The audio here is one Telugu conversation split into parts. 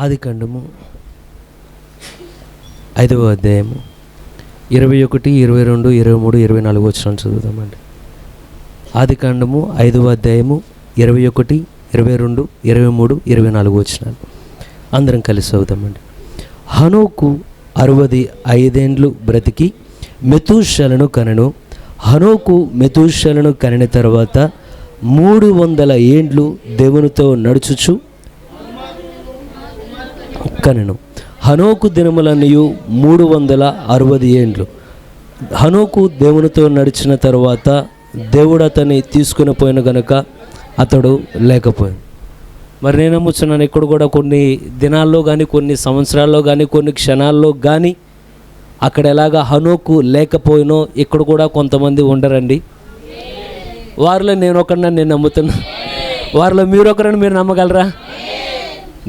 ఆదికాండము 5వ అధ్యాయము 21, 22, 23, 24 వచనాలు చదువుదామండి. ఆదికాండము 5వ అధ్యాయము 21, 22, 23, 24 వచనాలు అందరం కలిసి చదువుదామండి. హనోకు 65 ఏండ్లు బ్రతికి మెతూషలను కనెను. హనోకు మెతూషలను కనిన తర్వాత 300 ఏండ్లు దేవునితో నడుచుచు కనెను. హనోకు దినములన్నయు 360 ఏండ్లు. హనోకు దేవునితో నడిచిన తర్వాత దేవుడు అతన్ని తీసుకుని పోయిన గనుక అతడు లేకపోయాడు. మరి నేను నమ్ముతున్నాను, ఇక్కడ కూడా కొన్ని దినాల్లో కానీ, కొన్ని సంవత్సరాల్లో కానీ, కొన్ని క్షణాల్లో కానీ అక్కడ ఎలాగా హనోకు లేకపోయినో ఇక్కడ కూడా కొంతమంది ఉండరండి. వారిలో నేను ఒకరిని నేను నమ్ముతున్నా. వారిలో మీరు ఒకరని మీరు నమ్మగలరా?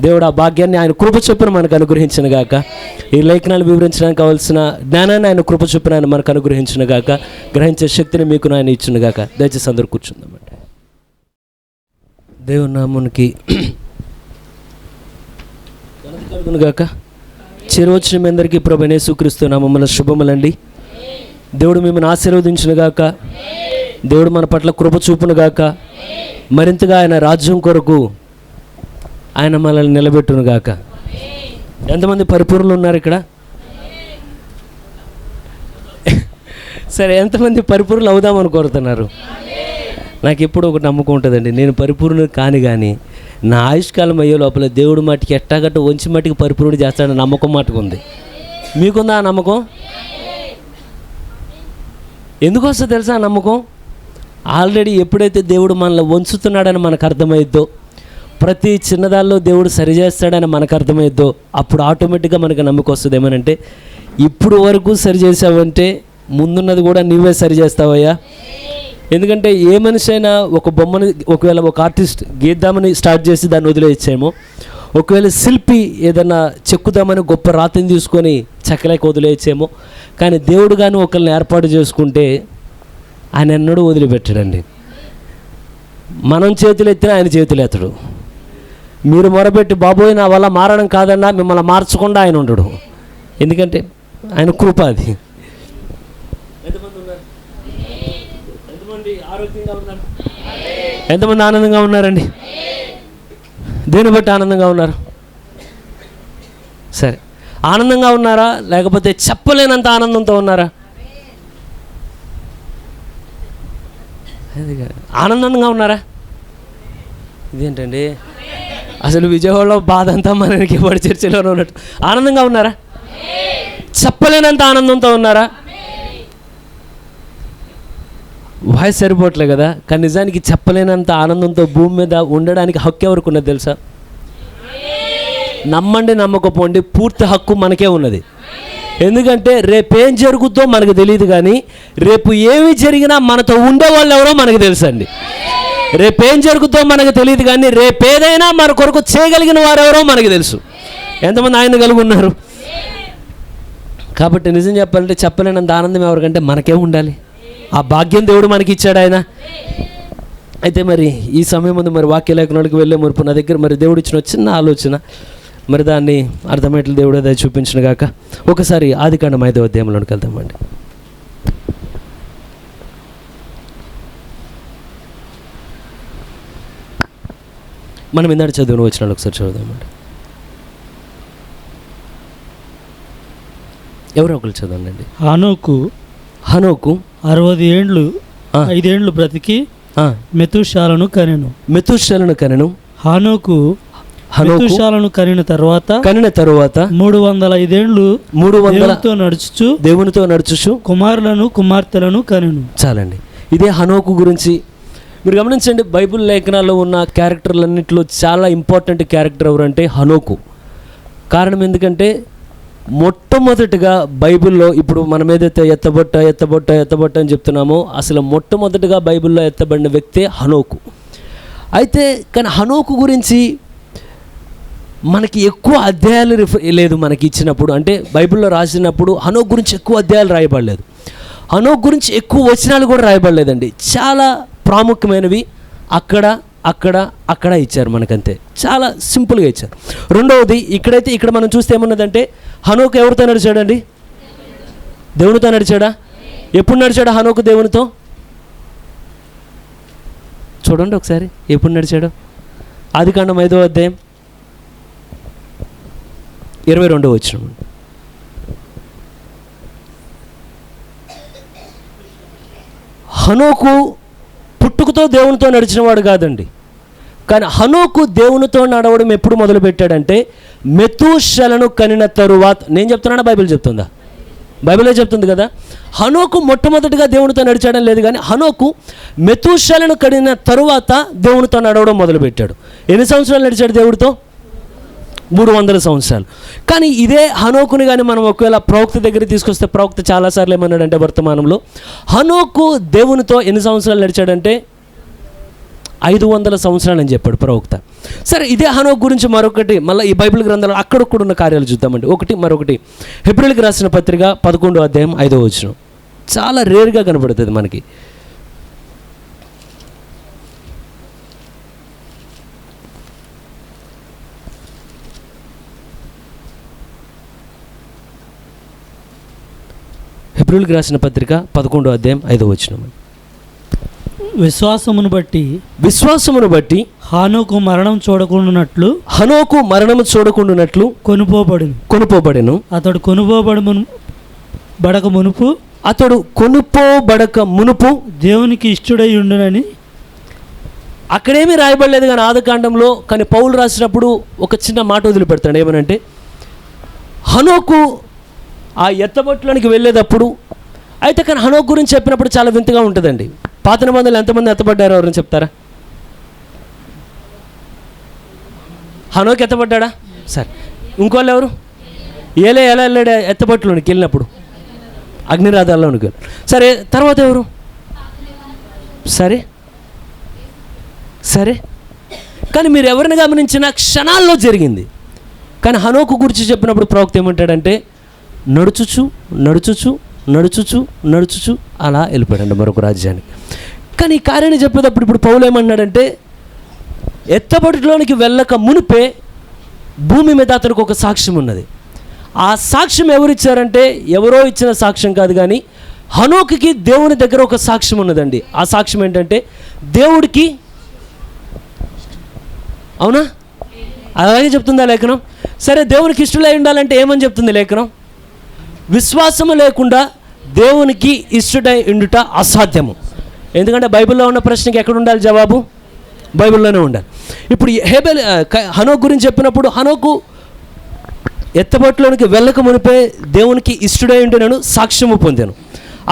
దేవుడు ఆ భాగ్యాన్ని ఆయన కృప చొప్పున మనకు అనుగ్రహించిన గాక. ఈ లేఖనాలు వివరించడానికి కావాల్సిన జ్ఞానాన్ని ఆయన కృప చొప్పున ఆయన మనకు అనుగ్రహించిన గాక. గ్రహించే శక్తిని మీకు ఆయన ఇచ్చిన గాక. దయచేసి అందరూ కూర్చుందామండి. దేవుని నామునికి కలుగును గాక. చేరవచ్చిన మీ అందరికీ ప్రభువైన యేసుక్రీస్తు నామమున శుభములండి. దేవుడు మిమ్మల్ని ఆశీర్వదించును గాక. దేవుడు మన పట్ల కృప చూపును గాక. మరింతగా ఆయన రాజ్యం కొరకు ఆయన మనల్ని నిలబెట్టును గాక. ఎంతమంది పరిపూర్ణులు ఉన్నారు ఇక్కడ? సరే, ఎంతమంది పరిపూర్ణులు అవుదామని కోరుతున్నారు? నాకు ఎప్పుడు ఒక నమ్మకం ఉంటుందండి, నేను పరిపూర్ణుడు కానీ నా ఆయుష్కాలం అయ్యే లోపల దేవుడు మట్టికి ఎట్టాగట్ట వంచి మట్టికి పరిపూర్ణుడు చేస్తాడని నమ్మకం మట్టుకు ఉంది. మీకుందా ఆ నమ్మకం? ఎందుకు వస్తుందో తెలుసా ఆ నమ్మకం? ఆల్రెడీ ఎప్పుడైతే దేవుడు మనల్ని వంచుతున్నాడని మనకు అర్థమైద్దో, ప్రతి చిన్నదాల్లో దేవుడు సరిచేస్తాడని మనకు అర్థమైద్దో, అప్పుడు ఆటోమేటిక్గా మనకు నమ్మకం వస్తుంది. ఏమనంటే, ఇప్పుడు వరకు సరి చేసావంటే ముందున్నది కూడా నీవే సరి చేస్తావయ్యా. ఎందుకంటే ఏ మనిషి అయినా ఒక బొమ్మని, ఒకవేళ ఒక ఆర్టిస్ట్ గీద్దామని స్టార్ట్ చేసి దాన్ని వదిలేయచ్చేమో, ఒకవేళ శిల్పి ఏదన్నా చెక్కుదామని గొప్ప రాతిని తీసుకొని చెక్కలేక వదిలేయచ్చేమో, కానీ దేవుడు కానీ ఒకరిని ఏర్పాటు చేసుకుంటే ఆయన ఎన్నడూ వదిలిపెట్టడండి. మనం చేతులు ఎత్తినా ఆయన చేతులు ఎత్తడు. మీరు మొరబెట్టి బాబోయ్ నా వల్ల మారడం కాదన్నా మిమ్మల్ని మార్చకుండా ఆయన ఉండడు. ఎందుకంటే ఆయన కృప అది. ఎంతమంది ఉన్నారు? ఎంతమంది ఆరోగ్యంగా ఉన్నారు? ఎంతమంది ఆనందంగా ఉన్నారండి? దేని బట్టి ఆనందంగా ఉన్నారు? సరే, ఆనందంగా ఉన్నారా లేకపోతే చెప్పలేనంత ఆనందంతో ఉన్నారా? ఆనందంగా ఉన్నారా? ఇదేంటండి అసలు విజయవాడలో బాధ అంతా మనకి పడి చర్చలోనే ఉన్నట్టు. ఆనందంగా ఉన్నారా? చెప్పలేనంత ఆనందంతో ఉన్నారా? వాయిస్ సరిపోవట్లే కదా, కానీ నిజానికి చెప్పలేనంత ఆనందంతో భూమి మీద ఉండడానికి హక్కు ఎవరికి ఉన్నది తెలుసా? నమ్మండి నమ్మకపోండి, పూర్తి హక్కు మనకే ఉన్నది. ఎందుకంటే రేపేం జరుగుద్దో మనకు తెలియదు, కానీ రేపు ఏమి జరిగినా మనతో ఉండేవాళ్ళు ఎవరో మనకు తెలుసండి. రేపేం జరుగుద్దో మనకు తెలియదు, కానీ రేపేదైనా మన కొరకు చేయగలిగిన వారెవరో మనకు తెలుసు. ఎంతమంది ఆయన కలిగి ఉన్నారు? కాబట్టి నిజం చెప్పాలంటే చెప్పలేనంత ఆనందం ఎవరికంటే మనకే ఉండాలి. ఆ భాగ్యం దేవుడు మనకి ఇచ్చాడు ఆయన. అయితే మరి ఈ సమయం ముందు మరి వాక్యలేఖనాలకు వెళ్ళే మురుపు నా దగ్గర మరి దేవుడు ఇచ్చిన చిన్న ఆలోచన, మరి దాన్ని అర్థమయ్యేట్లు దేవుడు అదే చూపించిన గాక. ఒకసారి ఆదికాండం 5వ అధ్యాయంలోకి వెళ్తామండి. మనం ఇందాక చదువును వచ్చినాడు, ఒకసారి చదువుదామండి. ఎవరో ఒకరు చదవండి. హనోకు 60 ఏండ్లు 5 ఏండ్లు బ్రతికి మెతూషాలను కనెను. హనోకు మెతూషాలను కనిన తర్వాత 305 ఏండ్లు దేవునితో నడుచుచు కుమారులను కుమార్తెలను కనెను. చాలండి. ఇదే హనోకు గురించి మీరు గమనించండి. బైబిల్ లేఖనాల్లో ఉన్న క్యారెక్టర్లన్నింటిలో చాలా ఇంపార్టెంట్ క్యారెక్టర్ ఎవరంటే హనోకు. కారణం ఎందుకంటే మొట్టమొదటిగా బైబిల్లో ఇప్పుడు మనం ఏదైతే ఎత్తబొట్ట అని చెప్తున్నామో, అసలు మొట్టమొదటిగా బైబిల్లో ఎత్తబడిన వ్యక్తే హనోకు. అయితే కానీ హనోకు గురించి మనకి ఎక్కువ అధ్యాయాలు లేదు మనకి ఇచ్చినప్పుడు, అంటే బైబిల్లో రాసినప్పుడు హనోకు గురించి ఎక్కువ అధ్యాయాలు రాయబడలేదు. హనోకు గురించి ఎక్కువ వచనాలు కూడా రాయబడలేదండి. చాలా ప్రాముఖ్యమైనవి అక్కడ అక్కడ ఇచ్చారు మనకంతే. చాలా సింపుల్గా ఇచ్చారు. రెండవది ఇక్కడ మనం చూస్తే ఏమన్నదంటే హనోకు ఎవరితో నడిచాడండి? దేవునితో నడిచాడా? ఎప్పుడు నడిచాడా హనోకు దేవునితో? చూడండి ఒకసారి ఎప్పుడు నడిచాడు. ఆదికాండం 5వ అధ్యాయం 22వ వచనం. హనోకు పుట్టుకతో దేవునితో నడిచినవాడు కాదండి. కానీ హనోకు దేవునితో నడవడం ఎప్పుడు మొదలుపెట్టాడంటే మెతూషెలను కనిన తరువాత. నేను చెప్తున్నానా బైబిల్ చెప్తుందా? బైబిలే చెప్తుంది కదా. హనోకు మొట్టమొదటిగా దేవునితో నడిచాడం లేదు, కానీ హనోకు మెతూషెలను కనిన తరువాత దేవునితో నడవడం మొదలుపెట్టాడు. ఎన్ని సంవత్సరాలు నడిచాడు దేవుడితో? 300 సంవత్సరాలు. కానీ ఇదే హనోకుని కానీ మనం ఒకవేళ ప్రవక్త దగ్గర తీసుకొస్తే, ప్రవక్త చాలాసార్లు ఏమన్నాడంటే వర్తమానంలో హనోకు దేవునితో ఎన్ని సంవత్సరాలు నడిచాడంటే 500 సంవత్సరాలు అని చెప్పాడు ప్రవక్త. సరే, ఇదే హనోకు గురించి మరొకటి మళ్ళీ ఈ బైబిల్ గ్రంథంలో అక్కడక్కడ ఉన్న కార్యాలు చూద్దామండి. మరొకటి హెబ్రీయులకు రాసిన పత్రిక 11వ అధ్యాయం 5వ వచనం. చాలా రేర్గా కనబడుతుంది మనకి. హెబ్రీయులకు రాసిన పత్రిక 11వ అధ్యాయం 5వ వచనం. విశ్వాసమును బట్టి హనోకు మరణం చూడకుండానట్లు కొనుపోబడెను. అతడు కొనుపోబడక మునుపు దేవునికి ఇష్టడై ఉండునని. అక్కడేమీ రాయబడలేదు కానీ ఆదికాండంలో. కానీ పౌలు రాసినప్పుడు ఒక చిన్న మాట వదిలిపెడతాడు. ఏమనంటే హనోకు ఆ ఎత్తబొట్లోనికి వెళ్ళేటప్పుడు అయితే, కానీ హనోకు గురించి చెప్పినప్పుడు చాలా వింతగా ఉంటుందండి. పాత నిబంధనలు ఎంతమంది ఎత్తబడ్డారో ఎవరైనా చెప్తారా? హనోకు ఎత్తబడ్డా? సరే, ఇంకోళ్ళు ఎవరు? ఎలా వెళ్ళాడు ఎత్తబొట్లోనికి వెళ్ళినప్పుడు? అగ్నిరాధాల్లోనికి. సరే, తర్వాత ఎవరు? సరే కానీ మీరు ఎవరిని గమనించిన క్షణాల్లో జరిగింది. కానీ హనోకు గురించి చెప్పినప్పుడు ప్రవక్త ఏమంటాడంటే నడుచుచు అలా వెళ్ళిపోయాడండి మరొక రాజ్యానికి. కానీ ఈ కార్యాన్ని చెప్పేటప్పుడు ఇప్పుడు పౌలు ఏమన్నాడంటే ఎత్తబడిలోనికి వెళ్ళక మునిపే భూమి మీద అతనికి ఒక సాక్ష్యం ఉన్నది. ఆ సాక్ష్యం ఎవరిచ్చారంటే ఎవరో ఇచ్చిన సాక్ష్యం కాదు, కానీ హనోకుకి దేవుని దగ్గర ఒక సాక్ష్యం ఉన్నదండి. ఆ సాక్ష్యం ఏంటంటే దేవుడికి, అవునా? అలాగే చెప్తుందా లేఖనం? సరే, దేవునికి ఇష్టలై ఉండాలంటే ఏమని చెప్తుంది లేఖనం? విశ్వాసము లేకుండా దేవునికి ఇష్టడై ఉండుట అసాధ్యము. ఎందుకంటే బైబిల్లో ఉన్న ప్రశ్నకి ఎక్కడ ఉండాలి జవాబు? బైబిల్లోనే ఉండాలి. ఇప్పుడు హనోకు గురించి చెప్పినప్పుడు హనోకు ఎత్తబొట్లోనికి వెళ్ళక మునిపే దేవునికి ఇష్టడై ఉండి నేను సాక్ష్యము పొందాను.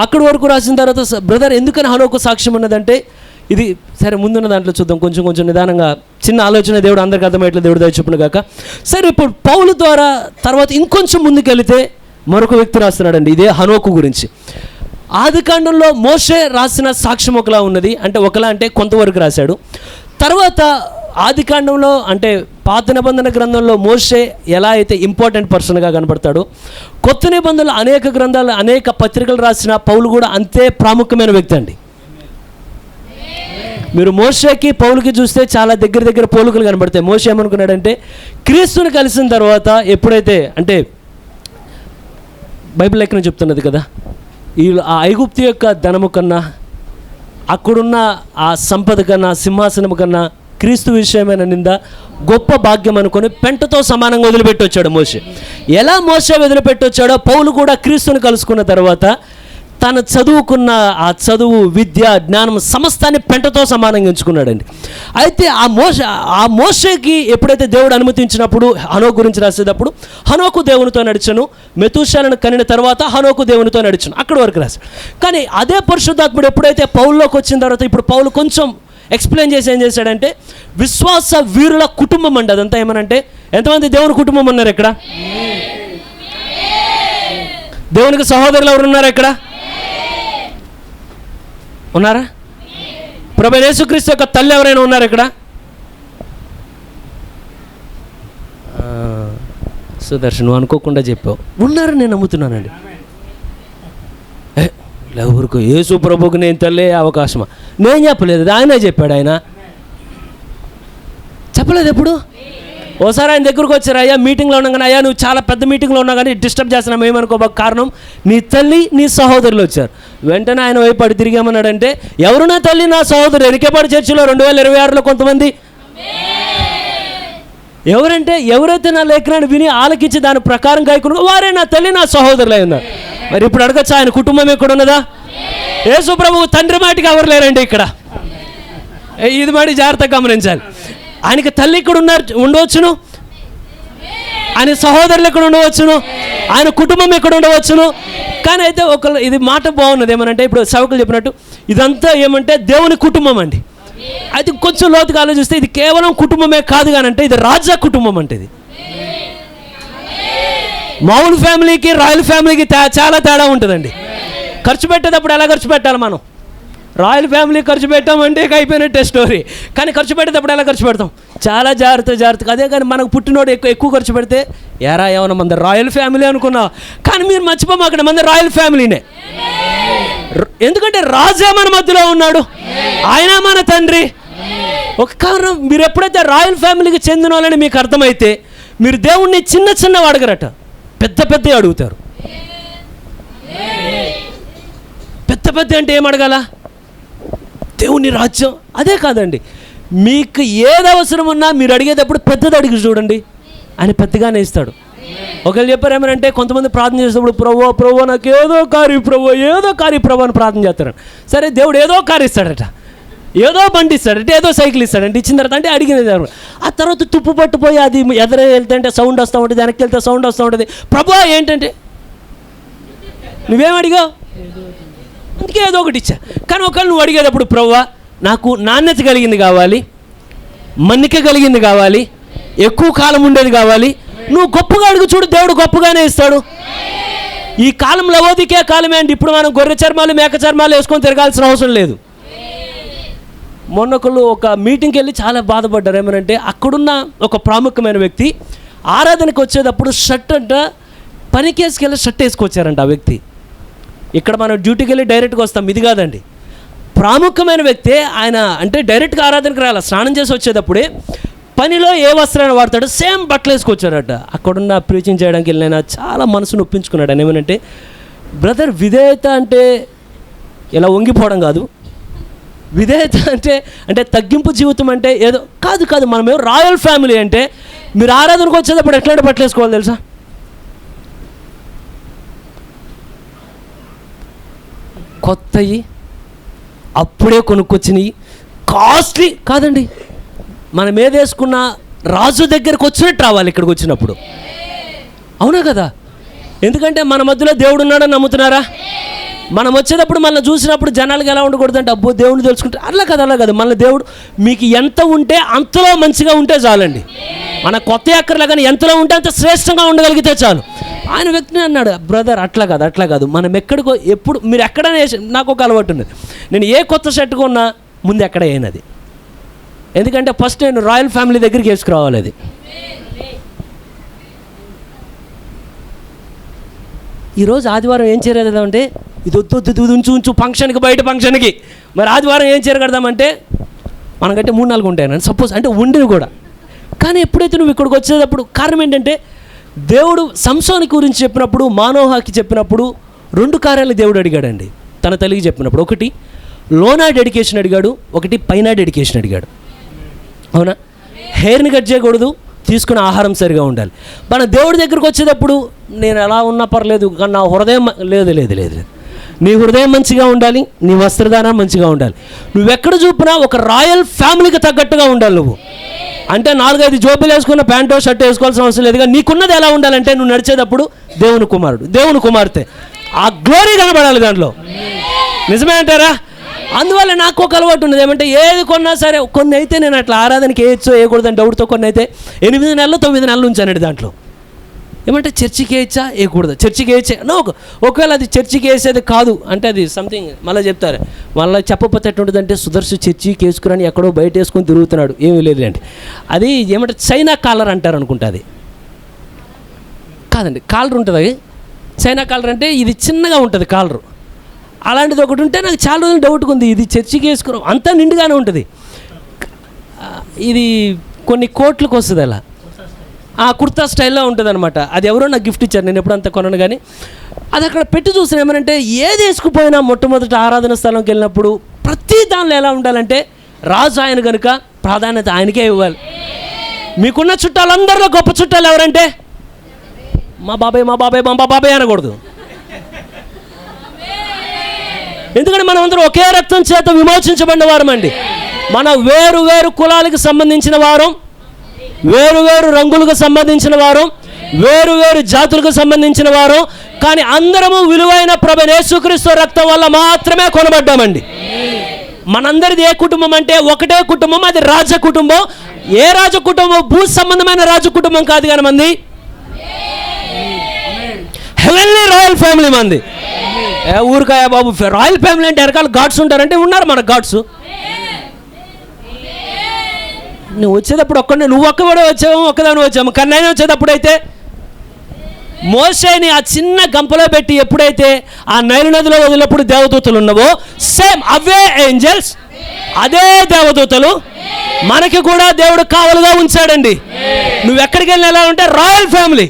అక్కడి వరకు రాసిన తర్వాత బ్రదర్ ఎందుకని హనోకు సాక్ష్యం ఉన్నదంటే ఇది సరే ముందున్న దాంట్లో చూద్దాం. కొంచెం నిదానంగా చిన్న ఆలోచన దేవుడు అందరికీ అర్థమయ్యేట్లు దేవుడు దయచూపును గాక. సరే, ఇప్పుడు పౌలు ద్వారా తర్వాత ఇంకొంచెం ముందుకెళితే మరొక వ్యక్తి రాస్తున్నాడండి ఇదే హనోకు గురించి. ఆదికాండంలో మోషే రాసిన సాక్ష్యం ఒకలా ఉన్నది. అంటే కొంతవరకు రాశాడు. తర్వాత ఆదికాండంలో అంటే పాత నిబంధన గ్రంథంలో మోషే ఎలా అయితే ఇంపార్టెంట్ పర్సన్గా కనబడతాడో, కొత్త నిబంధనలు అనేక గ్రంథాలు అనేక పత్రికలు రాసిన పౌలు కూడా అంతే ప్రాముఖ్యమైన వ్యక్తి అండి. మీరు మోషేకి పౌలుకి చూస్తే చాలా దగ్గర పోలికలు కనబడతాయి. మోషే ఏమనుకున్నాడంటే క్రీస్తుని కలిసిన తర్వాత ఎప్పుడైతే అంటే బైబిల్ లెక్కన చెప్తున్నది కదా, ఆ ఐగుప్తు యొక్క ధనము కన్నా అక్కడున్న ఆ సంపద కన్నా సింహాసనము కన్నా క్రీస్తు విషయమైన నింద గొప్ప భాగ్యం అనుకొని పెంటతో సమానంగా వదిలిపెట్టి వచ్చాడు మోషే. ఎలా మోషే వదిలిపెట్టి వచ్చాడో పౌలు కూడా క్రీస్తుని కలుసుకున్న తర్వాత తను చదువుకున్న ఆ చదువు, విద్య, జ్ఞానం సమస్తాన్ని పెంటతో సమానంగా ఎంచుకున్నాడండి. అయితే ఆ మోషేకి ఎప్పుడైతే దేవుడు అనుమతించినప్పుడు హనోకు గురించి రాసేటప్పుడు హనోకు దేవునితో నడిచను, మెతూషెలను కనిన తర్వాత హనోకు దేవునితో నడిచను, అక్కడి వరకు రాశాడు. కానీ అదే పరిశుద్ధాత్ముడు ఎప్పుడైతే పౌల్లోకి వచ్చిన తర్వాత ఇప్పుడు పౌలు కొంచెం ఎక్స్ప్లెయిన్ చేసి ఏం చేశాడంటే విశ్వాస వీరుల కుటుంబం అండి అదంతా. ఏమనంటే ఎంతమంది దేవుని కుటుంబం ఉన్నారు ఇక్కడ? దేవునికి సహోదరులు ఎవరు ఉన్నారు ఇక్కడ? ఉన్నారా? ప్రభువైన యేసుక్రీస్తు యొక్క తల్లి ఎవరైనా ఉన్నారు ఇక్కడ? సుదర్శన్ నువ్వు అనుకోకుండా చెప్పావు. ఉన్నారని నేను నమ్ముతున్నానండి. ఎవరికి యేసు ప్రభుకి నేను తల్లే అవకాశమా? నేను చెప్పలేదు, ఆయనే చెప్పాడు. ఆయన చెప్పలేదు ఎప్పుడు. ఓసారి ఆయన దగ్గరకు వచ్చారు, అయ్యా మీటింగ్లో ఉన్నా కానీ, అయ్యా నువ్వు చాలా పెద్ద మీటింగ్లో ఉన్నా కానీ డిస్టర్బ్ చేస్తున్నావు ఏమనుకోబాకు, కారణం నీ తల్లి నీ సహోదరులు వచ్చారు. వెంటనే ఆయన వైపు అడి తిరిగామన్నాడంటే, ఎవరు నా తల్లి నా సహోదరు? ఎరికేపాడు చర్చిలో 2026లో కొంతమంది ఎవరంటే, ఎవరైతే నా లేఖనాన్ని విని ఆలకించి దాని ప్రకారం గాయకులు వారే నా తల్లి నా సహోదరులై ఉన్నారు. మరి ఇప్పుడు అడగచ్చు, ఆయన కుటుంబం ఎక్కడ ఉన్నదా? యేసు ప్రభువు తండ్రి మాటికి ఎవరు లేరండి ఇక్కడ. ఇది మాట జాగ్రత్తగా గమనించాలి. ఆయనకి తల్లి ఇక్కడ ఉండవచ్చును, ఆయన సహోదరులు ఎక్కడ ఉండవచ్చును, ఆయన కుటుంబం ఎక్కడ ఉండవచ్చును. కానీ అయితే ఇది మాట బాగున్నది ఏమనంటే, ఇప్పుడు సేవకులు చెప్పినట్టు ఇదంతా ఏమంటే దేవుని కుటుంబం అండి. అయితే కొంచెం లోతుగా ఆలోచిస్తే ఇది కేవలం కుటుంబమే కాదు కానంటే ఇది రాజా కుటుంబం అంటే. ఇది మామూలు ఫ్యామిలీకి రాయల్ ఫ్యామిలీకి చాలా తేడా ఉంటుందండి. ఖర్చు పెట్టేటప్పుడు ఎలా ఖర్చు పెట్టాలి మనం? రాయల్ ఫ్యామిలీ ఖర్చు పెట్టామంటే అయిపోయినట్టే స్టోరీ. కానీ ఖర్చు పెట్టేటప్పుడు ఎలా ఖర్చు పెడతాం? చాలా జాగ్రత్తగా. అదే కానీ మనకు పుట్టినోడు ఎక్కువ ఖర్చు పెడితే ఏమైనా మంది రాయల్ ఫ్యామిలీ అనుకున్నా, కానీ మీరు మర్చిపోము అక్కడ మంది రాయల్ ఫ్యామిలీనే. ఎందుకంటే రాజే మన మధ్యలో ఉన్నాడు, ఆయన మన తండ్రి. ఒక కారణం, మీరు ఎప్పుడైతే రాయల్ ఫ్యామిలీకి చెందిన వాళ్ళని మీకు అర్థమైతే మీరు దేవుణ్ణి చిన్న అడగరట, పెద్ద అడుగుతారు. పెద్ద అంటే ఏం అడగాల? దేవుని రాజ్యం. అదే కాదండి, మీకు ఏది అవసరం ఉన్నా మీరు అడిగేటప్పుడు పెద్దది అడిగి చూడండి, ఆయన పెద్దగానే ఇస్తాడు. ఒకళ్ళు చెప్పారు ఏమనంటే, కొంతమంది ప్రార్థన చేసేటప్పుడు ప్రభు నాకు ఏదో కారు ప్రభు అని ప్రార్థన చేస్తారని. సరే దేవుడు ఏదో కారు ఇస్తాడట, ఏదో బండి ఇస్తాడట, ఏదో సైకిల్ ఇస్తాడంటే, ఇచ్చిన తర్వాత అంటే అడిగినది. ఆ తర్వాత తుప్పు పట్టుపోయి అది ఎదురు వెళ్తుంటే సౌండ్ వస్తూ ఉంటుంది, వెనక్కి వెళ్తే సౌండ్ వస్తూ ఉంటుంది. ప్రభు ఏంటంటే నువ్వేం అడిగావు? అందుకే ఏదో ఒకటి ఇచ్చా. కానీ ఒకళ్ళు నువ్వు అడిగేటప్పుడు ప్రభువా నాకు నాణ్యత కలిగింది కావాలి, మన్నిక కలిగింది కావాలి, ఎక్కువ కాలం ఉండేది కావాలి, నువ్వు గొప్పగా అడుగు చూడు, దేవుడు గొప్పగానే ఇస్తాడు. ఈ కాలం లవోదికే కాలమే అండి. ఇప్పుడు మనం గొర్రె చర్మాలు మేక చర్మాలు వేసుకొని తిరగాల్సిన అవసరం లేదు. మొన్నొకళ్ళు ఒక మీటింగ్కి వెళ్ళి చాలా బాధపడ్డారు. ఏమనంటే, అక్కడున్న ఒక ప్రాముఖ్యమైన వ్యక్తి ఆరాధనకు వచ్చేటప్పుడు షర్ట్ అంట పనికేసుకెళ్ళి షర్ట్ వేసుకొచ్చారంట ఆ వ్యక్తి. ఇక్కడ మనం డ్యూటీకి వెళ్ళి డైరెక్ట్గా వస్తాం, ఇది కాదండి. ప్రాముఖ్యమైన వ్యక్తి ఆయన, అంటే డైరెక్ట్గా ఆరాధనకు రాయాలి, స్నానం చేసి వచ్చేటప్పుడే పనిలో ఏ వస్త్రాన్ని వాడతాడో సేమ్ బట్టలు వేసుకొచ్చారట. అక్కడున్న ప్రీచింగ్ చేయడానికి వెళ్ళిన చాలా మనసును ఒప్పించుకున్నాడు. ఆయన ఏమనంటే, బ్రదర్ విధేయత అంటే ఇలా వంగిపోవడం కాదు, విధేయత అంటే తగ్గింపు జీవితం అంటే ఏదో కాదు. మనమేమో రాయల్ ఫ్యామిలీ అంటే మీరు ఆరాధనకు వచ్చేటప్పుడు ఎట్లాంటి బట్టలు వేసుకోవాలి తెలుసా? కొత్తవి, అప్పుడే కొనుక్కొచ్చినవి, కాస్ట్లీ కాదండి. మనం ఏదేసుకున్నా రాజు దగ్గరకు వచ్చినట్టు రావాలి ఇక్కడికి వచ్చినప్పుడు. అవునా కదా? ఎందుకంటే మన మధ్యలో దేవుడు ఉన్నాడని నమ్ముతున్నారా? మనం వచ్చేటప్పుడు మనల్ని చూసినప్పుడు జనాలకు ఎలా ఉండకూడదు అంటే, అబ్బో దేవుడిని తెలుసుకుంటే అలా కాదు. మన దేవుడు మీకు ఎంత ఉంటే అంతలో మంచిగా ఉంటే చాలండి. మన కొత్త అక్కర్లే కానీ ఎంతలో ఉంటే అంత శ్రేష్టంగా ఉండగలిగితే చాలు. ఆయన వ్యక్తిని అన్నాడు, బ్రదర్ అట్లా కాదు, మనం ఎక్కడికో ఎప్పుడు మీరు ఎక్కడైనా నాకు ఒక అలవాటు ఉన్నది, నేను ఏ కొత్త షర్ట్ కొన్నా ముందు ఎక్కడ అయినది. ఎందుకంటే ఫస్ట్ నేను రాయల్ ఫ్యామిలీ దగ్గరికి వేసుకురావాలి. అది ఈరోజు ఆదివారం ఏం చేయలేదంటే, ఇది వద్దు ఉంచు ఫంక్షన్కి, బయట ఫంక్షన్కి. మరి ఆదివారం ఏం చేయగడదామంటే, మనకంటే 3-4 ఉంటాయని సపోజ్ అంటే ఉండేవి కూడా. కానీ ఎప్పుడైతే నువ్వు ఇక్కడికి వచ్చేటప్పుడు కారణం ఏంటంటే, దేవుడు సంసోని గురించి చెప్పినప్పుడు, మానోహాకి చెప్పినప్పుడు 2 కార్యాలు దేవుడు అడిగాడండి తన తల్లికి చెప్పినప్పుడు. ఒకటి లోనా డెడికేషన్ అడిగాడు, ఒకటి పైన డెడికేషన్ అడిగాడు. అవునా? హెయిర్ని కట్ చేయకూడదు, తీసుకున్న ఆహారం సరిగా ఉండాలి. మన దేవుడి దగ్గరికి వచ్చేటప్పుడు నేను ఎలా ఉన్నా పర్లేదు కానీ నా హృదయం లేదు. నీ హృదయం మంచిగా ఉండాలి, నీ వస్త్రధారణ మంచిగా ఉండాలి. నువ్వెక్కడ చూపినా ఒక రాయల్ ఫ్యామిలీకి తగ్గట్టుగా ఉండాలి. నువ్వు అంటే 4-5 జోబులు వేసుకున్న ప్యాంటో షర్ట్ వేసుకోవాల్సిన అవసరం లేదు. కానీ నీకున్నది ఎలా ఉండాలంటే, నువ్వు నడిచేటప్పుడు దేవుని కుమారుడు, దేవుని కుమార్తె, ఆ గ్లోరీ కనబడాలి దాంట్లో. నిజమే అంటారా? అందువల్ల నాకు ఒక అలవాటు ఉన్నది ఏమంటే, ఏది కొన్నా సరే, కొన్ని అయితే నేను అట్లా ఆరాధనకి వేయచ్చో వేయకూడదని డౌట్తో కొన్ని అయితే 8 నెలలు 9 నెలలు ఉంచానండి దాంట్లో. ఏమంటే చర్చికి వేయచ్చా వేయకూడదు, చర్చికి వేయచ్చా ఒకవేళ అది చర్చికి వేసేది కాదు అంటే అది సంథింగ్ మళ్ళీ చెప్తారు. మళ్ళీ చెప్పకపోతే ఎట్టుంటుందంటే, సుదర్శన్ చర్చికి వేసుకుని ఎక్కడో బయట వేసుకొని తిరుగుతున్నాడు, ఏమీ లేదులేండి. అది ఏమంటే చైనా కాలర్ అంటారు అనుకుంటా. అది కాదండి, కాలర్ ఉంటుంది. అది చైనా కాలర్ అంటే ఇది చిన్నగా ఉంటుంది కాలరు. అలాంటిది ఒకటి ఉంటే నాకు చాలా రోజులు డౌట్గా ఉంది, ఇది చర్చికి వేసుకున్నాం అంతా నిండుగానే ఉంటుంది. ఇది కొన్ని కోట్లకు వస్తుంది అలా. ఆ కుర్తా స్టైల్లో ఉంటుంది అనమాట. అది ఎవరో నాకు గిఫ్ట్ ఇచ్చారు, నేను ఎప్పుడు అంత కొనను. కానీ అది అక్కడ పెట్టి చూసిన ఏమనంటే, ఏది వేసుకుపోయినా మొట్టమొదటి ఆరాధన స్థలంకి వెళ్ళినప్పుడు ప్రతి దానిలో ఎలా ఉండాలంటే, రాజు ఆయన కనుక ప్రాధాన్యత ఆయనకే ఇవ్వాలి. మీకున్న చుట్టాలందరిలో గొప్ప చుట్టాలు ఎవరంటే, మా బాబాయ్ మా బాబాయ్ మా బాబాయ్ అనకూడదు. ఎందుకంటే మనం అందరం ఒకే రక్తం చేత విమోచించబడిన వారం అండి. మన వేరు వేరు కులాలకు సంబంధించిన వారం, వేరు వేరు రంగులకు సంబంధించిన వారం, వేరు వేరు జాతులకు సంబంధించిన వారం. కానీ అందరము విలువైన ప్రభు యేసుక్రీస్తు రక్తం వల్ల మాత్రమే కొనబడ్డామండి. మనందరిది ఏ కుటుంబం అంటే ఒకటే కుటుంబం, అది రాజ కుటుంబం. ఏ రాజ కుటుంబం? భూ సంబంధమైన రాజ కుటుంబం కాదు, కానీ మంది హెవెన్లీ రాయల్ ఫ్యామిలీ మంది. ఊరికాయ బాబు, రాయల్ ఫ్యామిలీ అంటే వెనకాల గాడ్స్ ఉంటారంటే ఉన్నారు మన గాడ్స్. నువ్వు వచ్చేటప్పుడు ఒక్కడే, నువ్వు ఒక్కడే వచ్చావు, ఒక్కదాని వచ్చాము. కానీ నేను వచ్చేటప్పుడు అయితే మోషేని ఆ చిన్న గంపలో పెట్టి ఎప్పుడైతే ఆ నైలు నదిలో వదిలినప్పుడు దేవదూతలు ఉన్నావో, సేమ్ అవే ఏంజల్స్, అదే దేవదూతలు మనకి కూడా దేవుడు కావలుగా ఉంచాడండి. నువ్వు ఎక్కడికి వెళ్ళినా ఎలా ఉంటే రాయల్ ఫ్యామిలీ.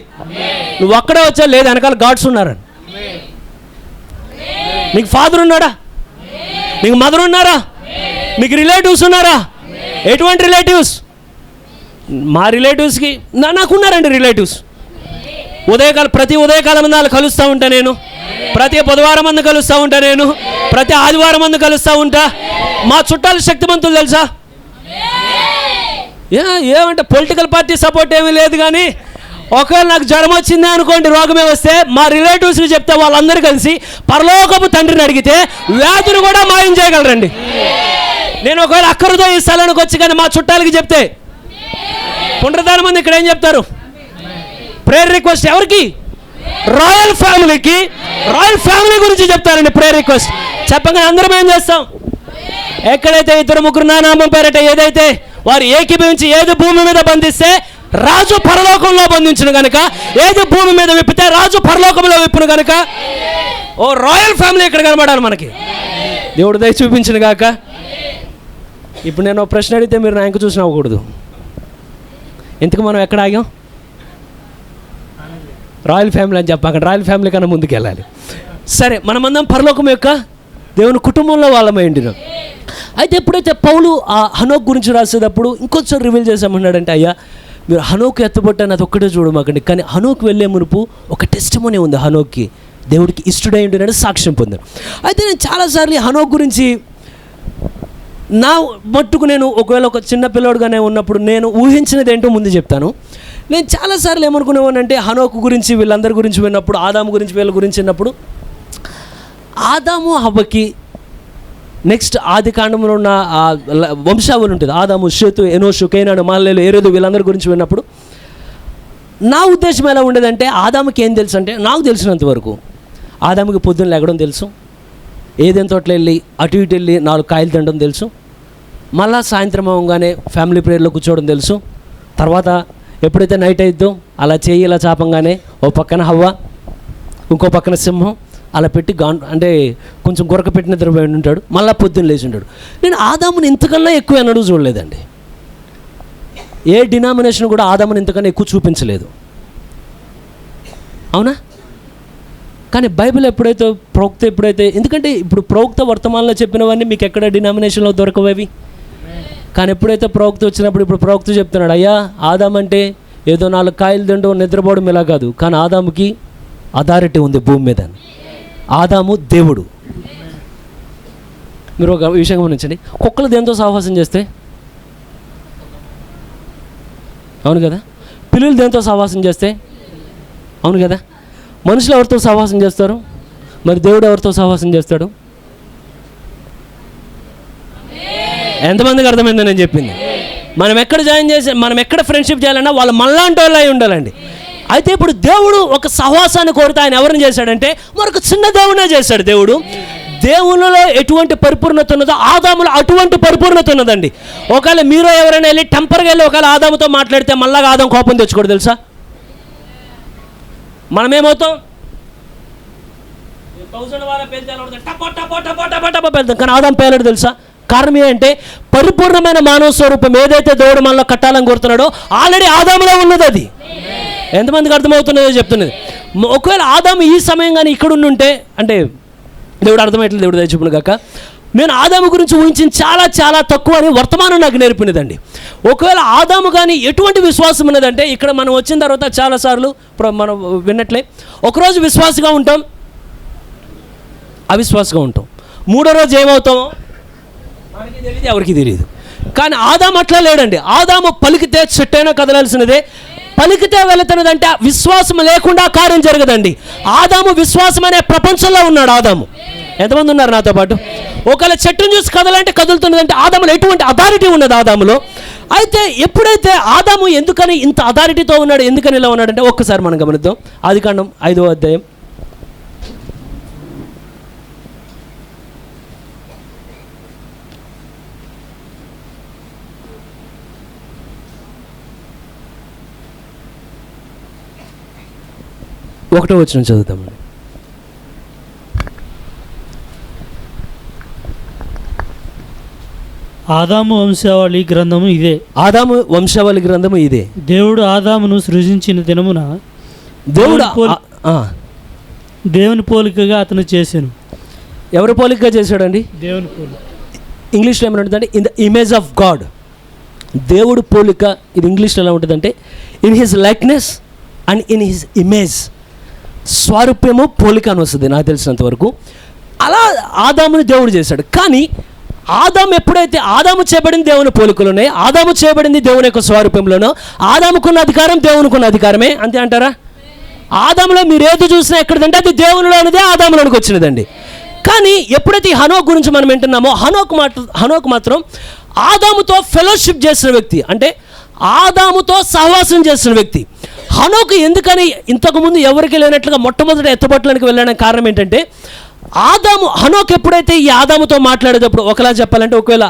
నువ్వు ఒక్కడే వచ్చావు, లేదు వెనకాల గాడ్స్ ఉన్నారని. నీకు ఫాదర్ ఉన్నాడా? నీకు మదర్ ఉన్నారా? నీకు రిలేటివ్స్ ఉన్నారా? ఎటువంటి రిలేటివ్స్? మా రిలేటివ్స్కి నాకున్నారండి రిలేటివ్స్. ప్రతి ఉదయకాలం మంది కలుస్తూ ఉంటా నేను, ప్రతి బుధవారం మంది కలుస్తూ ఉంటా నేను, ప్రతి ఆదివారం మంది కలుస్తూ ఉంటా. మా చుట్టాలు శక్తిమంతులు తెలుసా? ఏమంటే పొలిటికల్ పార్టీ సపోర్ట్ ఏమీ లేదు, కానీ ఒకవేళ నాకు జ్వరం వచ్చిందే అనుకోండి, రోగమే వస్తే మా రిలేటివ్స్కి చెప్తే వాళ్ళందరూ కలిసి పరలోకపు తండ్రిని అడిగితే వ్యాధులు కూడా మాయం చేయగలరండి. నేను ఒకవేళ అక్కడితో ఈ స్థలానికి వచ్చి కానీ మా చుట్టాలకి చెప్తే, పునరుద్ధానం మంది ఇక్కడ ఏం చెప్తారు? ప్రేయర్ రిక్వెస్ట్ ఎవరికి? రాయల్ ఫ్యామిలీకి. రాయల్ ఫ్యామిలీ గురించి చెప్తారండి ప్రేయర్ రిక్వెస్ట్. చెప్పగానే అందరం ఏం చేస్తాం? ఎక్కడైతే ఇద్దరు ముగ్గురు నా నామం పేరట ఏదైతే వారు ఏకీభవించి ఏది భూమి మీద బంధిస్తే రాజు పరలోకంలో బంధించును కనుక, ఏది భూమి మీద విప్పితే రాజు పరలోకంలో విప్పును కనుక, ఓ రాయల్ ఫ్యామిలీ ఇక్కడ కనబడాలి మనకి. దేవుడు దయ చూపించును గాక. ఇప్పుడు నేను ప్రశ్న అడిగితే మీరు నా ఇంక చూసి నవ్వకూడదు. ఇంతకు మనం ఎక్కడ ఆగాం? రాయల్ ఫ్యామిలీ అని చెప్పాక రాయల్ ఫ్యామిలీ కన్నా ముందుకు వెళ్ళాలి. సరే, మనమందరం పరలోకం యొక్క దేవుని కుటుంబంలో వాళ్ళమై ఉండినాం. అయితే ఎప్పుడైతే పౌలు ఆ హనోక్ గురించి రాసేటప్పుడు ఇంకొంచెం రివీల్ చేసామన్నాడంటే, అయ్యా మీరు హనోక్ ఎత్తబొట్టాను అది ఒక్కటే చూడమాకండి, కానీ హనోక్ వెళ్ళే మునుపు ఒక టెస్టిమోనీ ఉంది. హనోక్కి దేవుడికి ఇష్టడై ఉండినాడు, సాక్ష్యం పొందాడు. అయితే నేను చాలాసార్లు హనోక్ గురించి నా మట్టుకు నేను ఒకవేళ ఒక చిన్న పిల్లోడుగానే ఉన్నప్పుడు నేను ఊహించినది ఏంటో ముందు చెప్తాను. నేను చాలాసార్లు ఏమనుకునేవానంటే, హనోకు గురించి వీళ్ళందరి గురించి విన్నప్పుడు, ఆదాము గురించి వీళ్ళ గురించి విన్నప్పుడు, ఆదాము హవ్వకి నెక్స్ట్ ఆది కాండంలో ఉన్న వంశావళి ఉంటుంది. ఆదాము, షేతు, ఎనోషు, కైనాను, మాలేలు, ఏరేదు వీళ్ళందరి గురించి విన్నప్పుడు నా ఉద్దేశం ఎలా ఉండేదంటే, ఆదాముకి ఏం తెలుసు అంటే, నాకు తెలిసినంత వరకు ఆదాముకి పొద్దున్న లేగడం తెలుసు, ఏదైనా తోటలో వెళ్ళి అటు ఇటు వెళ్ళి 4 కాయలు తినడం తెలుసు, మళ్ళా సాయంత్రం అవగానే ఫ్యామిలీ ప్రేయర్లో కూర్చోవడం తెలుసు. తర్వాత ఎప్పుడైతే నైట్ అయిద్దో అలా చేయి ఇలా చాపంగానే ఓ పక్కన హవ్వ, ఇంకో పక్కన సింహం అలా పెట్టి అంటే కొంచెం గురక పెట్టిన నిద్రపోయి ఉంటాడు, మళ్ళీ పొద్దున్న లేచి ఉంటాడు. నేను ఆదాముని ఇంతకన్నా ఎక్కువ ఎన్నడూ చూడలేదండి. ఏ డినామినేషన్ కూడా ఆదాముని ఇంతకన్నా ఎక్కువ చూపించలేదు, అవునా? కానీ బైబిల్ ఎప్పుడైతే ఎప్పుడైతే, ఎందుకంటే ఇప్పుడు ప్రవక్త వర్తమానంలో చెప్పినవన్నీ మీకు ఎక్కడ డినామినేషన్లో దొరకవేవి. కానీ ఎప్పుడైతే ప్రవక్త వచ్చినప్పుడు, ఇప్పుడు ప్రవక్త చెప్తున్నాడు, అయ్యా ఆదాం అంటే ఏదో 4 కాయలు తినడం నిద్రపోవడం ఇలా కాదు, కానీ ఆదాముకి అథారిటీ ఉంది భూమి మీద. ఆదాము దేవుడు. మీరు ఒక విషయం గమనించండి, కుక్కలు దేంతో సహవాసం చేస్తే? అవును కదా. పిల్లలు దేంతో సహవాసం చేస్తే? అవును కదా. మనుషులు ఎవరితో సహవాసం చేస్తారు? మరి దేవుడు ఎవరితో సహవాసం చేస్తాడు? ఎంతమందికి అర్థమైందో నేను చెప్పింది? మనం ఎక్కడ జాయిన్ చేసి, మనం ఎక్కడ ఫ్రెండ్షిప్ చేయాలన్నా వాళ్ళు మనలాంటి వాళ్ళు అయి ఉండాలండి. అయితే ఇప్పుడు దేవుడు ఒక సహవాసాన్ని కోరితే ఆయన ఎవరిని చేశాడంటే, మరొక చిన్న దేవుడినే చేశాడు. దేవుడు దేవునిలో ఎటువంటి పరిపూర్ణత ఉన్నదో ఆదాములో అటువంటి పరిపూర్ణత ఉన్నదండి. ఒకవేళ మీరు ఎవరైనా వెళ్ళి టెంపర్గా వెళ్ళి ఒకవేళ ఆదాముతో మాట్లాడితే మళ్ళా ఆదాం కోపం తెచ్చుకోడు తెలుసా? మనమేమవుతాం? 1000 వారా పేల్చాలి, టపో టపో టపో టపో టపో పేల్తాం. కానీ ఆదాం పేలాడు తెలుసా? కారణం ఏంటంటే పరిపూర్ణమైన మానవ స్వరూపం ఏదైతే దేవుడు మనలో కట్టాలని కోరుతున్నాడో ఆల్రెడీ ఆదాములో ఉన్నది. అది ఎంతమందికి అర్థమవుతున్నదో చెప్తున్నది. ఒకవేళ ఆదాము ఈ సమయం కానీ ఇక్కడ ఉండుంటే, అంటే దేవుడు అర్థమయ్యట్లేదు, దేవుడు దయచూపును కాక, నేను ఆదాము గురించి ఊహించిన చాలా చాలా తక్కువ అని వర్తమానం నాకు నేర్పినదండి. ఒకవేళ ఆదాము కానీ ఎటువంటి విశ్వాసం ఉన్నదంటే, ఇక్కడ మనం వచ్చిన తర్వాత చాలాసార్లు మనం విన్నట్లే ఒకరోజు విశ్వాసగా ఉంటాం, అవిశ్వాసంగా ఉంటాం, మూడో రోజు ఏమవుతామో మనకి తెలియదు, ఎవరికి తెలియదు. కానీ ఆదాము అట్లా లేడండి. ఆదాము పలికితే చెట్టైనా కదలాల్సినదే, పలికితే వెళుతున్నదంటే విశ్వాసం లేకుండా కార్యం జరగదండి. ఆదాము విశ్వాసం అనే ప్రపంచంలో ఉన్నాడు. ఆదాము, ఎంతమంది ఉన్నారు నాతో పాటు? ఒకవేళ చెట్టును చూసి కదలంటే కదులుతున్నదంటే ఆదాములో ఎటువంటి అథారిటీ ఉన్నది ఆదాములో. అయితే ఎప్పుడైతే ఆదాము ఎందుకని ఇంత అథారిటీతో ఉన్నాడు, ఎందుకని ఇలా ఉన్నాడంటే ఒక్కసారి మనం గమనిద్దాం. ఆదికాండం 5వ అధ్యాయం 1వ వచనం చదువుతామండి. ఆదాము వంశావళి గ్రంథము ఇదే. ఆదాము వంశావళి గ్రంథము ఇదే. దేవుడు ఆదామును సృజించిన దినమున దేవుని పోలికగా అతను చేశాను. ఎవరి పోలికగా చేశాడండి? దేవుని పోలిక. ఇంగ్లీష్లో ఏమైనా ఉంటుందంటే in the image of God. దేవుడు పోలిక, ఇది ఇంగ్లీష్లో ఎలా ఉంటుందంటే in his likeness and in his image. స్వారూప్యము పోలిక అని వస్తుంది నాకు తెలిసినంత వరకు. అలా ఆదాముని దేవుడు చేశాడు. కానీ ఆదాము ఎప్పుడైతే ఆదాము చేయబడింది దేవుని పోలికలోనే, ఆదాము చేయబడింది దేవుని యొక్క స్వరూపంలోనో, ఆదాముకున్న అధికారం దేవునికున్న అధికారమే, అంతే అంటారా? ఆదాములో మీరు ఏది చూసినా ఎక్కడిదంటే అది దేవునిలోనిదే ఆదాములోనికి వచ్చినదండి. కానీ ఎప్పుడైతే ఈ హనోక్ గురించి మనం వింటున్నామో, హనోక్ మాత్రం ఆదాముతో ఫెలోషిప్ చేసిన వ్యక్తి, అంటే ఆదాముతో సహవాసం చేసిన వ్యక్తి. హనోకు ఎందుకని ఇంతకుముందు ఎవరికి లేనట్లుగా మొట్టమొదటి ఎత్తబట్టడానికి వెళ్ళడానికి కారణం ఏంటంటే, హనోక్ ఎప్పుడైతే ఈ ఆదాముతో మాట్లాడేటప్పుడు, ఒకలా చెప్పాలంటే ఒకవేళ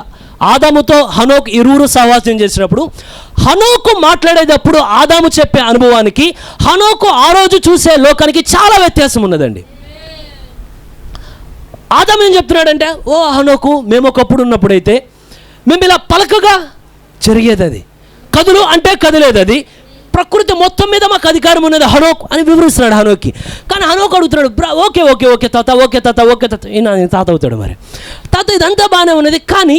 ఆదాముతో హనోక్ ఇరువురు సహవాసం చేసినప్పుడు, హనోకు మాట్లాడేటప్పుడు ఆదాము చెప్పే అనుభవానికి హనోకు ఆ రోజు చూసే లోకానికి చాలా వ్యత్యాసం ఉన్నదండి. ఆదాము ఏం చెప్తున్నాడంటే, ఓ హనోకు, మేము ఒకప్పుడు ఉన్నప్పుడైతే మేము ఇలా పలకగా జరిగేది, అది కదులు అంటే కదిలేదు, అది ప్రకృతి మొత్తం మీద మాకు అధికారం ఉన్నది హనోక్ అని వివరిస్తున్నాడు హనోక్కి. కానీ హనోక్ అడుగుతున్నాడు, ఓకే ఓకే ఓకే తాత, ఓకే తాత, ఓకే తాత. ఈయన తాత అవుతాడు. మరి తాత ఇదంతా బాగానే ఉన్నది, కానీ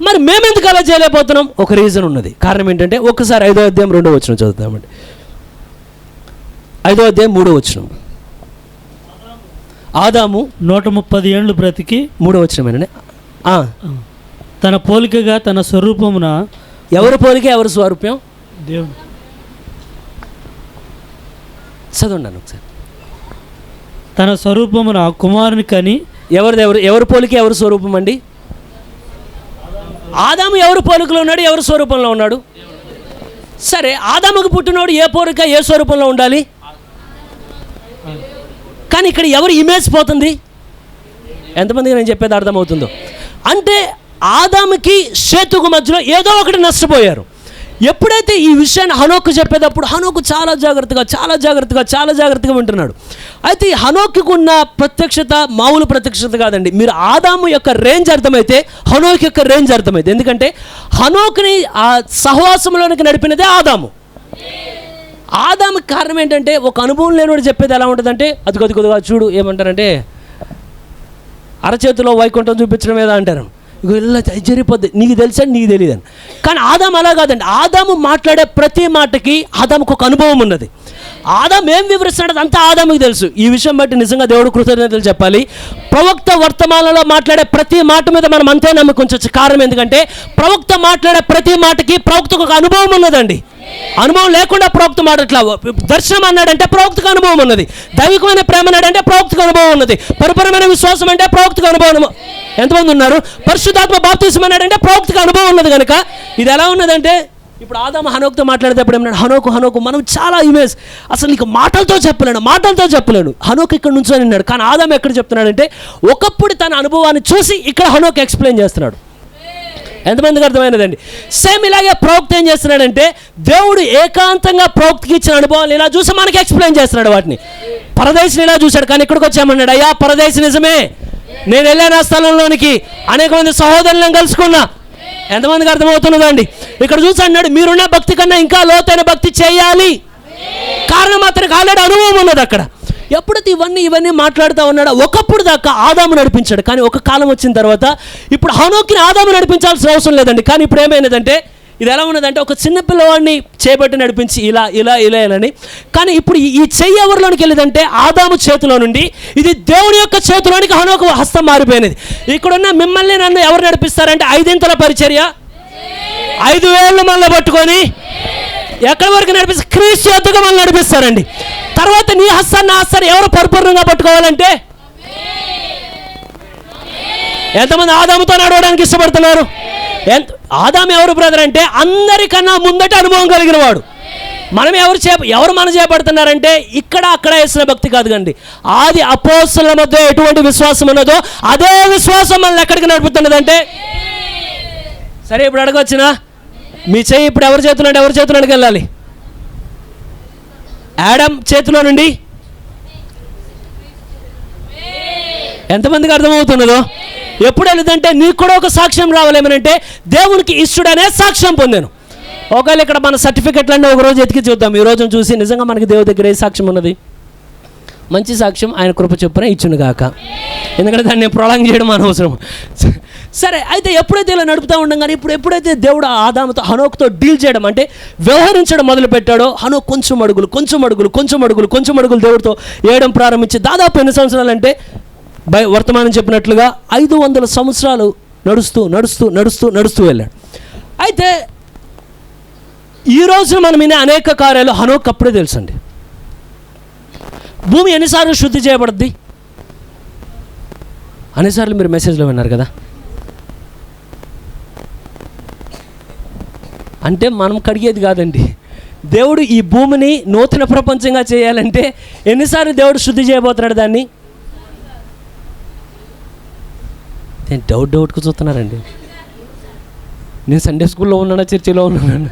మరి మేమెందుకు అలా చేయలేకపోతున్నాం? ఒక రీజన్ ఉన్నది. కారణం ఏంటంటే ఒకసారి 5వ అధ్యాయం 2వ వచనం చదువుతామండి. 5వ అధ్యాయం 3వ వచనం. ఆదాము 130 ఏళ్ళు బ్రతికి 3వ వచనమేనండి. తన పోలికగా తన స్వరూపమున. ఎవరి పోలిక, ఎవరి స్వరూప్యం? దేవుడు. చదవండి ఒకసారి. తన స్వరూపమున కుమారుని కని. ఎవరి పోలిక, ఎవరి స్వరూపం అండి? ఆదాము ఎవరి పోలికలో ఉన్నాడు, ఎవరి స్వరూపంలో ఉన్నాడు? సరే, ఆదాముకు పుట్టినోడు ఏ పోలిక, ఏ స్వరూపంలో ఉండాలి? కానీ ఇక్కడ ఎవరి ఇమేజ్ పోతుంది? ఎంతమందికి నేను చెప్పేది అర్థమవుతుందో? అంటే ఆదాముకి షేతుకు మధ్యలో ఏదో ఒకటి నష్టపోయారు. ఎప్పుడైతే ఈ విషయాన్ని హనోకు చెప్పేటప్పుడు హనోకు చాలా జాగ్రత్తగా వింటున్నాడు. అయితే ఈ హనోకు ఉన్న ప్రత్యక్షత మామూలు ప్రత్యక్షత కాదండి. మీరు ఆదాము యొక్క రేంజ్ అర్థమైతే హనోకు యొక్క రేంజ్ అర్థమైతే. ఎందుకంటే హనోకుని ఆ సహవాసంలోనికి నడిపినదే ఆదాము. ఆదాముకి కారణం ఏంటంటే, ఒక అనుభవం లేనివాడు చెప్పేది ఎలా ఉంటుందంటే, అది కొద్దిగా చూడు, ఏమంటారంటే అరచేతిలో వైకుంఠం చూపించడం ఏదో అంటారు. ఇలా జరిగిపోద్ది, నీకు తెలుసా నీకు తెలియదని. కానీ ఆదాము అలా కాదండి. ఆదాము మాట్లాడే ప్రతి మాటకి ఆదాముకు ఒక అనుభవం ఉన్నది. ఆదాము ఏం వివరిస్తున్నాడు అంతా ఆదాముకి తెలుసు. ఈ విషయం బట్టి నిజంగా దేవుడు కృతజ్ఞతలు చెప్పాలి. ప్రవక్త వర్తమానంలో మాట్లాడే ప్రతి మాట మీద మనం అంతే నమ్మకం ఉంచవచ్చు. కారణం ఎందుకంటే ప్రవక్త మాట్లాడే ప్రతి మాటకి ప్రవక్తకు ఒక అనుభవం ఉన్నదండి. అనుభవం లేకుండా ప్రవక్త మాటట్లా. దర్శనం అన్నాడంటే ప్రవక్తకు అనుభవం ఉన్నది. దైవికమైన ప్రేమ అన్నాడంటే ప్రవక్తకు అనుభవం ఉన్నది. పరిపూర్ణమైన విశ్వాసం అంటే ప్రవక్తకు అనుభవం. ఎంతమంది ఉన్నారు? పరిశుద్ధాత్మ బాప్తిసం అన్నాడంటే ప్రవక్తకు అనుభవం ఉన్నది. కనుక ఇది ఎలా ఉన్నదంటే, ఇప్పుడు ఆదాము హనోకుతో మాట్లాడేటప్పుడు ఏమన్నాడు? హనోకు మనం చాలా ఇమేజ్, అసలు నీకు మాటలతో చెప్పలేను. హనోకు ఇక్కడ నుంచి అన్నాడు. కానీ ఆదాము ఎక్కడ చెప్తున్నాడంటే, ఒకప్పుడు తన అనుభవాన్ని చూసి ఇక్కడ హనోకు ఎక్స్ప్లెయిన్ చేస్తున్నాడు. ఎంతమందికి అర్థమైనదండి? సేమ్ ఇలాగే ప్రవక్త ఏం చేస్తున్నాడంటే, దేవుడు ఏకాంతంగా ప్రవక్తకి ఇచ్చిన అనుభవాలు ఇలా చూసి మనకి ఎక్స్ప్లెయిన్ చేస్తున్నాడు. వాటిని పరదేశిని ఇలా చూశాడు, కానీ ఇక్కడికి వచ్చామన్నాడు, అయ్యా పరదేశి నిజమే, నేను వెళ్ళాను ఆ స్థలంలోనికి, అనేక మంది సహోదరులను కలుసుకున్నా. ఎంతమందికి అర్థమవుతున్నదండి? ఇక్కడ చూసి అన్నాడు, మీరున్న భక్తి కన్నా ఇంకా లోతైన భక్తి చేయాలి. కారణం అతనికి ఆల్రెడీ అనుభవం ఉన్నది అక్కడ. ఎప్పుడైతే ఇవన్నీ మాట్లాడుతూ ఉన్నాడో, ఒకప్పుడు దాకా ఆదాము నడిపించాడు, కానీ ఒక కాలం వచ్చిన తర్వాత ఇప్పుడు హనోక్ని ఆదాము నడిపించాల్సిన అవసరం లేదండి. కానీ ఇప్పుడు ఏమైనదంటే, ఇది ఎలా ఉన్నదంటే, ఒక చిన్న పిల్లవాడిని చేపట్టి నడిపించి ఇలా అని. కానీ ఇప్పుడు ఈ చెయ్యి ఎవరిలోనికి వెళ్ళేదంటే ఆదాము చేతిలో నుండి ఇది దేవుని యొక్క చేతిలోనికి హనోకు హస్తం మారిపోయినది. ఇక్కడున్న మిమ్మల్ని నన్ను ఎవరు నడిపిస్తారంటే 5 పరిచర్య, 5 వేళ్ళు మనల్ని పట్టుకొని ఎక్కడి వరకు నడిపిస్తారు? క్రీస్తు యొద్దకు మనల్ని నడిపిస్తారండి. తర్వాత నీ హస్తాన్ని నా హస్తాన్ని ఎవరు పరిపూర్ణంగా పట్టుకోవాలంటే, ఎంతమంది ఆదాముతో నడవడానికి ఇష్టపడుతున్నారు? ఆదాము ఎవరు బ్రదర్ అంటే అందరికన్నా ముందట అనుభవం కలిగిన వాడు. మనం ఎవరు మన చేపడుతున్నారంటే ఇక్కడ అక్కడ వేసిన భక్తి కాదు కండి. ఆది అపోస్తలుల మధ్య ఎటువంటి విశ్వాసం ఉన్నదో అదే విశ్వాసం మనల్ని ఎక్కడికి నడుపుతున్నదంటే, సరే ఇప్పుడు అడగవచ్చునా, మీ చెయ్యి ఇప్పుడు ఎవరి చేతిలోకి వెళ్ళాలి? ఆడమ్ చేతిలో నుండి ఎంతమందికి అర్థమవుతున్నదో? ఎప్పుడు వెళ్ళదంటే నీకు కూడా ఒక సాక్ష్యం రావాలేమనంటే, దేవునికి ఇష్టడనే సాక్ష్యం పొందాను. ఒకవేళ ఇక్కడ మన సర్టిఫికెట్లన్నీ ఒకరోజు ఎతికి చూద్దాం. ఈ రోజును చూసి నిజంగా మనకి దేవుడి దగ్గర ఏ సాక్ష్యం ఉన్నది? మంచి సాక్ష్యం ఆయన కృప చొప్పున ఇచ్చును గాక. ఎందుకంటే దాన్ని ప్రొలాంగ్ చేయడం అనవసరం. సరే, అయితే ఎప్పుడైతే ఇలా నడుపుతూ ఉండగానే, ఇప్పుడు ఎప్పుడైతే దేవుడు ఆదాముతో హనోకుతో డీల్ చేయడం అంటే వ్యవహరించడం మొదలు పెట్టాడో, హనోక్ కొంచెం అడుగులు దేవుడితో వేయడం ప్రారంభించి దాదాపు ఎన్ని సంవత్సరాలు అంటే వర్తమానం చెప్పినట్లుగా 500 సంవత్సరాలు నడుస్తూ వెళ్ళాడు. అయితే ఈ రోజున మనం వినే అనేక కార్యాలు హనోక్ అప్పుడే తెలుసండి. భూమి ఎన్నిసార్లు శుద్ధి చేయబడుద్ది? అన్నిసార్లు మీరు మెసేజ్లో విన్నారు కదా. అంటే మనం కడిగేది కాదండి. దేవుడు ఈ భూమిని నూతన ప్రపంచంగా చేయాలంటే ఎన్నిసార్లు దేవుడు శుద్ధి చేయబోతున్నాడు దాన్ని? నేను డౌట్కు చూస్తున్నారండి. నేను సండే స్కూల్లో ఉన్నానా, చర్చిలో ఉన్నాను?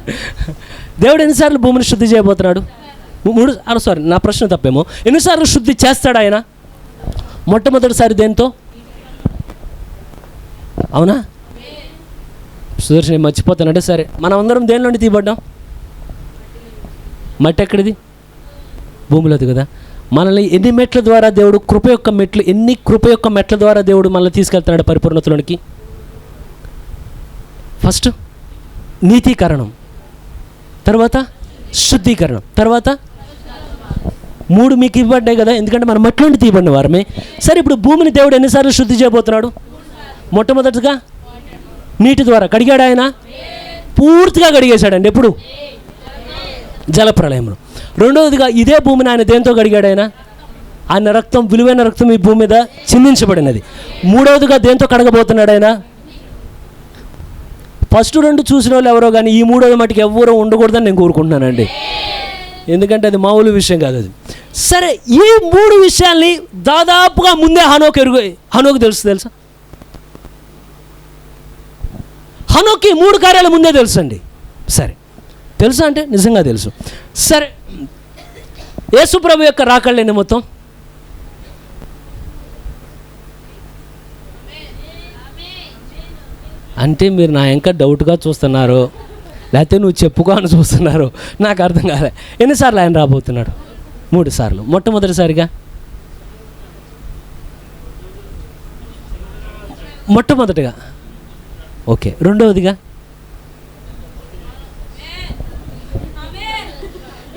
దేవుడు ఎన్నిసార్లు భూమిని శుద్ధి చేయబోతున్నాడు? నా ప్రశ్న తప్పేమో. ఎన్నిసార్లు శుద్ధి చేస్తాడు ఆయన? మొట్టమొదటిసారి దేంతో? అవునా? సుదర్శన్ మర్చిపోతానంటే సరే, మనం అందరం దేని నుండి తీయబడ్డాం? మట్టి ఎక్కడిది? భూమిలోది కదా. మనల్ని ఎన్ని మెట్ల ద్వారా దేవుడు కృప యొక్క మెట్ల ద్వారా దేవుడు మనల్ని తీసుకెళ్తున్నాడు పరిపూర్ణతలోనికి? ఫస్ట్ నీతీకరణం, తర్వాత శుద్ధీకరణం, తర్వాత 3 మీకు ఇవ్వబడ్డాయి కదా, ఎందుకంటే మనం మట్టి నుండి తీయబడిన వారమే. సరే, ఇప్పుడు భూమిని దేవుడు ఎన్నిసార్లు శుద్ధి చేయబోతున్నాడు? మొట్టమొదటిగా నీటి ద్వారా కడిగాడు ఆయన, పూర్తిగా కడిగేశాడండి. ఎప్పుడు? జలప్రళయంలో. రెండవదిగా ఇదే భూమిని ఆయన దేంతో కడిగాడు? ఆయన రక్తం, విలువైన రక్తం ఈ భూమి మీద చిందించబడినది. మూడవదిగా దేంతో కడగబోతున్నాడు ఆయన? ఫస్ట్ 2 చూసిన వాళ్ళు ఎవరో కానీ ఈ 3వ మటుకు ఎవరో ఉండకూడదని నేను కోరుకుంటున్నానండి. ఎందుకంటే అది మామూలు విషయం కాదు అది. సరే, ఈ 3 విషయాల్ని దాదాపుగా ముందే హనోకు తెలుసా? హనోక్కి 3 కార్యాలు ముందే తెలుసు అండి. సరే, తెలుసా అంటే నిజంగా తెలుసు. సరే, యేసు ప్రభు యొక్క రాకళ్ళని మొత్తం అంటే మీరు నా ఇంకా డౌట్గా చూస్తున్నారు, లేకపోతే నువ్వు చెప్పుకో అని చూస్తున్నారు, నాకు అర్థం కాలే. ఎన్నిసార్లు ఆయన రాబోతున్నాడు? 3 సార్లు. మొట్టమొదటిగా ఓకే. రెండవదిగా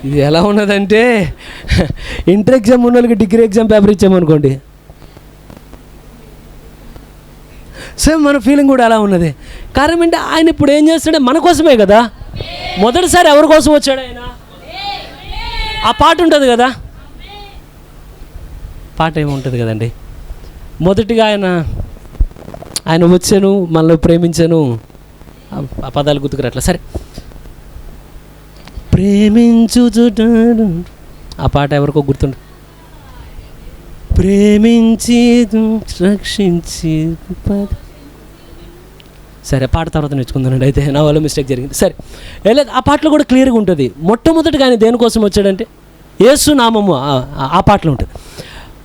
ఇది ఎలా ఉన్నదంటే, ఇంటర్ ఎగ్జామ్ ఉన్న వాళ్ళకి డిగ్రీ ఎగ్జామ్ పేపర్ ఇచ్చామనుకోండి, సేమ్ మన ఫీలింగ్ కూడా అలా ఉన్నది. కారణం ఏంటి? ఆయన ఇప్పుడు ఏం చేస్తాడే? మన కోసమే కదా. మొదటిసారి ఎవరి కోసం వచ్చాడు ఆయన? ఆ పాట ఉంటుంది కదా, పాట ఏముంటుంది కదండి. మొదటిగా ఆయన వచ్చాను, మనల్ని ప్రేమించాను, ఆ పదాలు గుర్తుకురాట్లా. సరే, ప్రేమించుచుటాను, ఆ పాట ఎవరికో గుర్తుండు. ప్రేమించి రక్షించి. సరే, పాట తర్వాత నేర్చుకుందానండి. అయితే నా వల్ల మిస్టేక్ జరిగింది. సరే, లేదు, ఆ పాటలో కూడా క్లియర్గా ఉంటుంది. మొట్టమొదటిగా ఆయన దేనికోసం వచ్చాడంటే యేసు నామము, ఆ పాటలో ఉంటుంది.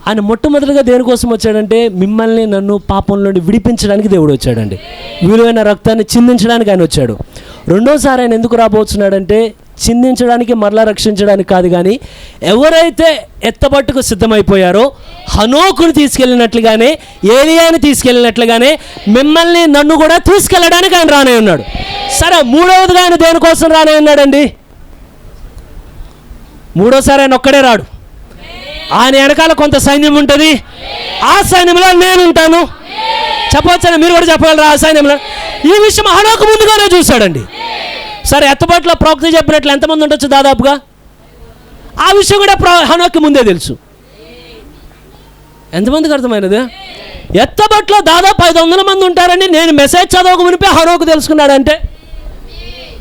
ఆయన మొట్టమొదటిగా దేనికోసం వచ్చాడంటే మిమ్మల్ని నన్ను పాపం నుండి విడిపించడానికి దేవుడు వచ్చాడండి. విలువైన రక్తాన్ని చిందించడానికి ఆయన వచ్చాడు. రెండోసారి ఆయన ఎందుకు రాబోతున్నాడంటే చిందించడానికి, మరలా రక్షించడానికి కాదు, కానీ ఎవరైతే ఎత్తబట్టుకు సిద్ధమైపోయారో హనోకుని తీసుకెళ్ళినట్లుగానే, ఏలియాని తీసుకెళ్ళినట్లుగానే మిమ్మల్ని నన్ను కూడా తీసుకెళ్ళడానికి ఆయన రానే ఉన్నాడు. సరే, మూడవదిగా ఆయన దేనికోసం రానే ఉన్నాడండి? మూడోసారి ఆయన ఒక్కడే రాడు. ఆయన వెనకాల కొంత సైన్యం ఉంటుంది. ఆ సైన్యంలో నేను ఉంటాను. చెప్పవచ్చని మీరు కూడా చెప్పగలరా? ఆ సైన్యంలో ఈ విషయం హనోకు ముందుగానే చూశాడండి. సరే, ఎత్తబట్లో ప్రవక్త చెప్పినట్లు ఎంతమంది ఉండొచ్చు దాదాపుగా? ఆ విషయం కూడా హనోకు ముందే తెలుసు. ఎంతమందికి అర్థమైనది? ఎత్తబట్లో దాదాపు 500 మంది ఉంటారని నేను మెసేజ్ చదవక మునిపే హనోకు తెలుసుకున్నాడంటే,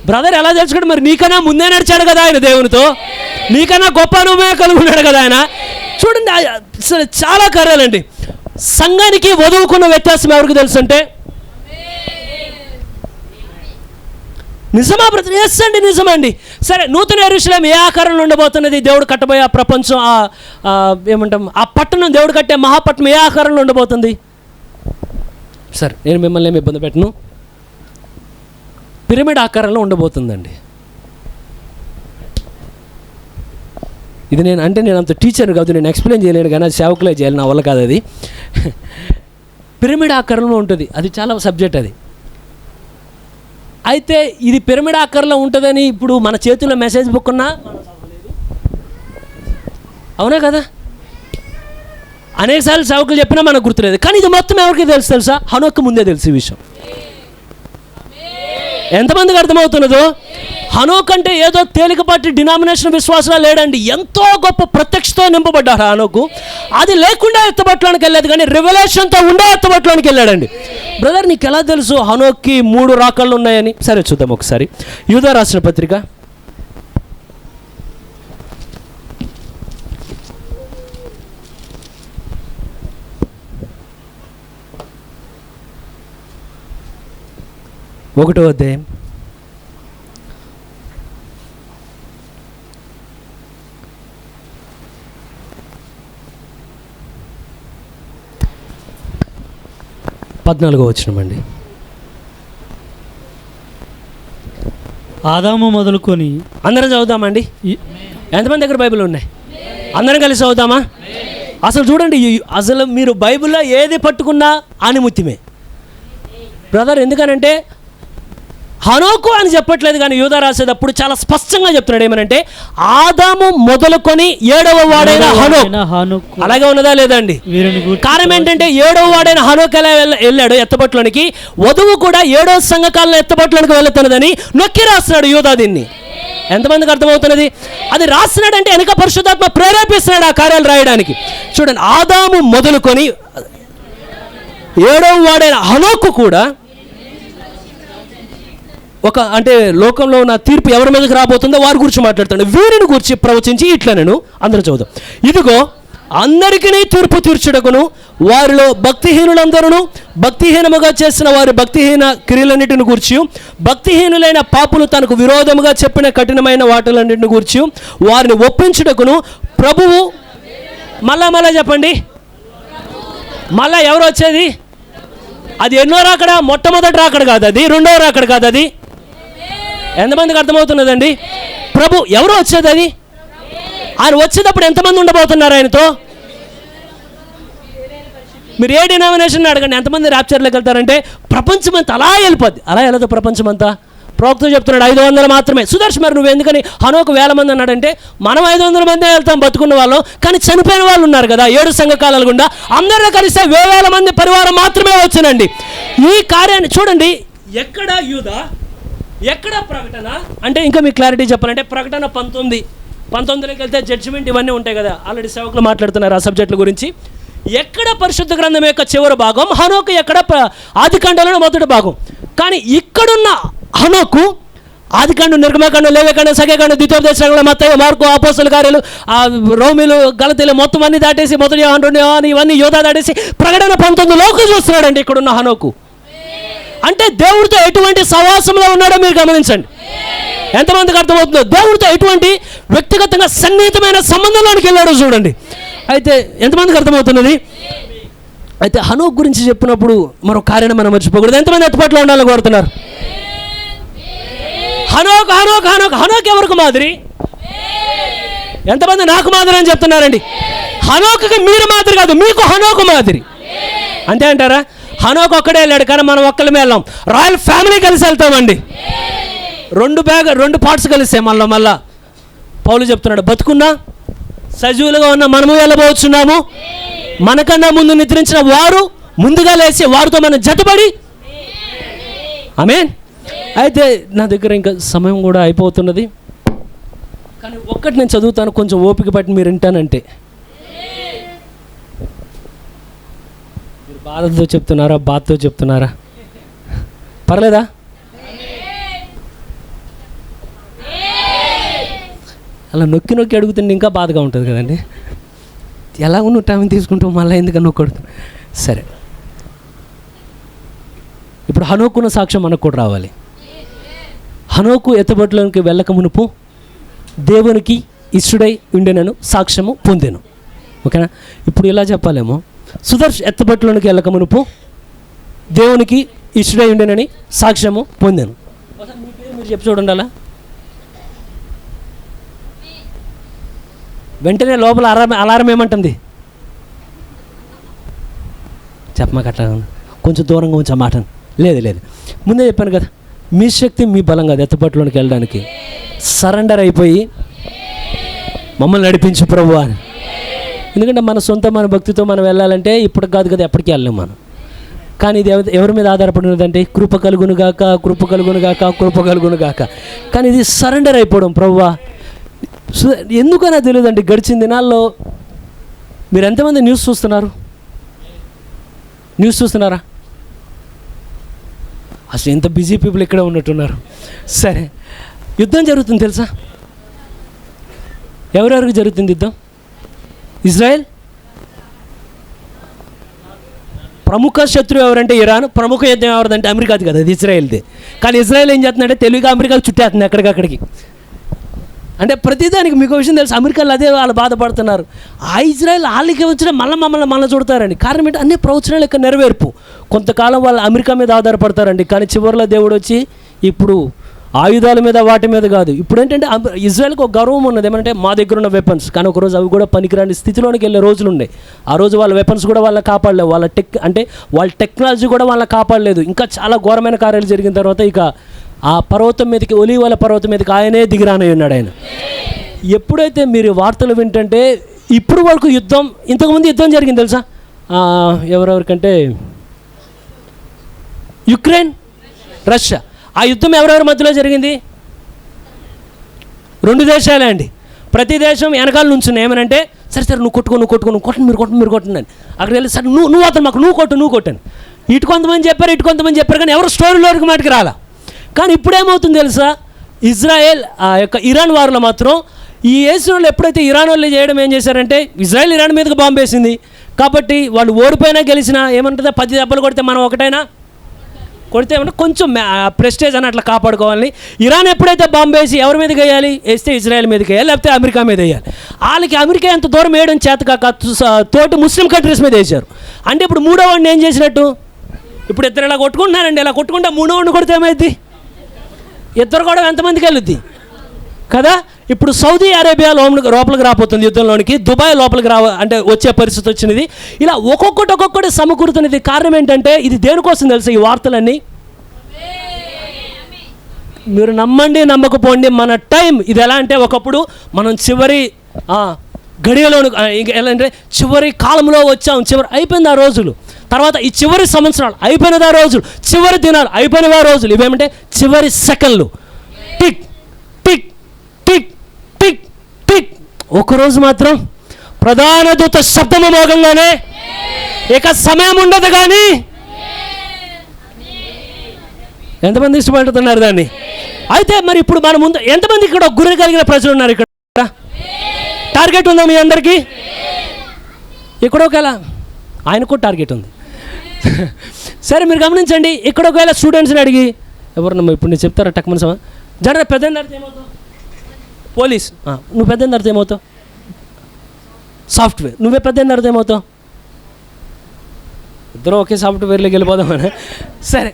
బ్రదర్ ఎలా తెలుసుకున్నాడు? మరి నీకన్నా ముందే నడిచాడు కదా ఆయన దేవునితో, నీకన్నా గొప్ప అనుభవమే కలుగున్నాడు కదా ఆయన. చూడండి, సరే, చాలా కార్యాలండి. సంఘానికి వధువుకున్న వ్యత్యాసం ఎవరికి తెలుసు అంటే, నిజమా బ్రదర్? ఎస్ అండి, నిజమండి. సరే, నూతన యెరూషలేము ఏ ఆకారంలో ఉండబోతున్నది? దేవుడు కట్టబోయే ఆ ప్రపంచం, ఏమంటాం, ఆ పట్టణం, దేవుడు కట్టే మహాపట్నం ఏ ఆకారంలో ఉండబోతుంది? సరే, నేను మిమ్మల్ని ఏమి ఇబ్బంది పెట్టను. పిరమిడ్ ఆకారంలో ఉండబోతుందండి. ఇది నేను అంత టీచర్ కాదు, నేను ఎక్స్ప్లెయిన్ చేయలేను, కానీ అది సేవకులే చేయాలి, నా వల్ల కాదు అది. పిరమిడ్ ఆకారంలో ఉంటుంది. అది చాలా సబ్జెక్ట్ అది. అయితే ఇది పిరమిడ్ ఆకారంలో ఉంటుందని ఇప్పుడు మన చేతుల్లో మెసేజ్ బుక్ ఉన్నా, అవునా కదా? అనేకసార్లు సేవకులు చెప్పినా మనకు గుర్తులేదు. కానీ ఇది మొత్తం ఎవరికి తెలుసా? హనోకు ముందే తెలుసు ఈ విషయం. ఎంతమందికి అర్థమవుతున్నదో? హనోక్ అంటే ఏదో తేలికపాటి డినామినేషన్ విశ్వాసంలో లేడండి. ఎంతో గొప్ప ప్రత్యక్షతో నింపబడ్డాడు హనోకు. అది లేకుండా ఎత్తబట్లోనికి వెళ్ళలేదు, కానీ రెవల్యూషన్తో ఉండే ఎత్తబట్లోనికి వెళ్ళాడండి. బ్రదర్, నీకు ఎలా తెలుసు హనోక్కి 3 రాకళ్ళు ఉన్నాయని? సరే, చూద్దాం ఒకసారి. యూదా రాసిన పత్రిక 1వ అధ్యాయం 14వ వచనం అండి. ఆదాము మొదలుకొని అందరం చదువుదామండి. ఎంతమంది దగ్గర బైబిల్ ఉన్నాయి? అందరం కలిసి చదువుదామా? అసలు చూడండి, అసలు మీరు బైబిల్లో ఏది పట్టుకున్నా ఆనిముత్యమే బ్రదర్. ఎందుకనంటే హనోకు అని చెప్పట్లేదు, కానీ యూదా రాసేటప్పుడు చాలా స్పష్టంగా చెప్తున్నాడు. ఏమనంటే ఆదాము మొదలుకొని 7వ వాడైన హనోకు. అలాగే ఉన్నదా లేదా అండి? కారణం ఏంటంటే 7వ వాడైన హనోకు ఎలా వెళ్ళాడు ఎత్తబట్లోనికి, వధువు కూడా 7వ సంఘకాలంలో ఎత్తబట్లోనికి వెళ్తున్నదని నొక్కి రాస్తున్నాడు యూదా. దీన్ని ఎంతమందికి అర్థమవుతున్నది? అది రాస్తున్నాడంటే వెనక పరిశుద్ధాత్మ ప్రేరేపిస్తున్నాడు ఆ కార్యాలు రాయడానికి. చూడండి, ఆదాము మొదలుకొని 7వ వాడైన హనోకు కూడా అంటే లోకంలో ఉన్న తీర్పు ఎవరి మీదకి రాబోతుందో వారి గురించి మాట్లాడుతాడు. వీరిని గురించి ప్రవచించి ఇట్లా నేను అందరూ చదువుదాం. ఇదిగో అందరికీ తీర్పు తీర్చుటకును వారిలో భక్తిహీనులందరూ భక్తిహీనముగా చేసిన వారి భక్తిహీన క్రియలన్నిటిని గూర్చి, భక్తిహీనులైన పాపులు తనకు విరోధముగా చెప్పిన కఠినమైన వాటిలన్నిటిని గూర్చి వారిని ఒప్పించుటకును ప్రభువు మళ్ళా చెప్పండి. మళ్ళా ఎవరు వచ్చేది? అది ఎన్నో రాకడ? మొట్టమొదటి రాకడ కాదు అది, 2వ రాకడ కాదు అది. ఎంతమందికి అర్థమవుతున్నదండి? ప్రభు ఎవరు వచ్చేది? అది ఆయన వచ్చేటప్పుడు ఎంతమంది ఉండబోతున్నారు ఆయనతో? మీరు ఏ డినామినేషన్ అడగండి, ఎంతమంది ర్యాప్చర్లోకి వెళ్తారంటే ప్రపంచమంతా అలా వెళ్ళిపోద్ది. అలా వెళ్ళదు ప్రపంచమంతా. ప్రవక్త చెప్తున్నాడు 500 మాత్రమే. సుదర్శ, మరి నువ్వు ఎందుకని హనోకు 1000 మంది అన్నాడంటే, మనం 500 మందే వెళ్తాం బతుకున్న వాళ్ళు, కానీ చనిపోయిన వాళ్ళు ఉన్నారు కదా 7 సంఘకాలాలు గుండా, అందరూ కలిస్తే 1000 మంది పరివారం మాత్రమే వచ్చానండి. ఈ కార్యాన్ని చూడండి, ఎక్కడ యూదా, ఎక్కడ ప్రకటన అంటే, ఇంకా మీకు క్లారిటీ చెప్పాలంటే ప్రకటన 19లోకి వెళ్తే జడ్జిమెంట్ ఇవన్నీ ఉంటాయి కదా, ఆల్రెడీ సేవకులు మాట్లాడుతున్నారు ఆ సబ్జెక్టుల గురించి. ఎక్కడ పరిశుద్ధ గ్రంథం యొక్క చివరి భాగం, హనోకు ఎక్కడ ఆదికాండంలో మొదటి భాగం. కానీ ఇక్కడున్న హనోకు ఆదికాండం, నిర్గమకాండం, లేవికాండం, సగేకాండం, ద్వితీయోపదేశకాండం, మత్తయి, మార్కు, అపోస్తల కార్యాలు, రోమిలు, గలతీలు మొత్తం అన్ని దాటేసి, మొదటి యోహాను, 2వ యోహాను ఇవన్నీ యోధా దాటేసి ప్రకటన 19లోకి చూస్తున్నాడండి ఇక్కడున్న హనోకు. అంటే దేవుడితో ఎటువంటి సవాసంలో ఉన్నాడో మీరు గమనించండి. ఎంతమందికి అర్థమవుతుందో? దేవుడితో ఎటువంటి వ్యక్తిగతంగా సన్నిహితమైన సంబంధంలోనికి వెళ్ళాడో చూడండి. అయితే ఎంతమందికి అర్థమవుతున్నది? అయితే హనోక్ గురించి చెప్పినప్పుడు మరో కార్యాన్ని మనం మర్చిపోకూడదు. ఎంతమంది ఎత్తుపట్లో ఉండాలని కోరుతున్నారు? హనోక్ హనోక్ హనోక్ హనోక్ ఎవరికి మాదిరి? ఎంతమంది నాకు మాదిరి అని చెప్తున్నారండి? హనోక్కి మీరు మాదిరి కాదు, మీకు హనోకు మాదిరి. అంతే అంటారా? హనోక్ ఒక్కడే వెళ్ళాడు, కానీ మనం ఒక్కళ్ళమే వెళ్ళాం. రాయల్ ఫ్యామిలీ కలిసి వెళ్తామండి. రెండు పార్ట్స్ కలిస్తే మళ్ళా పౌలు చెప్తున్నాడు, బతుకున్నా సజీవులుగా ఉన్న మనము వెళ్ళబోతున్నాము. మనకన్నా ముందు నిద్రించిన వారు ముందుగా లేచి వారితో మనం జతపడి. ఆమేన్. అయితే నా దగ్గర ఇంకా సమయం కూడా అయిపోతున్నది, కానీ ఒక్కటి నేను చదువుతాను, కొంచెం ఓపిక పట్టి మీరు వింటానంటే. మీరు బాధతో చెప్తున్నారా, బాధతో చెప్తున్నారా? పర్లేదా? అలా నొక్కి నొక్కి అడుగుతుంటే ఇంకా బాధగా ఉంటుంది కదండి. ఎలా నువ్వు టైం తీసుకుంటావు, మళ్ళీ ఎందుకని నొక్కడుతుంది. సరే, ఇప్పుడు హనోకున్న సాక్ష్యం మనకు కూడా రావాలి. హనోకు ఎత్తబట్లోనికి వెళ్ళక మునుపు దేవునికి ఇష్టడై ఉండెనను సాక్ష్యము పొందెను. ఓకేనా? ఇప్పుడు ఇలా చెప్పాలేమో, ఎత్తబట్లోనికి వెళ్ళక మునుపు దేవునికి ఇష్టడై ఉండెనని సాక్ష్యము పొందెను. మీరు చెప్పి చూడండి. అలా వెంటనే లోపల అలారం ఏమంటుంది? చెప్పమాక, అట్లా కొంచెం దూరంగా ఉంచా మాటను. లేదు, ముందే చెప్పాను కదా, మీ శక్తి మీ బలం కాదు ఎత్తపట్లోనికి వెళ్ళడానికి. సరెండర్ అయిపోయి మమ్మల్ని నడిపించు ప్రభు అని. ఎందుకంటే మన భక్తితో మనం వెళ్ళాలంటే ఇప్పుడు కాదు కదా, ఎప్పటికీ వెళ్ళలేము మనం. కానీ ఇది ఎవరి మీద ఆధారపడినదంటే కృప కలుగును గాక, కృప కలుగును గాక, కృప కలుగును గాక. కానీ ఇది సరెండర్ అయిపోవడం. ప్రభువా, ఎందుకన్నా తెలియదండి. గడిచిన దినాల్లో మీరు ఎంతమంది న్యూస్ చూస్తున్నారా? అసలు ఎంత బిజీ పీపుల్ ఇక్కడ ఉన్నట్టున్నారు. సరే, యుద్ధం జరుగుతుంది తెలుసా? ఎవరెవరికి జరుగుతుంది యుద్ధం? ఇజ్రాయెల్. ప్రముఖ శత్రువు ఎవరంటే ఇరాన్. ప్రముఖ యుద్ధం ఎవరిదంటే అమెరికాది కదా, అది ఇజ్రాయెల్ది. కానీ ఇజ్రాయెల్ ఏం చేస్తుందంటే తెలివిగా అమెరికాకు చుట్టేస్తుంది ఎక్కడికక్కడికి. అంటే ప్రతిదానికి మీకు విషయం తెలుసు, అమెరికాలో అదే వాళ్ళు బాధపడుతున్నారు. ఆ ఇజ్రాయెల్ వాళ్ళకి వచ్చిన మళ్ళీ చూడతారండి. కారణం ఏంటి? అన్ని ప్రవచనాలు యొక్క నెరవేర్పు. కొంతకాలం వాళ్ళు అమెరికా మీద ఆధారపడతారండి, కానీ చివరిలో దేవుడు వచ్చి ఇప్పుడు ఆయుధాల మీద వాటి మీద కాదు. ఇప్పుడు ఏంటంటే ఇజ్రాయెల్కి ఒక గర్వం ఉన్నది, ఏమంటే మా దగ్గర ఉన్న వెపన్స్. కానీ ఒకరోజు అవి కూడా పనికిరాని స్థితిలోనికి వెళ్ళే రోజులు ఉన్నాయి. ఆ రోజు వాళ్ళ వెపన్స్ కూడా వాళ్ళని కాపాడలేదు, వాళ్ళ టెక్నాలజీ కూడా వాళ్ళని కాపాడలేదు. ఇంకా చాలా ఘోరమైన కార్యాలు జరిగిన తర్వాత ఇక ఆ పర్వతం మీదకి, ఒలీవల పర్వతం మీదకి ఆయనే దిగిరానై ఉన్నాడు ఆయన. ఎప్పుడైతే మీరు వార్తలు వింటుంటే ఇప్పుడు వరకు ఇంతకుముందు యుద్ధం జరిగింది తెలుసా? ఎవరెవరికంటే యుక్రెయిన్, రష్యా. ఆ యుద్ధం ఎవరెవరి మధ్యలో జరిగింది? 2 దేశాలే అండి. ప్రతి దేశం వెనకాల నుంచి ఏమనంటే సరే నువ్వు కొట్టుకోండి, మీరు కొట్టండి. అక్కడికి వెళ్ళి సరే నువ్వు అతను మాకు నువ్వు కొట్టని. ఇటు కొంతమంది చెప్పారు, కానీ ఎవరు స్టోరీలోకి మాటికి రాలా. కానీ ఇప్పుడేమవుతుంది తెలుసా? ఇజ్రాయెల్ ఆ యొక్క ఇరాన్ వారిలో మాత్రం ఈ వేసిన వాళ్ళు ఎప్పుడైతే ఇరాన్ వాళ్ళు చేయడం ఏం చేశారంటే, ఇజ్రాయెల్ ఇరాన్ మీదకి బాంబు వేసింది కాబట్టి వాళ్ళు ఓడిపోయినా గెలిచినా ఏమంటుందో 10 దెబ్బలు కొడితే మనం ఒకటైనా కొడితే ఏమన్నా కొంచెం ప్రెస్టేజ్ అని అట్లా కాపాడుకోవాలని ఇరాన్ ఎప్పుడైతే బాంబు వేసి ఎవరి మీదకి వేయాలి? వేస్తే ఇజ్రాయెల్ మీదకి వేయాలి, లేకపోతే అమెరికా మీద వేయాలి. వాళ్ళకి అమెరికా ఎంత దూరం వేయడం చేత కాక తోటి ముస్లిం కంట్రీస్ మీద వేశారు. అంటే ఇప్పుడు మూడో వాడిని ఏం చేసినట్టు? ఇప్పుడు ఇద్దరు ఇలా కొట్టుకుంటున్నారండి, ఇలా కొట్టుకుంటే మూడో వాడిని కొడితే ఏమైంది? ఇద్దరు కూడా ఎంతమందికి వెళ్ళుద్ది కదా? ఇప్పుడు సౌదీ అరేబియా లోపలికి రాబోతుంది యుద్ధంలోనికి, దుబాయ్ లోపలికి అంటే వచ్చే పరిస్థితి వచ్చినది. ఇలా ఒక్కొక్కటి సమకూరుతున్నది. కారణం ఏంటంటే ఇది దేనికోసం తెలుసా? ఈ వార్తలన్నీ మీరు నమ్మండి నమ్మకపోండి, మన టైం ఇది. ఎలా అంటే ఒకప్పుడు మనం చివరి గడియలో ఎలా అంటే చివరి కాలంలో వచ్చాం, అయిపోయింది ఆ రోజులు. తర్వాత ఈ చివరి సంవత్సరాలు అయిపోయినది ఆ రోజులు, చివరి దినాలు అయిపోయినవి ఆ రోజులు. ఇవేమంటే చివరి సెకండ్లు. Tick tick tick tick tick. ఒకరోజు మాత్రం ప్రధాన దూత శబ్దము మోగంగానే ఇక సమయం ఉండదు. కానీ ఎంతమంది ఇష్టపడుతున్నారు దాన్ని? అయితే మరి ఇప్పుడు మన ముందు ఎంతమంది ఇక్కడ గురి కలిగిన ప్రజలు ఉన్నారు? ఇక్కడ టార్గెట్ ఉందా మీ అందరికీ? ఇక్కడ ఒకవేళ ఆయనకు టార్గెట్ ఉంది. సరే మీరు గమనించండి, ఇక్కడ ఒకవేళ స్టూడెంట్స్ని అడిగి ఎవరన్నా ఇప్పుడు నేను చెప్తారా టక్మని సమా జర పెద్ద తర్వాత ఏమవుతావు? పోలీస్. నువ్వు పెద్ద తర్వాత ఏమవుతావు? సాఫ్ట్వేర్. నువ్వే పెద్ద అయిన తర్వాత ఏమవుతావు? ఇద్దరు ఒకే సాఫ్ట్వేర్లోకి వెళ్ళిపోదామని. సరే,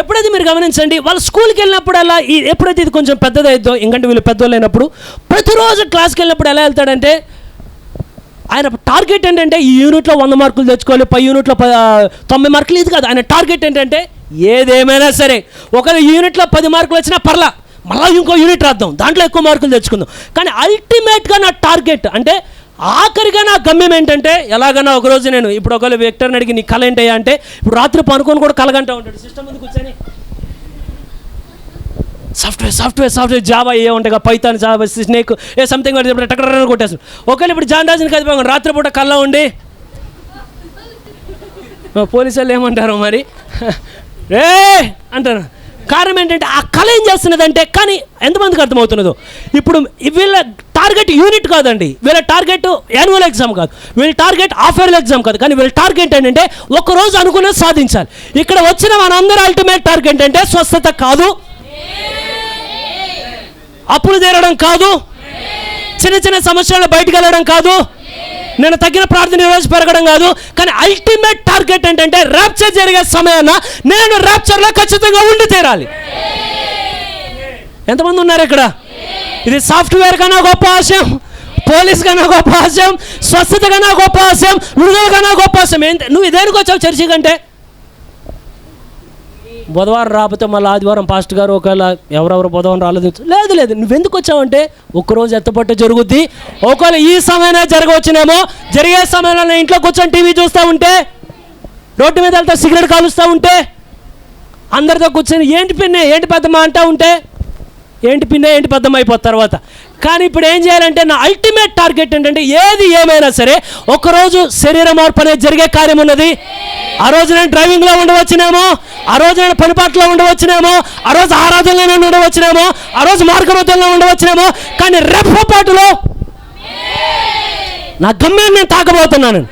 ఎప్పుడైతే మీరు గమనించండి, వాళ్ళు స్కూల్కి వెళ్ళినప్పుడల్లా ఎప్పుడైతే ఇది కొంచెం పెద్దదైద్దో, ఎందుకంటే వీళ్ళు పెద్దోళ్ళు అయినప్పుడు ప్రతిరోజు క్లాస్కి వెళ్ళినప్పుడు ఎలా వెళ్తాడంటే, ఆయన టార్గెట్ ఏంటంటే ఈ యూనిట్లో 100 మార్కులు తెచ్చుకోవాలి, పై యూనిట్లో 90 మార్కులు. ఇది కాదు, ఆయన టార్గెట్ ఏంటంటే ఏదేమైనా సరే ఒకవేళ యూనిట్లో 10 మార్కులు వచ్చినా పర్లా, మళ్ళీ ఇంకో యూనిట్ రాద్దాం, దాంట్లో ఎక్కువ మార్కులు తెచ్చుకుందాం. కానీ అల్టిమేట్గా నా టార్గెట్ అంటే ఆఖరిగా నా గమ్యం ఏంటంటే, ఎలాగైనా ఒకరోజు నేను ఇప్పుడు ఒకవేళ విక్టర్ని అడిగి నీ కళ ఏంటయ్యా అంటే, ఇప్పుడు రాత్రి పనుకొని కూడా కలగంటూ ఉంటాడు సిస్టమ్ ముందు కూర్చొని, సాఫ్ట్వేర్ జావా ఏ ఉంటాయి, పైథాన్, జావా, స్నేక్ ఏ సంథింగ్ టక్కర కొట్టేస్తాడు. ఒకవేళ ఇప్పుడు జాన్ రాజుని కదిపోయాను రాత్రిపూట కళ్ళ ఉండి, పోలీసు వాళ్ళు ఏమంటారు మరి రే అంటారు. కారణం ఏంటంటే ఆ కళ ఏం చేస్తున్నదంటే, కానీ ఎంతమందికి అర్థమవుతున్నదో, ఇప్పుడు వీళ్ళ టార్గెట్ యూనిట్ కాదండి, వీళ్ళ టార్గెట్ యాన్యువల్ ఎగ్జామ్ కాదు, వీళ్ళ టార్గెట్ హాఫ్ ఇయర్లీ ఎగ్జామ్ కాదు, కానీ వీళ్ళ టార్గెట్ ఏంటంటే ఒక్కరోజు అనుకున్నది సాధించాలి. ఇక్కడ వచ్చిన మనందరూ అల్టిమేట్ టార్గెట్ ఏంటంటే స్వస్థత కాదు, అప్పులు తీరడం కాదు, చిన్న చిన్న సమస్యలను బయటకు వెళ్ళడం కాదు, నేను తగిన ప్రార్థన ఈరోజు పెరగడం కాదు, కానీ అల్టిమేట్ టార్గెట్ ఏంటంటే ర్యాప్చర్ జరిగే సమయాన నేను ర్యాప్చర్లో ఖచ్చితంగా ఉండి తీరాలి. ఎంతమంది ఉన్నారు ఇక్కడ? ఇది సాఫ్ట్వేర్ కన్నా గొప్ప ఆశయం, పోలీస్ కన్నా గొప్ప ఆశయం, స్వస్థత కన్నా గొప్ప ఆశయం, విడుదల కన్నా గొప్ప ఆశయం. నువ్వు ఇదేనికి వచ్చావు చర్చి కంటే? బుధవారం రాకపోతే మళ్ళీ ఆదివారం పాస్టర్ గారు ఒకవేళ ఎవరెవరు బుధవారం రాలేదు, లేదు నువ్వెందుకు వచ్చావంటే ఒక్కరోజు ఎత్తపట్టు జరుగుద్ది, ఒకవేళ ఈ సమయంలో జరగవచ్చునేమో, జరిగే సమయంలో నేను ఇంట్లో కూర్చొని టీవీ చూస్తూ ఉంటే, రోడ్డు మీద వెళ్తా సిగరెట్ కాలుస్తూ ఉంటే, అందరితో కూర్చొని ఏంటి పిన్నే ఏంటి పెద్దమ్మ అంటూ ఉంటే, ఏంటి పిన్నే ఏంటి పెద్దమ్మ అయిపోతుంది తర్వాత. కానీ ఇప్పుడు ఏం చేయాలంటే నా అల్టిమేట్ టార్గెట్ ఏంటంటే ఏది ఏమైనా సరే ఒకరోజు శరీర మార్పు అనేది జరిగే కార్యం ఉన్నది. ఆ రోజు నేను డ్రైవింగ్లో ఉండవచ్చునేమో, ఆ రోజు నేను పనిపాట్లో ఉండవచ్చునేమో, ఆ రోజు ఆరాధనలో నేను ఉండవచ్చునేమో, ఆ రోజు మార్గమధ్యంలో ఉండవచ్చునేమో, కానీ రెప్పపాటులో నా గమ్యాన్ని నేను తాకబోతున్నాను.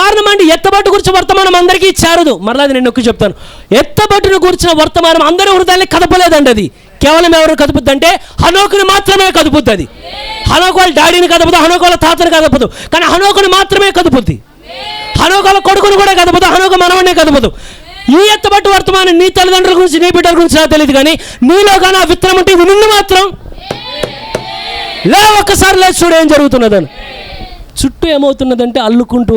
కారణం అంటే ఎత్తబట్టు గురించి వర్తమానం అందరికీ చేరదు. మరలా నేను నొక్కి చెప్తాను, ఎత్తబట్టును గురించిన వర్తమానం అందరి హృదయాన్ని కదపలేదండి. అది కేవలం ఎవరు కదుపుద్ది అంటే హనోకుని మాత్రమే కదుపుద్ది. అది హనోకు వాళ్ళ డాడీని కదపదు, హనోకు వాళ్ళ తాతని కదపదు, కానీ హనోకుని మాత్రమే కదుపుద్ది. హనోకు వాళ్ళ కొడుకుని కూడా కదపదు, హనోకు మనవనే కదపదు. ఈ ఎత్తబట్టు వర్తమానం నీ తల్లిదండ్రుల గురించి నీ బిడ్డల గురించి నాకు తెలియదు, కానీ నీలో కానీ ఆ విత్తనం ఉంటే నిన్ను మాత్రం ఒక్కసారి లేదు చూడు ఏం జరుగుతున్నదని. చుట్టూ ఏమవుతున్నదంటే అల్లుకుంటూ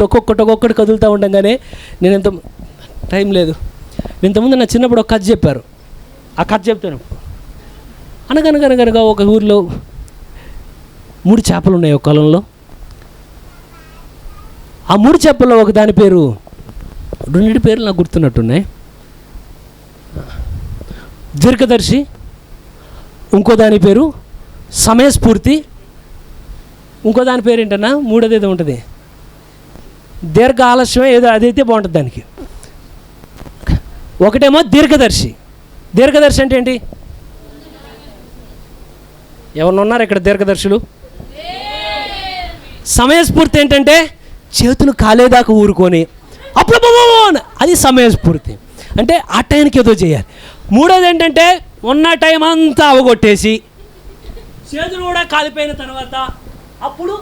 ఒక్కొక్కటి కదులుతూ ఉండగానే నేను ఎంత టైం లేదు. ఇంతకుముందు నా చిన్నప్పుడు ఒక కథ చెప్పారు, ఆ కథ చెప్తాను. అనగనగనగనగా ఒక ఊరిలో 3 చేపలు ఉన్నాయి ఒక కొలంలో. ఆ 3 చేపల్లో ఒక దాని పేరు, 2 పేర్లు నాకు గుర్తున్నట్టున్నాయి, దీర్ఘదర్శి, ఇంకో దాని పేరు సమయస్ఫూర్తి, ఇంకో దాని పేరు ఏంటన్నా 3ది ఏదో ఉంటుంది, దీర్ఘ ఆలస్యం ఏదో, అదైతే బాగుంటుంది దానికి. ఒకటేమో దీర్ఘదర్శి అంటే ఏంటి? ఎవరు ఉన్నారు ఇక్కడ దీర్ఘదర్శులు? సమయస్ఫూర్తి ఏంటంటే చేతులు కాలేదాకా ఊరుకొని అప్పుడు అది సమయస్ఫూర్తి అంటే ఆ టైంకి ఏదో చేయాలి. 3వది ఏంటంటే ఉన్న టైం అంతా అవగొట్టేసి చేతులు కూడా కాలిపోయిన తర్వాత అప్పుడు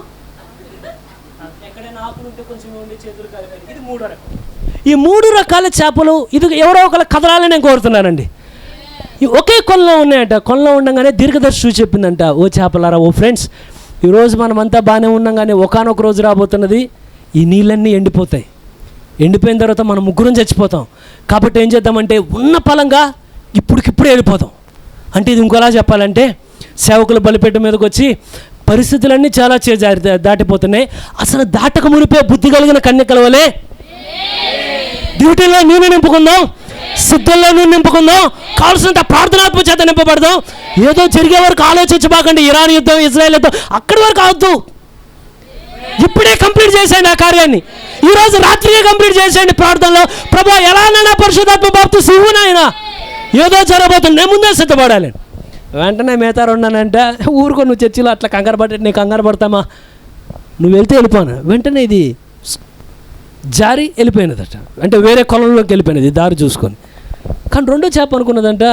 ఎక్కడైనా ఆకులు ఉంటే కొంచెం ఉండి చేతులు కాలిపోయి. ఇది 3వ రకం. ఈ 3 రకాల చేపలు ఇది ఎవరో ఒకరు కదలాలని నేను కోరుతున్నానండి. ఒకే కొనలో ఉన్నాయంట. కొనలో ఉండగానే దీర్ఘదర్శి చెప్పిందంట, ఓ చేపలారా, ఓ ఫ్రెండ్స్, ఈరోజు మనమంతా బాగానే ఉన్నాం, కానీ ఒకానొక రోజు రాబోతున్నది ఈ నీళ్ళన్నీ ఎండిపోతాయి. ఎండిపోయిన తర్వాత మనం ముగ్గురం చచ్చిపోతాం. కాబట్టి ఏం చేద్దామంటే ఉన్న ఫలంగా ఇప్పుడికిప్పుడే వెళ్ళిపోతాం. అంటే ఇది ఇంకోలా చెప్పాలంటే సేవకుల బలిపేట మీదకి వచ్చి పరిస్థితులన్నీ చాలా దాటిపోతున్నాయి. అసలు దాటక మునిపే బుద్ధి కలిగిన కన్యకల వలె డ్యూటీలో నూనె నింపుకుందాం, సిద్ధంలో నూనె నింపుకుందాం, కావాల్సినంత ప్రార్థనాత్మ చేత నింపబడదాం. ఏదో జరిగే వరకు ఆలోచించబాకండి. ఇరాన్ యుద్ధం, ఇజ్రాయెల్ యుద్ధం అక్కడి వరకు అవద్దు. ఇప్పుడే కంప్లీట్ చేసేయండి ఆ కార్యాన్ని. ఈరోజు రాత్రిగా కంప్లీట్ చేసేయండి ప్రార్థనలో. ప్రభా ఎలానైనా పరిశుద్ధాత్మ బాప్తిస్మం ఇవ్వు నాయనా, ఏదో జరగబోతుంది, నేను ముందే సిద్ధపడాలి. వెంటనే మేతారు ఉన్నానంటే ఊరుకో, నువ్వు చర్చిలో అట్లా కంగారు పడ్డా, నేను కంగారు పడతామా, నువ్వు వెళ్తే వెళ్ళిపోను. వెంటనే ఇది జారి వెళ్ళిపోయినదట, అంటే వేరే కొలంలోకి వెళ్ళిపోయినది దారి చూసుకొని. కానీ 2వ చేప అనుకున్నదంట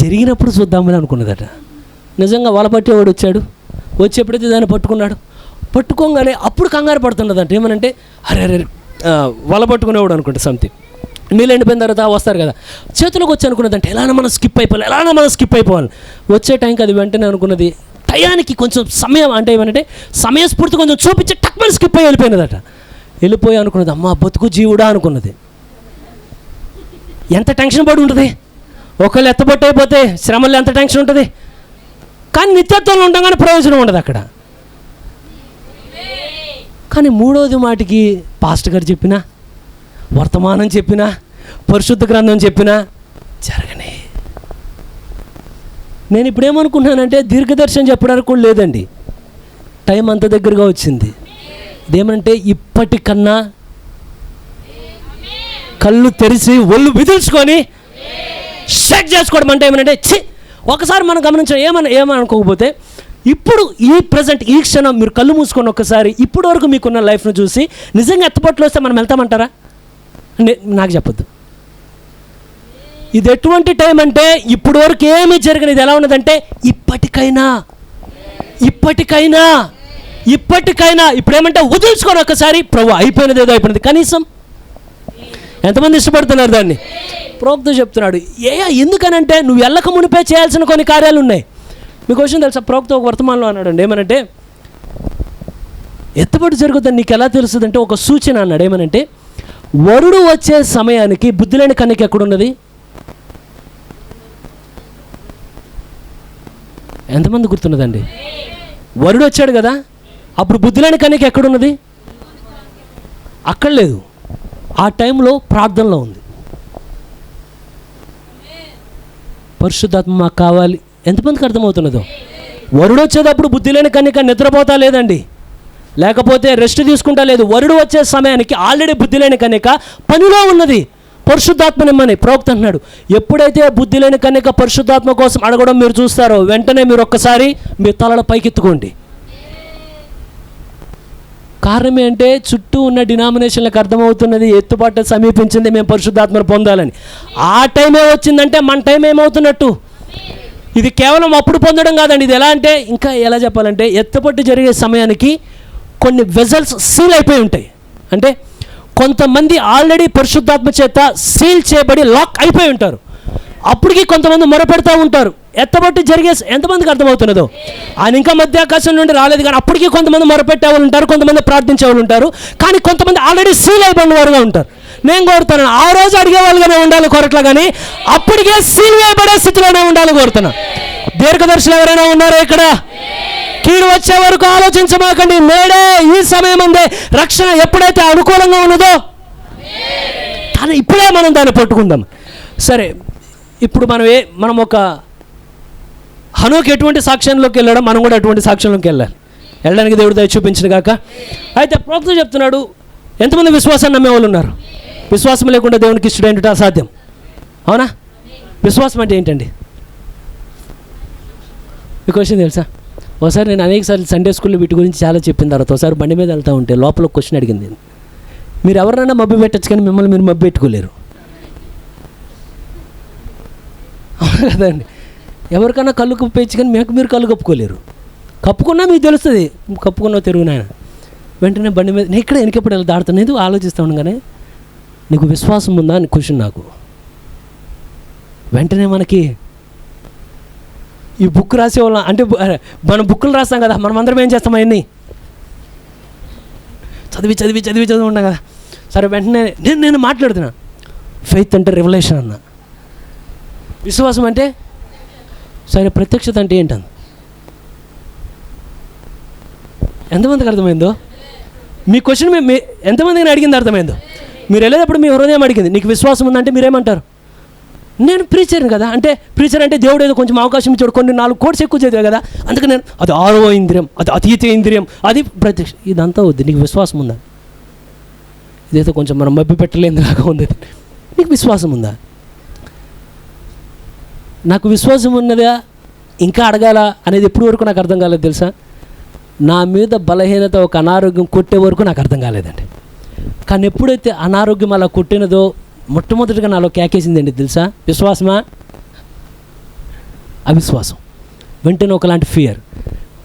జరిగినప్పుడు చూద్దామని అనుకున్నదట. నిజంగా వల పట్టేవాడు వచ్చాడు, వచ్చి ఎప్పుడైతే దాన్ని పట్టుకోగానే అప్పుడు కంగారు పడుతున్నదంట. ఏమనంటే అరే అరే వల పట్టుకునేవాడు అనుకుంటే సంథింగ్, నీళ్ళు ఎండిపోయిన తర్వాత వస్తారు కదా, చేతులకు వచ్చి అనుకున్నదంటే ఎలానో మనం స్కిప్ అయిపోవాలి. వచ్చే టైంకి అది వెంటనే అనుకున్నది, టయానికి కొంచెం సమయం అంటే ఏమంటే సమయస్ఫూర్తి కొంచెం చూపించి టక్మని స్కిప్ అయ్యి వెళ్ళిపోయి అనుకున్నది, అమ్మ బతుకు జీవుడా అనుకున్నది. ఎంత టెన్షన్ పడి ఉంటుంది, ఒకళ్ళు ఎత్తబొట్టు అయిపోతే శ్రమల్లో ఎంత టెన్షన్ ఉంటుంది. కానీ నిత్యత్వంలో ఉండగానే ప్రయోజనం ఉండదు అక్కడ. కానీ మూడవది మాటికి పాస్టర్ గారు చెప్పినా, వర్తమానం చెప్పినా, పరిశుద్ధ గ్రంథం చెప్పినా జరగనే. నేను ఇప్పుడేమనుకుంటున్నానంటే దీర్ఘదర్శనం చెప్పడానికి కూడా లేదండి, టైం అంత దగ్గరగా వచ్చింది. ఇదేమంటే ఇప్పటికన్నా కళ్ళు తెరిచి ఒళ్ళు విదిల్చుకొని షేక్ చేసుకోవడం అంటే ఏమనంటే ఒకసారి మనం గమనించాం. ఏమనుకోకపోతే ఇప్పుడు ఈ ప్రజెంట్ ఈ క్షణం మీరు కళ్ళు మూసుకొని ఒక్కసారి ఇప్పటి వరకు మీకున్న లైఫ్ను చూసి నిజంగా ఎత్తపట్లు వస్తే మనం వెళ్తామంటారా? నాకు చెప్పొద్దు. ఇది ఎటువంటి టైం అంటే ఇప్పటి వరకు ఏమీ జరిగిన, ఇది ఎలా ఉన్నదంటే ఇప్పటికైనా ఇప్పుడు ఏమంటే వదిల్చుకొని ఒక్కసారి ప్రభు అయిపోయినది, ఏదో అయిపోయినది. కనీసం ఎంతమంది ఇష్టపడుతున్నారు దాన్ని? ప్రోక్త చెప్తున్నాడు. ఎందుకనంటే నువ్వు వెళ్ళక మునిపే చేయాల్సిన కొన్ని కార్యాలు ఉన్నాయి. మీకు విషయం తెలుసా? ప్రోక్త ఒక వర్తమానంలో అన్నాడు ఏమనంటే ఎత్తబడి జరుగుతుంది నీకు ఎలా తెలుస్తుందంటే ఒక సూచన అన్నాడు. ఏమనంటే వరుడు వచ్చే సమయానికి బుద్ధి లేని కన్యక ఎక్కడున్నది? ఎంతమంది గుర్తున్నదండి? వరుడు వచ్చాడు కదా, అప్పుడు బుద్ధి లేని కన్యక ఎక్కడున్నది? అక్కడ లేదు, ఆ టైంలో ప్రార్థనలో ఉంది. పరిశుద్ధాత్మ మాకు కావాలి. ఎంతమందికి అర్థమవుతున్నదో? వరుడు వచ్చేటప్పుడు బుద్ధి లేని కన్యక నిద్రపోతా లేదండి, లేకపోతే రెస్ట్ తీసుకుంటా లేదు. వరుడు వచ్చే సమయానికి ఆల్రెడీ బుద్ధి లేని కన్యక పనిలో ఉన్నది. పరిశుద్ధాత్మనిమ్మని ప్రవక్త అంటున్నాడు. ఎప్పుడైతే బుద్ధి లేని కన్యక పరిశుద్ధాత్మ కోసం అడగడం మీరు చూస్తారో వెంటనే మీరు ఒక్కసారి మీ తలల పైకెత్తుకోండి. కారణం ఏంటంటే చుట్టూ ఉన్న డినామినేషన్లకు అర్థమవుతున్నది ఎత్తుపాటు సమీపించింది, మేము పరిశుద్ధాత్మను పొందాలని. ఆ టైమే వచ్చిందంటే మన టైం ఏమవుతున్నట్టు? ఇది కేవలం అప్పుడు పొందడం కాదండి. ఇది ఎలా అంటే ఇంకా ఎలా చెప్పాలంటే ఎత్తుపట్టు జరిగే సమయానికి కొన్ని వెజల్స్ సీల్ అయిపోయి ఉంటాయి. అంటే కొంతమంది ఆల్రెడీ పరిశుద్ధాత్మ చేత సీల్ చేయబడి లాక్ అయిపోయి ఉంటారు. అప్పటికి కొంతమంది మొరపెడతా ఉంటారు. ఎత్తబట్టి జరిగే ఎంతమందికి అర్థమవుతున్నదో? ఆయన ఇంకా మధ్యాకాశం నుండి రాలేదు, కానీ అప్పటికి కొంతమంది మొరపెట్టే వాళ్ళు ఉంటారు, కొంతమంది ప్రార్థించే వాళ్ళు ఉంటారు. కానీ కొంతమంది ఆల్రెడీ సీల్ అయిపోయిన వారుగా ఉంటారు. నేను కోరుతాను ఆ రోజు అడిగే వాళ్ళుగానే ఉండాలి కోరట్లా, కానీ అప్పటికే సీల్ అయిపడే స్థితిలోనే ఉండాలి కోరుతున్నా. దీర్ఘదర్శులు ఎవరైనా ఉన్నారా ఇక్కడ? కీడు వచ్చే వరకు ఆలోచించమాకండి. నేడే ఈ సమయం అందే రక్షణ ఎప్పుడైతే అనుకూలంగా ఉన్నదో కానీ ఇప్పుడే మనం దాన్ని పట్టుకుందాం. సరే, ఇప్పుడు మనం ఒక హనోకి ఎటువంటి సాక్ష్యంలోకి వెళ్ళడం, మనం కూడా అటువంటి సాక్ష్యంలోకి వెళ్ళడానికి దేవుడు దయ చూపించిన కాక. అయితే ప్రవక్త చెప్తున్నాడు, ఎంతమంది విశ్వాసాన్ని నమ్మేవాళ్ళు ఉన్నారు? విశ్వాసం లేకుండా దేవునికి ఇష్టడేంటి అసాధ్యం, అవునా? విశ్వాసం అంటే ఏంటండి? మీకు క్వశ్చన్ తెలుసా? ఒకసారి నేను అనేకసార్లు సండే స్కూల్లో వీటి గురించి చాలా చెప్పిన తర్వాత ఒకసారి బండి మీద వెళ్తూ ఉంటే లోపల క్వశ్చన్ అడిగింది, మీరు ఎవరినైనా మబ్బు పెట్టచ్చు కానీ మిమ్మల్ని మీరు మబ్బు పెట్టుకోలేరు, అవును కదండి? ఎవరికైనా కళ్ళు కప్పేయచ్చు కానీ మీరు కళ్ళు కప్పుకోలేరు. కప్పుకున్నా మీకు తెలుస్తుంది, కప్పుకున్నావు తిరుగునాయన. వెంటనే బండి మీద నేను ఇక్కడ వెనకెప్పుడు వెళ్ళి దాడుతున్నది ఆలోచిస్తూ ఉండగానే నీకు విశ్వాసం ఉందా అని క్వశ్చన్ నాకు. వెంటనే మనకి ఈ బుక్ రాసేవాళ్ళం అంటే మనం బుక్కులు రాస్తాం కదా, మనం అందరం ఏం చేస్తాం అవన్నీ చదివి ఉన్నాం కదా. సరే, వెంటనే నేను మాట్లాడుతున్నా. ఫెయిత్ అంటే రెవల్యూషన్ అన్న, విశ్వాసం అంటే సరే ప్రత్యక్షత అంటే ఏంటన్న? ఎంతమందికి అర్థమైందో? మీ క్వశ్చన్ ఎంతమందిని అడిగింది అర్థమైందో? మీరు వెళ్ళేటప్పుడు మీ హృదయం అడిగింది నీకు విశ్వాసం ఉందంటే మీరేమంటారు? నేను ప్రీచర్ని కదా, అంటే ప్రీచర్ అంటే దేవుడు ఏదో కొంచెం అవకాశం ఇచ్చాడు, కొన్ని 4 కోర్స్ ఎక్కువ చదివా కదా, అందుకే నేను అది 6వ ఇంద్రియం, అది అతీత ఇంద్రియం, అది ప్రత్యక్ష. ఇదంతా వద్దు. నీకు విశ్వాసం ఉందా? ఇదైతే కొంచెం మనం మబ్బి పెట్టలేదు లాగా ఉంది. నీకు విశ్వాసం ఉందా? నాకు విశ్వాసం ఉన్నదా ఇంకా అడగాల అనేది ఎప్పటి వరకు నాకు అర్థం కాలేదు తెలుసా? నా మీద బలహీనత ఒక అనారోగ్యం కొట్టే వరకు నాకు అర్థం కాలేదండి. కానీ ఎప్పుడైతే అనారోగ్యం అలా కొట్టినదో మొట్టమొదటిగా నాలో కేకేసిందండి తెలుసా? విశ్వాసమా అవిశ్వాసం? వెంటనే ఒకలాంటి ఫియర్.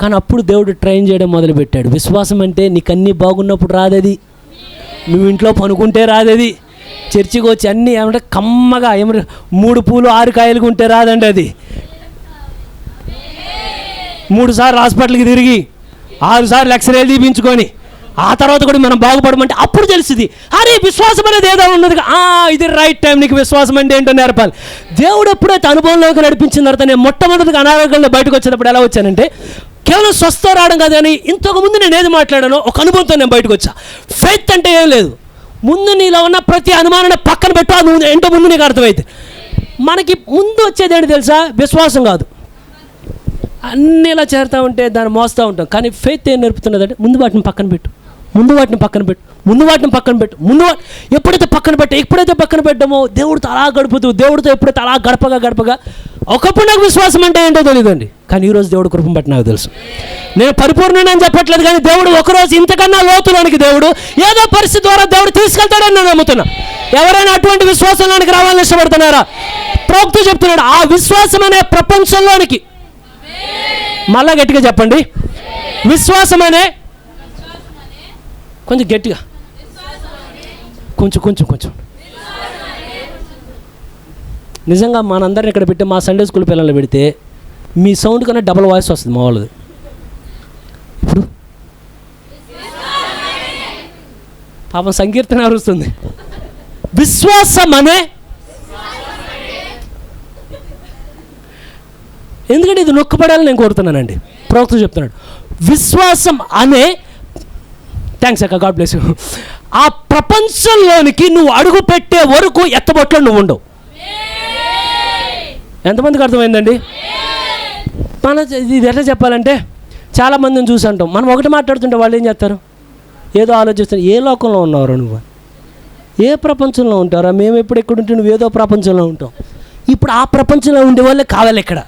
కానీ అప్పుడు దేవుడు ట్రైన్ చేయడం మొదలుపెట్టాడు. విశ్వాసం అంటే నీకు అన్నీ బాగున్నప్పుడు రాదది, నువ్వు ఇంట్లో పనుకుంటే రాదది, చర్చికి వచ్చి అన్నీ ఏమంటే కమ్మగా 3 పూలు 6 కాయలుగా ఉంటే రాదండి అది. 3 సార్లు హాస్పిటల్కి తిరిగి 6 సార్లు ఎక్స్రేలు తీపించుకొని ఆ తర్వాత కూడా మనం బాగుపడమంటే అప్పుడు తెలుస్తుంది, అరే విశ్వాసం అనేది ఏదో ఉన్నది, ఇది రైట్ టైం, నీకు విశ్వాసం అంటే ఏంటో నేర్పాలి. దేవుడు ఎప్పుడైతే అనుభవంలోకి నడిపించిన తర్వాత నేను మొట్టమొదటిగా అనారోగ్యంలో బయటకు వచ్చేటప్పుడు ఎలా వచ్చానంటే కేవలం స్వస్థ రావడం కాదు, కానీ ఇంతకుముందు నేను ఏది మాట్లాడానో ఒక అనుభవంతో నేను బయటకు వచ్చా. ఫెయిత్ అంటే ఏం లేదు, ముందు నీలో ఉన్న ప్రతి అనుమానాన్ని పక్కన పెట్టు, అది ఏంటో ముందు నీకు అర్థమైతే. మనకి ముందు వచ్చేది ఏంటి తెలుసా? విశ్వాసం కాదు. అన్నీ ఇలా చేరుతూ ఉంటే దాన్ని మోస్తూ ఉంటాం. కానీ ఫెయిత్ ఏం నేర్పుతున్నదంటే ముందు వాటిని పక్కన పెట్టు, ఎప్పుడైతే పక్కన పెట్టామో దేవుడితో అలా గడుపుతూ, దేవుడితో ఎప్పుడైతే అలా గడపగా ఒకప్పుడు నాకు విశ్వాసం అంటే ఏంటో తెలియదండి. కానీ ఈరోజు దేవుడు కృపను బట్టి నాకు తెలుసు. నేను పరిపూర్ణని అని చెప్పట్లేదు, కానీ దేవుడు ఒకరోజు ఇంతకన్నా లోతులోనికి దేవుడు ఏదో పరిస్థితి ద్వారా దేవుడు తీసుకెళ్తాడని నేను నమ్ముతున్నా. ఎవరైనా అటువంటి విశ్వాసంలోనికి రావాలని ఇష్టపడుతున్నారా? ప్రవక్త చెప్తున్నాడు, ఆ విశ్వాసం అనే ప్రపంచంలోనికి, మళ్ళా గట్టిగా చెప్పండి, విశ్వాసం అనే, కొంచెం గట్టిగా, కొంచెం నిజంగా మనందరిని ఇక్కడ పెట్టి మా సండే స్కూల్ పిల్లలు పెడితే మీ సౌండ్ కన్నా డబుల్ వాయిస్ వస్తుంది మా వాళ్ళది. ఇప్పుడు పాపం సంకీర్తన అరుస్తుంది, విశ్వాసం అనే, ఎందుకంటే ఇది నొక్కబడాలని నేను కోరుతున్నానండి. ప్రవక్త చెప్తున్నాడు, విశ్వాసం అనే, థ్యాంక్స్ అక్క, గాడ్ బ్లెస్ యూ, ఆ ప్రపంచంలోనికి నువ్వు అడుగు పెట్టే వరకు ఎత్తబొట్లో నువ్వు ఉండవు. ఎంతమందికి అర్థమైందండి? ఇది ఎట్లా చెప్పాలంటే, చాలామందిని చూసి అంటాం, మనం ఒకటి మాట్లాడుతుంటే వాళ్ళు ఏం చేస్తారు, ఏదో ఆలోచిస్తారు, ఏ లోకంలో ఉన్నావు నువ్వు, ఏ ప్రపంచంలో ఉంటారా, మేము ఎప్పుడు ఎక్కడుంటే నువ్వు ఏదో ప్రపంచంలో ఉంటావు. ఇప్పుడు ఆ ప్రపంచంలో ఉండే వాళ్ళే కావాలి. ఇక్కడ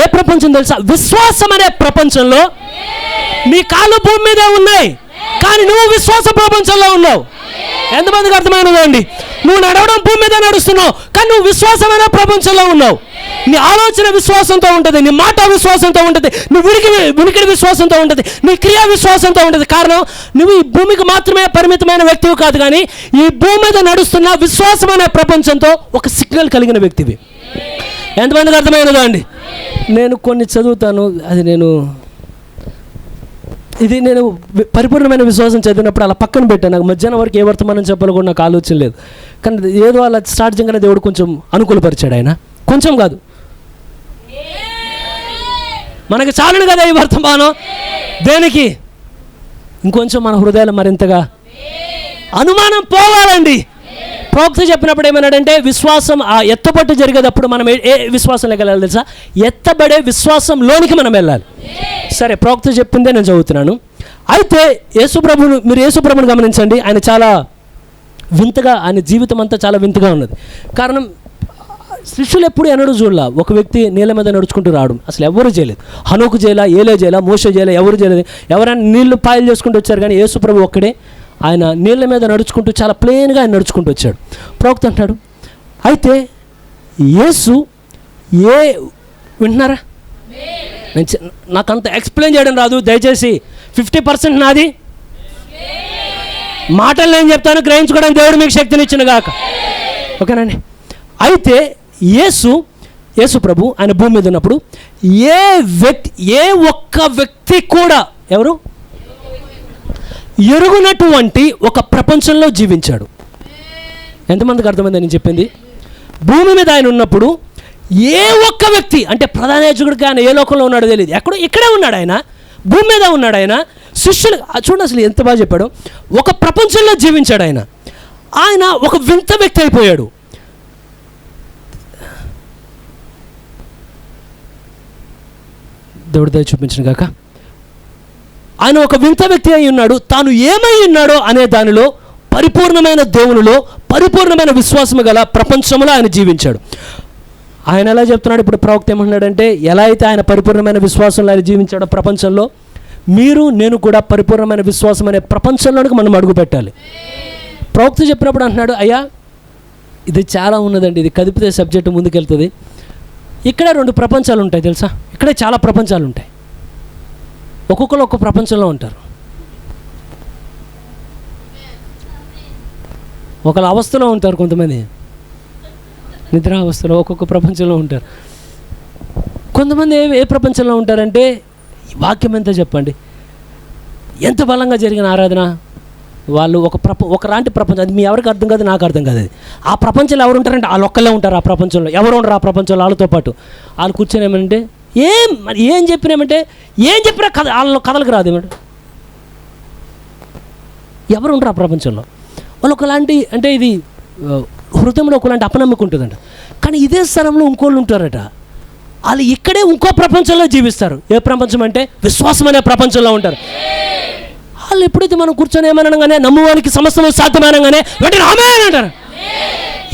ఏ ప్రపంచం తెలుసా? విశ్వాసం అనే ప్రపంచంలో నీ కాళ్ళు భూమి మీదే ఉన్నాయి, కానీ నువ్వు విశ్వాస ప్రపంచంలో ఉన్నావు. ఎంతమందికి అర్థమైనదండి? నువ్వు నడవడం భూమి మీద నడుస్తున్నావు, కానీ నువ్వు విశ్వాసమైన ప్రపంచంలో ఉన్నావు. నీ ఆలోచన విశ్వాసంతో ఉంటుంది, నీ మాట విశ్వాసంతో ఉంటుంది, నీ వినికిడి విశ్వాసంతో ఉంటుంది, నీ క్రియా విశ్వాసంతో ఉంటుంది. కారణం, నువ్వు ఈ భూమికి మాత్రమే పరిమితమైన వ్యక్తివి కాదు, కానీ ఈ భూమి మీద నడుస్తున్న విశ్వాసమైన ప్రపంచంతో ఒక సిగ్నల్ కలిగిన వ్యక్తివి. ఎంతమందికి అర్థమైనదా అండి? నేను కొన్ని చదువుతాను, అది నేను పరిపూర్ణమైన విశ్వాసం చదివినప్పుడు అలా పక్కన పెట్టాను. నాకు మధ్యాహ్నం వరకు ఏ వర్తమానం చెప్పాలో కూడా నాకు ఆలోచన లేదు. కానీ ఏదో అలా స్టార్ట్ చేయగానే దేవుడు కొంచెం అనుకూలపరిచాడు. ఆయన కొంచెం కాదు, మనకి చాలును కదా ఈ వర్తమానం. దేనికి? ఇంకొంచెం మన హృదయాలు మరింతగా అనుమానం పోవాలండి. ప్రవక్త చెప్పినప్పుడు ఏమన్నాడంటే, విశ్వాసం ఆ ఎత్తబట్టు జరిగేటప్పుడు మనం ఏ విశ్వాసంలోకి వెళ్ళాలి తెలుసా? ఎత్తబడే విశ్వాసంలోనికి మనం వెళ్ళాలి. సరే, ప్రవక్త చెప్పిందే నేను చదువుతున్నాను. అయితే మీరు యేసుప్రభుని గమనించండి. ఆయన చాలా వింతగా, ఆయన జీవితం అంతా చాలా వింతగా ఉన్నది. కారణం, శిష్యులు ఎప్పుడు ఎన్నడూ చూడలా ఒక వ్యక్తి నీళ్ళ మీద నడుచుకుంటూ రావడం. అసలు ఎవరు చేయలేదు. హనోకు చేయలా, ఏలే చేయలా, మోషే చేయలే, ఎవరు చేయలేదు. ఎవరైనా నీళ్లు పాయలు చేసుకుంటూ వచ్చారు, కానీ యేసుప్రభు ఒక్కడే ఆయన నీళ్ళ మీద నడుచుకుంటూ చాలా ప్లెయిన్గా ఆయన నడుచుకుంటూ వచ్చాడు. ప్రవక్త అంటాడు, అయితే యేసు వింటున్నారా? నాకు అంత ఎక్స్ప్లెయిన్ చేయడం రాదు, దయచేసి 50% నాది. మాటలు నేను చెప్తాను, గ్రహించుకోవడానికి దేవుడు మీకు శక్తిని ఇచ్చిన గాక. ఓకేనండి? అయితే యేసు ప్రభు ఆయన భూమి మీద ఉన్నప్పుడు ఏ ఒక్క వ్యక్తి కూడా ఎవరు ఎరుగునటువంటి ఒక ప్రపంచంలో జీవించాడు. ఎంతమందికి అర్థమైంది నేను చెప్పింది? భూమి మీద ఆయన ఉన్నప్పుడు ఏ ఒక్క వ్యక్తి, అంటే ప్రధాన యాజకుడికి ఆయన ఏ లోకంలో ఉన్నాడో తెలియదు, ఇక్కడే ఉన్నాడు ఆయన, భూమి మీద ఉన్నాడు ఆయన. శిష్యులు చూడండి అసలు ఎంత బాగా చెప్పాడు. ఒక ప్రపంచంలో జీవించాడు ఆయన ఒక వింత వ్యక్తి అయిపోయాడు. దేవుడి దయ చూపించిన గాక. ఆయన ఒక వింత వ్యక్తి అయి ఉన్నాడు. తాను ఏమై ఉన్నాడో అనే దానిలో పరిపూర్ణమైన దేవునిలో పరిపూర్ణమైన విశ్వాసము గల ప్రపంచంలో ఆయన జీవించాడు. ఆయన ఎలా చెప్తున్నాడు? ఇప్పుడు ప్రవక్త ఏమంటున్నాడంటే, ఎలా అయితే ఆయన పరిపూర్ణమైన విశ్వాసంలో ఆయన జీవించాడో ప్రపంచంలో, నేను కూడా పరిపూర్ణమైన విశ్వాసం అనే ప్రపంచంలోనికి మనం అడుగు పెట్టాలి. ప్రవక్త చెప్పినప్పుడు అంటున్నాడు, అయ్యా ఇది చాలా ఉన్నదండి, ఇది కదిపితే సబ్జెక్టు ముందుకెళ్తుంది. ఇక్కడే 2 ప్రపంచాలు ఉంటాయి తెలుసా? ఇక్కడే చాలా ప్రపంచాలు ఉంటాయి. ఒక్కొక్కరు ఒక్కొక్క ప్రపంచంలో ఉంటారు. ఒకళ్ళ అవస్థలో ఉంటారు, కొంతమంది నిద్రావస్థలో ఒక్కొక్క ప్రపంచంలో ఉంటారు. కొంతమంది ఏ ప్రపంచంలో ఉంటారంటే, వాక్యం ఎంత చెప్పండి, ఎంత బలంగా జరిగిన ఆరాధన, వాళ్ళు ఒకలాంటి ప్రపంచం. అది మీ ఎవరికి అర్థం కాదు, నాకు అర్థం కాదు. అది ఆ ప్రపంచంలో ఎవరు ఉంటారంటే వాళ్ళు ఒక్కళ్ళే ఉంటారు. ఆ ప్రపంచంలో ఎవరు ఉండరు. ఆ ప్రపంచంలో వాళ్ళతో పాటు వాళ్ళు కూర్చొని ఏమంటే ఏం చెప్పినామంటే ఏం చెప్పినా వాళ్ళ కథలకు రాదు ఏమంటే, ఎవరు ఉండరు ఆ ప్రపంచంలో. వాళ్ళు ఒకలాంటి, అంటే ఇది హృదయంలో ఒకలాంటి అపనమ్మకం ఉంటుందంట. కానీ ఇదే స్థలంలో ఇంకోళ్ళు ఉంటారట, వాళ్ళు ఇక్కడే ఇంకో ప్రపంచంలో జీవిస్తారు. ఏ ప్రపంచం అంటే విశ్వాసం అనే ప్రపంచంలో ఉంటారు. వాళ్ళు ఎప్పుడైతే మనం కూర్చొని ఏమనగానే నమ్మువానికి సమస్తము సాధ్యమనగానే వెంటనే ఆమె అంటారు.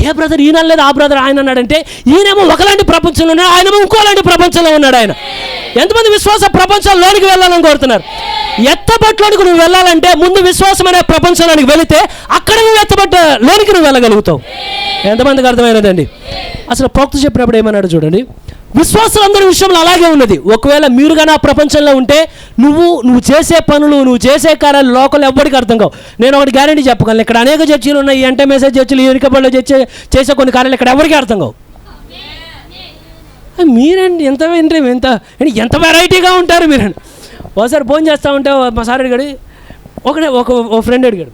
ఏ బ్రదర్ ఈయన లేదు, ఆ బ్రదర్ ఆయన అన్నాడంటే, ఈయనేమో ఒకలాంటి ప్రపంచంలో ఉన్నాడు, ఆయనేమో ఇంకోలాంటి ప్రపంచంలో ఉన్నాడు. ఆయన ఎంతమంది విశ్వాస ప్రపంచంలోనికి వెళ్ళాలని కోరుతున్నారు? ఎత్తబట్లోనికి నువ్వు వెళ్ళాలంటే ముందు విశ్వాసం అనే ప్రపంచంలోనికి వెళితే అక్కడ నువ్వు ఎత్తబట్టలోనికి నువ్వు వెళ్ళగలుగుతావు. ఎంతమందికి అర్థమైనదండి? అసలు ప్రవక్త చెప్పినప్పుడు ఏమన్నాడు చూడండి, విశ్వాసులందరి విషయంలో అలాగే ఉన్నది. ఒకవేళ మీరుగా నా ప్రపంచంలో ఉంటే నువ్వు చేసే పనులు, నువ్వు చేసే కార్యాలు లోకల్ ఎవ్వడికి అర్థం కావు. నేను ఒకటి గ్యారెంటీ చెప్పగలను, ఇక్కడ అనేక చర్చలు ఉన్నాయి, అంటే మెసేజ్ చర్చలు, యూనికబడిలో చేసే కొన్ని కార్యాలు ఇక్కడ ఎవరికి అర్థం కావు. మీరేంటి ఎంత వెరైటీగా ఉంటారు మీరండి. ఒకసారి ఫోన్ చేస్తూ ఉంటే మా సార్ అడిగాడు, ఒక ఫ్రెండ్ అడిగాడు,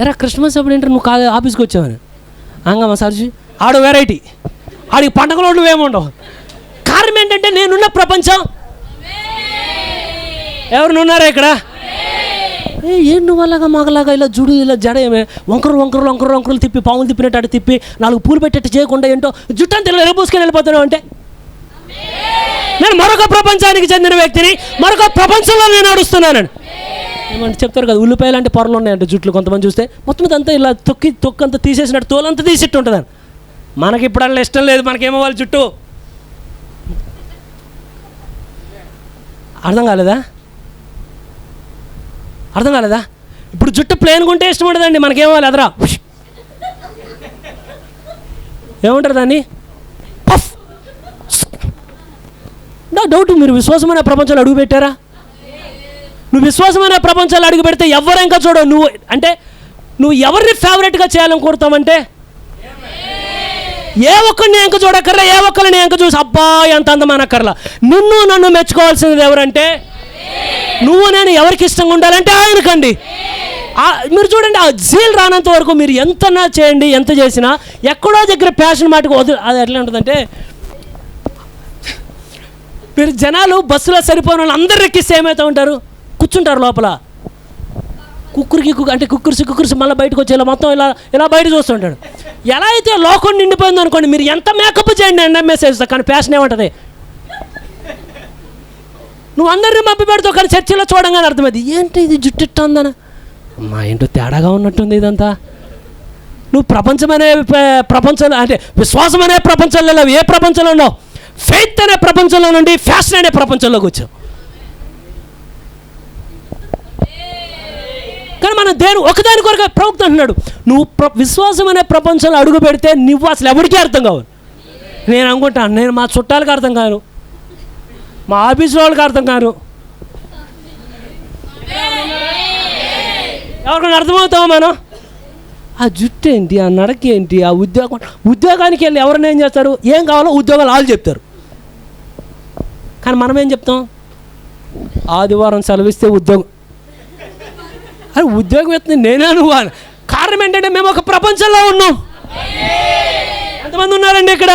ఎరా క్రిస్మస్ అప్పుడు ఏంటి నువ్వు ఆఫీస్కి వచ్చావని. అంగా మా సార్ ఆడు వెరైటీ, ఆడికి పండగలో నువ్వేముండవు. కారణం ఏంటంటే నేనున్న ప్రపంచం, ఎవరినున్నారా ఇక్కడ? ఏం నువ్వు అలాగా మాగలాగా ఇలా జుడు ఇలా జడ ఏమే వంకరులు తిప్పి పాములు తిప్పినట్టు అటు తిప్పి 4 పూలు పెట్టేట్టు చేయకుండా ఏంటో జుట్టంతా ఇలా పూసుకొని వెళ్ళిపోతున్నావు అంటే, నేను మరొక ప్రపంచానికి చెందిన వ్యక్తిని, మరొక ప్రపంచంలో నేను నడుస్తున్నానని ఏమంటే చెప్తారు కదా. ఉల్లిపాయలు అంటే పొరలు ఉన్నాయంటే జుట్లు, కొంతమంది చూస్తే మొత్తం అంతా ఇలా తొక్కంతా తీసేసినట్టు తోలంతా తీసిట్టు ఉంటుందని. మనకి ఇప్పుడు అలా ఇష్టం లేదు, మనకేమో వాళ్ళ జుట్టు. అర్థం కాలేదా? ఇప్పుడు జుట్టు ప్లేన్గా ఉంటే ఇష్టం ఉండదండి, మనకేమో ఎదరా ఏమంటారు దాన్ని, పఫ్. నా డౌట్, మీరు విశ్వాసమైన ప్రపంచంలో అడుగు పెట్టారా? నువ్వు విశ్వాసమైన ప్రపంచంలో అడుగు పెడితే ఎవరు ఇంకా చూడవు. నువ్వు ఎవరిని ఫేవరెట్గా చేయాలని కోరుతావంటే, ఏ ఒక్కరిని ఎంక చూడక్కర్లా, ఏ ఒక్కరిని ఎంక చూసి అబ్బా ఎంత అందమానక్కర్లా. నన్ను మెచ్చుకోవాల్సింది ఎవరంటే, నువ్వు నేను ఎవరికి ఇష్టంగా ఉండాలంటే ఆయనకండి. మీరు చూడండి, ఆ జీల్ రానంత వరకు మీరు ఎంతనా చేయండి, ఎంత చేసినా ఎక్కడో దగ్గర ప్యాషన్ మాటకు అది ఎట్లా ఉంటుందంటే, మీరు జనాలు బస్సులో సరిపోయిన వాళ్ళు అందరు ఎక్కిస్తే ఏమవుతూ ఉంటారు, కూర్చుంటారు లోపల. కుక్కుర్సి మళ్ళీ బయటకు వచ్చి ఇలా మొత్తం ఇలా బయట చూస్తుంటాడు. ఎలా అయితే లోకం నిండిపోయింది అనుకోండి, మీరు ఎంత మేకప్ చేయండి అండి మెసేజ్, కానీ ప్యాషన్ ఏమంటుంది, నువ్వు అందరినీ మబ్బి పెడతావు, కానీ చర్చిలో చూడంగానే అర్థమైంది ఏంటి ఇది జుట్టు ఉందనా, మా ఏంటో తేడాగా ఉన్నట్టుంది ఇదంతా. నువ్వు ప్రపంచంలో అంటే విశ్వాసం అనే ప్రపంచంలో ఏ ప్రపంచంలో ఉన్నావు? ఫెయిత్ అనే ప్రపంచంలో నుండి ఫ్యాషన్ అనే ప్రపంచంలోకి వచ్చావు. కానీ మనం ఒకదాని కొరకు ప్రవక్త అంటున్నాడు, నువ్వు విశ్వాసం అనే ప్రపంచంలో అడుగు పెడితే నువ్వు అసలు ఎవరికీ అర్థం కావు. నేను అనుకుంటాను, నేను మా చుట్టాలకు అర్థం కాను, మా ఆఫీస్ వాళ్ళకి అర్థం కాను, ఎవరికైనా అర్థమవుతామా మనం? ఆ జుట్టు ఏంటి, ఆ నడక ఏంటి, ఆ ఉద్యోగానికి వెళ్ళి ఎవరైనా ఏం చేస్తారు, ఏం కావాలో ఉద్యోగాలు వాళ్ళు చెప్తారు. కానీ మనం ఏం చెప్తాం, ఆదివారం సెలవిస్తే ఉద్యోగం, అది ఉద్యోగం ఎత్తుంది నేనే నువ్వు. కారణం ఏంటంటే మేము ఒక ప్రపంచంలో ఉన్నాం. ఎంతమంది ఉన్నారండి ఇక్కడ?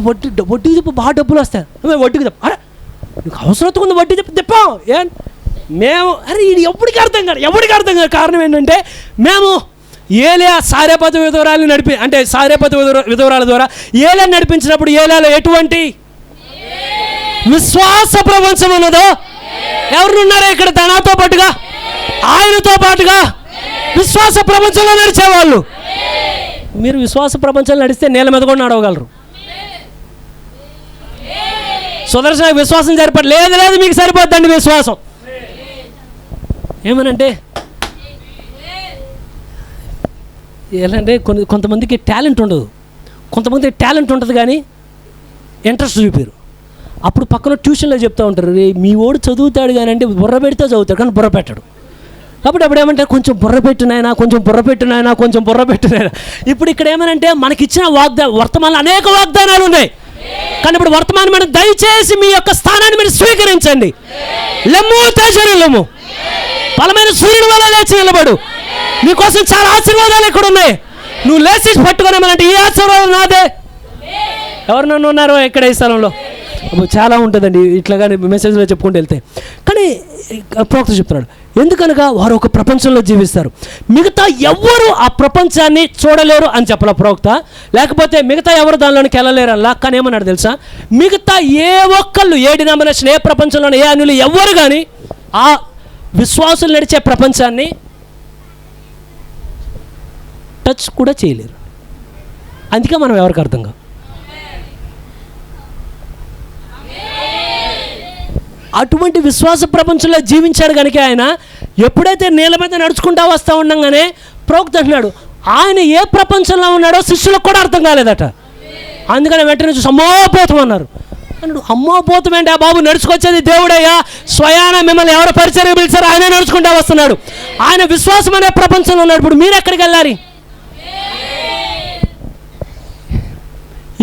వడ్డీ చెప్పు, బాగా డబ్బులు వస్తాయి, వడ్డీకి చెప్పు, అరే నీకు అవసరం ఉంది వడ్డీ చెప్పు తెప్పాం. మేము ఇది ఎవరికి అర్థం కాదు. కారణం ఏంటంటే మేము ఏలియా సారేపతి విధవరాలను సారేపతి విధవరాల ద్వారా ఏలియా నడిపించినప్పుడు ఏలియాలో ఎటువంటి విశ్వాస ప్రపంచం ఉన్నదో, ఎవరున్నారా ఇక్కడ తనతో పాటుగా, ఆయనతో పాటుగా విశ్వాస ప్రపంచంలో నడిచేవాళ్ళు. మీరు విశ్వాస ప్రపంచంలో నడిస్తే నేల మీద కూడా నడవగలరు. సుదర్శన విశ్వాసం లేదు మీకు సరిపోద్దండి విశ్వాసం. ఏమనంటే ఏంటంటే కొంతమందికి టాలెంట్ ఉండదు, కొంతమంది టాలెంట్ ఉంటుంది కానీ ఇంట్రెస్ట్ చూపారు. అప్పుడు పక్కన ట్యూషన్లో చెప్తూ ఉంటారు, రే మీ ఓడు చదువుతాడు కానీ అంటే బుర్ర పెడితే చదువుతాడు కానీ బుర్ర పెట్టడు. కాబట్టి అప్పుడు ఏమంటే కొంచెం బుర్ర పెట్టినాయనా, కొంచెం బుర్ర పెట్టినాయనా, కొంచెం బుర్ర పెట్టినాయనా. ఇప్పుడు ఇక్కడ ఏమనంటే మనకిచ్చిన వర్తమానంలో అనేక వాగ్దానాలు ఉన్నాయి. కానీ ఇప్పుడు వర్తమానం మేడం దయచేసి మీ యొక్క స్థానాన్ని మీరు స్వీకరించండి. లెమ్ము తేజరులము, బలమైన సూర్యుని వల్ల లేచి నిలబడు. నీకోసం చాలా ఆశీర్వాదాలు ఇక్కడ ఉన్నాయి. నువ్వు లేచి పట్టుకున్నామనంటే ఈ ఆశీర్వాదం నాదే. ఎవరు నన్ను ఉన్నారో ఇక్కడ ఈ స్థలంలో చాలా ఉంటుందండి ఇట్లాగానే మెసేజ్లో చెప్పుకుంటూ వెళ్తే. కానీ ప్రవక్త చెప్తున్నాడు, ఎందుకనగా వారు ఒక ప్రపంచంలో జీవిస్తారు, మిగతా ఎవ్వరు ఆ ప్రపంచాన్ని చూడలేరు అని చెప్పాల ప్రవక్త. లేకపోతే మిగతా ఎవరు దానిలోనికి వెళ్ళలేరు అలా. కానీ ఏమన్నాడు తెలుసా, మిగతా ఏ ఒక్కళ్ళు, ఏ డినామినేషన్, ఏ ప్రపంచంలోనే ఏ అన్యులు ఎవ్వరు కానీ ఆ విశ్వాసులు నడిచే ప్రపంచాన్ని టచ్ కూడా చేయలేరు. అందుకే మనం ఎవరికి అర్థం కాదు. అటువంటి విశ్వాస ప్రపంచంలో జీవించాడు కనుక ఆయన ఎప్పుడైతే నీళ్ళ మీద నడుచుకుంటా వస్తూ ఉండగానే ప్రవక్త అంటున్నాడు, ఆయన ఏ ప్రపంచంలో ఉన్నాడో శిష్యులకు కూడా అర్థం కాలేదట. అందుకని వెంటనే చూసి అమ్మోపోతం అన్నారు. అన్నాడు, అమ్మోపోతం ఏంటి ఆ బాబు, నడుచుకొచ్చేది దేవుడయ్యా, స్వయాన మిమ్మల్ని ఎవరు పరిచయం పిలిచారో ఆయనే నడుచుకుంటా వస్తున్నాడు. ఆయన విశ్వాసం అనే ప్రపంచంలో ఉన్నాడు. ఇప్పుడు మీరు ఎక్కడికి వెళ్ళాలి?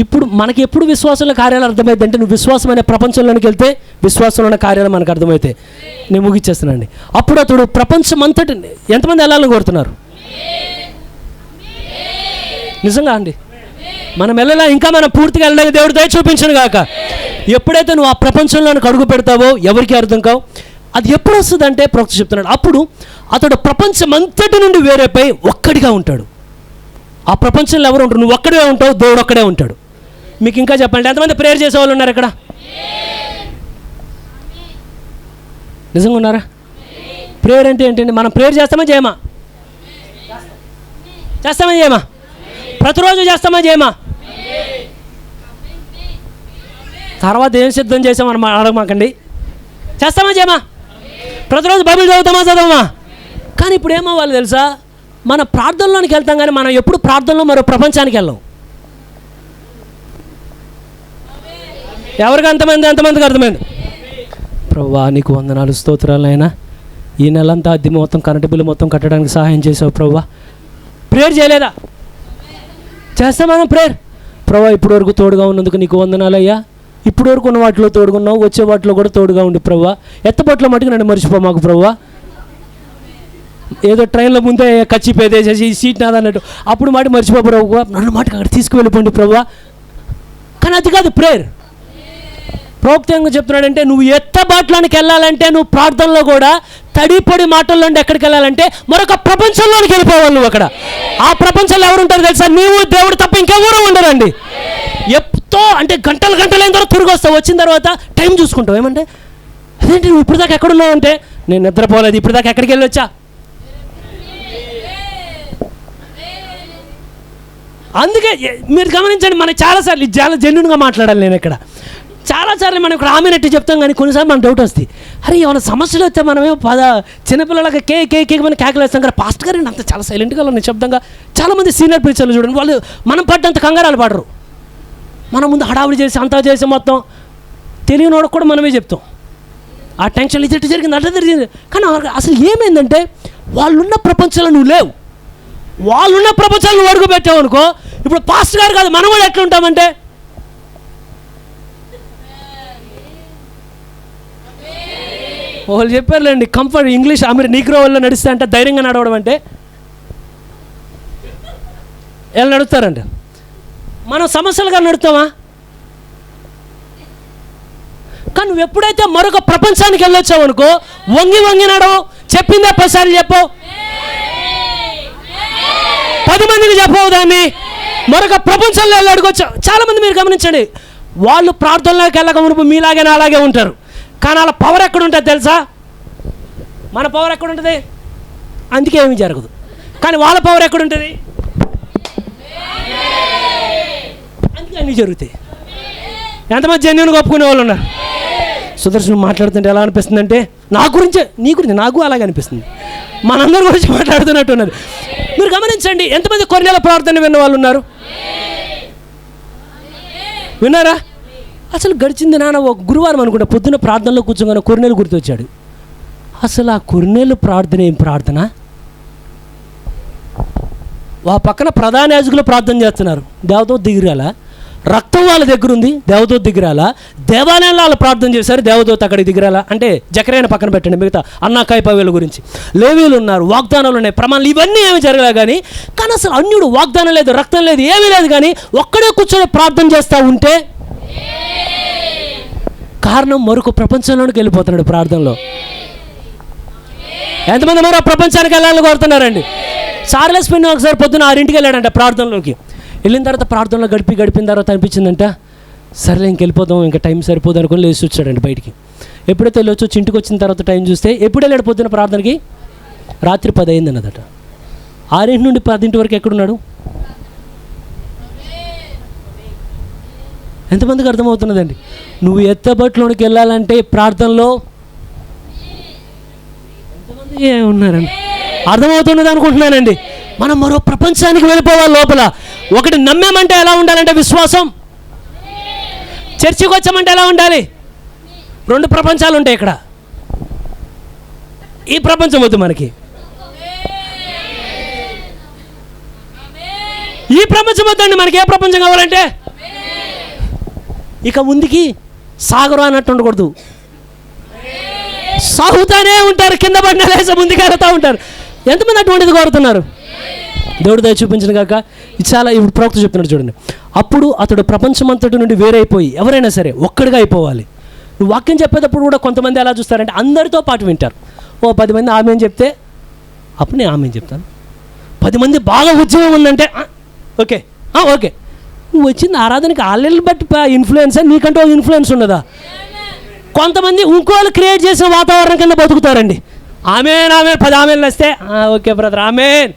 ఇప్పుడు మనకి ఎప్పుడు విశ్వాసంలో కార్యాలు అర్థమైంది అంటే, నువ్వు విశ్వాసం అనే ప్రపంచంలోనికి వెళ్తే విశ్వాసంలో ఉన్న కార్యాలు మనకు అర్థమవుతాయి. నేను ముగిచ్చేస్తున్నానండి. అప్పుడు అతడు ప్రపంచం అంతటి ఎంతమంది వెళ్ళాలని కోరుతున్నారు? నిజంగా అండి, మనం వెళ్ళాలా, ఇంకా మనం పూర్తిగా వెళ్ళడానికి దేవుడు దయ చూపించను గాక. ఎప్పుడైతే నువ్వు ఆ ప్రపంచంలోనికి అడుగు పెడతావో ఎవరికి అర్థం కావు. అది ఎప్పుడు వస్తుందంటే ప్రవక్త చెప్తున్నాడు, అప్పుడు అతడు ప్రపంచం అంతటి నుండి వేరేపై ఒక్కడిగా ఉంటాడు. ఆ ప్రపంచంలో ఎవరు ఉంటారు? నువ్వు ఒక్కడే ఉంటావు, దేవుడు ఒక్కడే ఉంటాడు. మీకు ఇంకా చెప్పాలంటే ఎంతమంది ప్రేయర్ చేసే వాళ్ళు ఉన్నారు ఇక్కడ? నిజంగా ఉన్నారా? ప్రేయర్ అంటే ఏంటండి? మనం ప్రేయర్ చేస్తామా చేయమా? చేస్తామా చేయమా? ప్రతిరోజు చేస్తామా చేయమా? తర్వాత ఏం సిద్ధం చేసామని అడగమాకండి. చేస్తామా చేయమా? ప్రతిరోజు బైబిల్ చదవమా? కానీ ఇప్పుడు ఏమవ్వాలి తెలుసా, మన ప్రార్థనలోనికి వెళ్తాం కానీ మనం ఎప్పుడు ప్రార్థనలో మరో ప్రపంచానికి వెళ్ళాం. ఎవరికి ఎంతమందికి అర్థమైంది? ప్రభువా నీకు వందనాలు, స్తోత్రాలు అయినా ఈ నెలంతా అద్దె మొత్తం, కరెంటు బిల్లు మొత్తం కట్టడానికి సహాయం చేసావు ప్రభువా. ప్రేయర్ చేయలేదా? చేస్తాం మనం ప్రేయర్. ప్రభువా ఇప్పటి వరకు తోడుగా ఉన్నందుకు నీకు వందనాలు అయ్యా. ఇప్పటి వరకు ఉన్న వాటిలో తోడుగున్నావు, వచ్చే వాటిలో కూడా తోడుగా ఉండి ప్రభువా. ఎత్తపట్లో మటుకు నన్ను మర్చిపో మాకు ప్రభువా. ఏదో ట్రైన్లో ముందే కచ్చిపోయేసేసి ఈ సీట్ నాదన్నట్టు అప్పుడు మాట మర్చిపో ప్రభువా, నన్ను మాటకు అక్కడ తీసుకువెళ్ళిపోండి ప్రభువా. కానీ అది కాదు ప్రేయర్. ప్రోక్తంగా చెప్తున్నాడంటే, నువ్వు ఎత్తబాట్లోనికి వెళ్ళాలంటే నువ్వు ప్రార్థనలో కూడా తడిపొడి మాటల్లో ఎక్కడికి వెళ్ళాలంటే మరొక ప్రపంచంలోనికి వెళ్ళిపోవాలి. నువ్వు అక్కడ ఆ ప్రపంచంలో ఎవరు ఉంటారు తెలుసా? నీవు దేవుడు తప్ప ఇంకెవరు ఉండరండి. ఎప్పుతో అంటే గంటలు అయిన తర్వాత తిరిగి వస్తావు. వచ్చిన తర్వాత టైం చూసుకుంటావు. ఏమంటే అదేంటి నువ్వు ఇప్పుడు దాకా ఎక్కడున్నావు అంటే, నేను నిద్రపోలేదు, ఇప్పుడు దాకా ఎక్కడికి వెళ్ళొచ్చా. అందుకే మీరు గమనించండి, మనకి చాలాసార్లు చాలా జెన్యున్గా మాట్లాడాలి. నేను ఇక్కడ చాలాసార్లు మనం ఇక్కడ ఆమెనట్టు చెప్తాం, కానీ కొన్నిసార్లు మనకు డౌట్ వస్తుంది. అరే ఏమైనా సమస్యలు వస్తే మనమేమో చిన్నపిల్లలకి కేక్ మనం కేకలేస్తాం కదా. పాస్ట్ గారు అంత చాలా సైలెంట్గా నిశ్శబ్దంగా. చాలామంది సీనియర్ ప్రీచర్లు చూడండి, వాళ్ళు మనం పడ్డంత కంగారాలు పడరు. మన ముందు హడావుడి చేసి అంతా చేసి మొత్తం తెలియనోడు కూడా మనమే చెప్తాం. ఆ టెన్షన్ ఇది జరిగింది అట్లా జరిగింది. కానీ అసలు ఏమైందంటే, వాళ్ళున్న ప్రపంచంలో నువ్వు లేవు. వాళ్ళున్న ప్రపంచాలు నువ్వు అడుగు పెట్టావు అనుకో. ఇప్పుడు పాస్ట్ గారు కాదు, మనం కూడా ఎట్లా ఉంటామంటే, వాళ్ళు చెప్పారులేండి కంఫర్ట్ ఇంగ్లీష్ నీగ్రో వల్ల నడిస్తే అంటే ధైర్యంగా నడవడం అంటే ఎలా నడుస్తారంట. మనం సమస్యలుగా నడుస్తామా? కానీ నువ్వు ఎప్పుడైతే మరొక ప్రపంచానికి వెళ్ళొచ్చావు అనుకో, వంగి నడవు. చెప్పిందే 10 సార్లు చెప్పవు, 10 మందికి చెప్పవు దాన్ని. మరొక ప్రపంచంలో వెళ్ళి అడుగొచ్చావు. చాలామంది మీరు గమనించండి, వాళ్ళు ప్రార్థనలోకి వెళ్ళక మునుపు మీలాగే అలాగే ఉంటారు. కానీ వాళ్ళ పవర్ ఎక్కడ ఉంటుంది తెలుసా? మన పవర్ ఎక్కడ ఉంటుంది? అందుకే ఏమీ జరగదు. కానీ వాళ్ళ పవర్ ఎక్కడ ఉంటుంది? అందుకే అన్నీ జరుగుతాయి. ఎంతమంది జెన్యున్గా ఒప్పుకునే వాళ్ళు ఉన్నారు? సుదర్శన్ మాట్లాడుతుంటే ఎలా అనిపిస్తుంది అంటే, నా గురించే నీ గురించి నాకు అలాగే అనిపిస్తుంది. మనందరి గురించి మాట్లాడుతున్నట్టు ఉన్నది. మీరు గమనించండి, ఎంతమంది కొన్నేళ్ళ ప్రార్థన విన్న వాళ్ళు ఉన్నారు? విన్నారా? అసలు గడిచింది నాన్న ఒక గురువారం అనుకుంటా, పొద్దున్న ప్రార్థనలో కూర్చోగానే కొర్నేలు గుర్తొచ్చాడు. అసలు ఆ కొర్నేలు ప్రార్థన ఏం ప్రార్థన? ఆ పక్కన ప్రధాన యాజకులు ప్రార్థన చేస్తున్నారు, దేవదూత దిగిరాల. రక్తం వాళ్ళ దగ్గర ఉంది, దేవదూత దిగిరాల. దేవాలయంలో వాళ్ళు ప్రార్థన చేశారు, దేవదూత అక్కడికి దిగిరాల. అంటే జకర్యాని పక్కన పెట్టండి, మిగతా అన్నా కాయపవేల గురించి. లేవీలు ఉన్నారు, వాగ్దానాలు ఉన్నాయి, ప్రమాణాలు, ఇవన్నీ ఏమి జరగలే. కానీ అసలు అన్యుడు వాగ్దానం లేదు, రక్తం లేదు, ఏమీ లేదు, కానీ ఒక్కడే కూర్చొని ప్రార్థన చేస్తూ ఉంటే కారణం మరొక ప్రపంచంలోనికి వెళ్ళిపోతున్నాడు ప్రార్థనలో. ఎంతమంది మరో ప్రపంచానికి వెళ్ళాలని కోరుతున్నారండి? చార్లెస్ ఫిన్నీ ఒకసారి పొద్దున్న 6 వెళ్ళాడంట ప్రార్థనలోకి. వెళ్ళిన తర్వాత ప్రార్థనలో గడిపిన తర్వాత అనిపించిందంట, సరేలే ఇంకెళ్ళిపోదాం, ఇంకా టైం సరిపోదు అనుకుని లేచి వచ్చాడండి బయటికి. ఎప్పుడైతే వెళ్ళి వచ్చి ఇంటికి వచ్చిన తర్వాత టైం చూస్తే ఎప్పుడు వెళ్ళాడు పొద్దున్న ప్రార్థనకి? రాత్రి 10 అయింది అన్నదట. 6 నుండి 10 వరకు ఎక్కడున్నాడు? ఎంతమందికి అర్థమవుతున్నదండి? నువ్వు ఎత్తబట్లోనికి వెళ్ళాలంటే ప్రార్థనలో ఎంతమంది ఉన్నారండి? అర్థమవుతున్నది అనుకుంటున్నానండి. మనం మరో ప్రపంచానికి వెళ్ళిపోవాలి. లోపల ఒకటి నమ్మామంటే ఎలా ఉండాలంటే విశ్వాసం, చర్చికి వచ్చామంటే ఎలా ఉండాలి? 2 ప్రపంచాలు ఉంటాయి ఇక్కడ. ఈ ప్రపంచం వద్దు మనకి, ఈ ప్రపంచం వద్దండి మనకి. ఏ ప్రపంచం కావాలంటే ఇక ముందుకి సాగరు అన్నట్టు ఉండకూడదు, సాగుతానే ఉంటారు, కింద పడిన లేస ముందుకు వెళ్తూ ఉంటారు. ఎంతమంది అటువంటిది కోరుతున్నారు? దేవుడు దయ చూపించిన కాక చాలా ఇప్పుడు ప్రవక్త చెప్తున్నాడు చూడండి. అప్పుడు అతడు ప్రపంచమంతటి నుండి వేరైపోయి, ఎవరైనా సరే ఒక్కడిగా అయిపోవాలి. నువ్వు వాక్యం చెప్పేటప్పుడు కూడా కొంతమంది ఎలా చూస్తారంటే అందరితో పాటు వింటారు. 10 మంది ఆమె అని చెప్తే అప్పుడు నేను ఆమె చెప్తాను. 10 మంది బాగా ఉద్యోగం ఉందంటే ఓకే ఓకే. నువ్వు వచ్చింది ఆరాధనకి ఆన్లైన్ బట్టి ఇన్ఫ్లుయెన్స్, నీకంటూ ఒక ఇన్ఫ్లుయెన్స్ ఉన్నదా? కొంతమంది ఇంకోళ్ళు క్రియేట్ చేసిన వాతావరణం కింద బతుకుతారండి. ఆమెన్ 10 ఆమెన్లు వస్తే ఓకే బ్రదర్ ఆమెన్,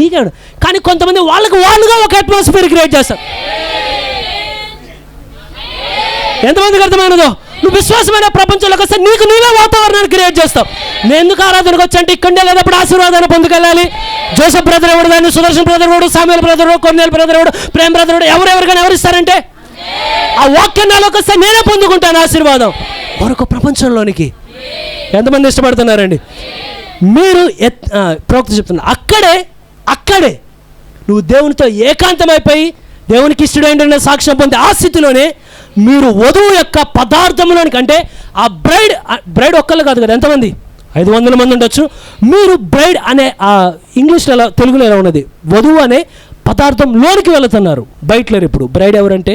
నీకేడు. కానీ కొంతమంది వాళ్ళుగా ఒక అట్మాస్ఫియర్ క్రియేట్ చేస్తారు. ఎంతమందికి అర్థమైనదో? నువ్వు విశ్వాసమైన ప్రపంచంలోకి వస్తే నీవే వాతావరణాన్ని క్రియేట్ చేస్తావు. నేను ఎందుకు ఆరాధనకు వచ్చంటే ఇక్కడే లేదప్పుడు ఆశీర్వాదాన్ని పొందుకెళ్ళాలి. జోసెఫ్ బ్రదర్ ఎవడు, దాన్ని సుదర్శన్ బ్రదర్ ఎవడు, సామ్యుయల్ బ్రదర్ ఎవడు, కొర్నేల్ బ్రదర్ ఎవడు, ప్రేమ్ బ్రదర్ ఎవడు, ఎవరెవరికైనా ఎవరిస్తారంటే ఆ వాక్యం నాలోకి వస్తే నేనే పొందుకుంటాను ఆశీర్వాదం. మరొక ప్రపంచంలోనికి ఎంతమంది ఇష్టపడుతున్నారండి? మీరు ప్రవక్త చెప్తున్నా అక్కడే నువ్వు దేవునితో ఏకాంతమైపోయి దేవునికి ఇష్టడైన సాక్ష్యం పొంది ఆ స్థితిలోనే మీరు వధువు యొక్క పదార్థంలోనికి, అంటే ఆ బ్రైడ్ ఒక్కళ్ళు కాదు కదా, ఎంతమంది? 500 మంది ఉండొచ్చు. మీరు బ్రైడ్ అనే ఇంగ్లీష్లో ఎలా, తెలుగులో ఎలా ఉన్నది? వధువు అనే పదార్థంలోనికి వెళుతున్నారు, బయటలేరు. ఇప్పుడు బ్రైడ్ ఎవరంటే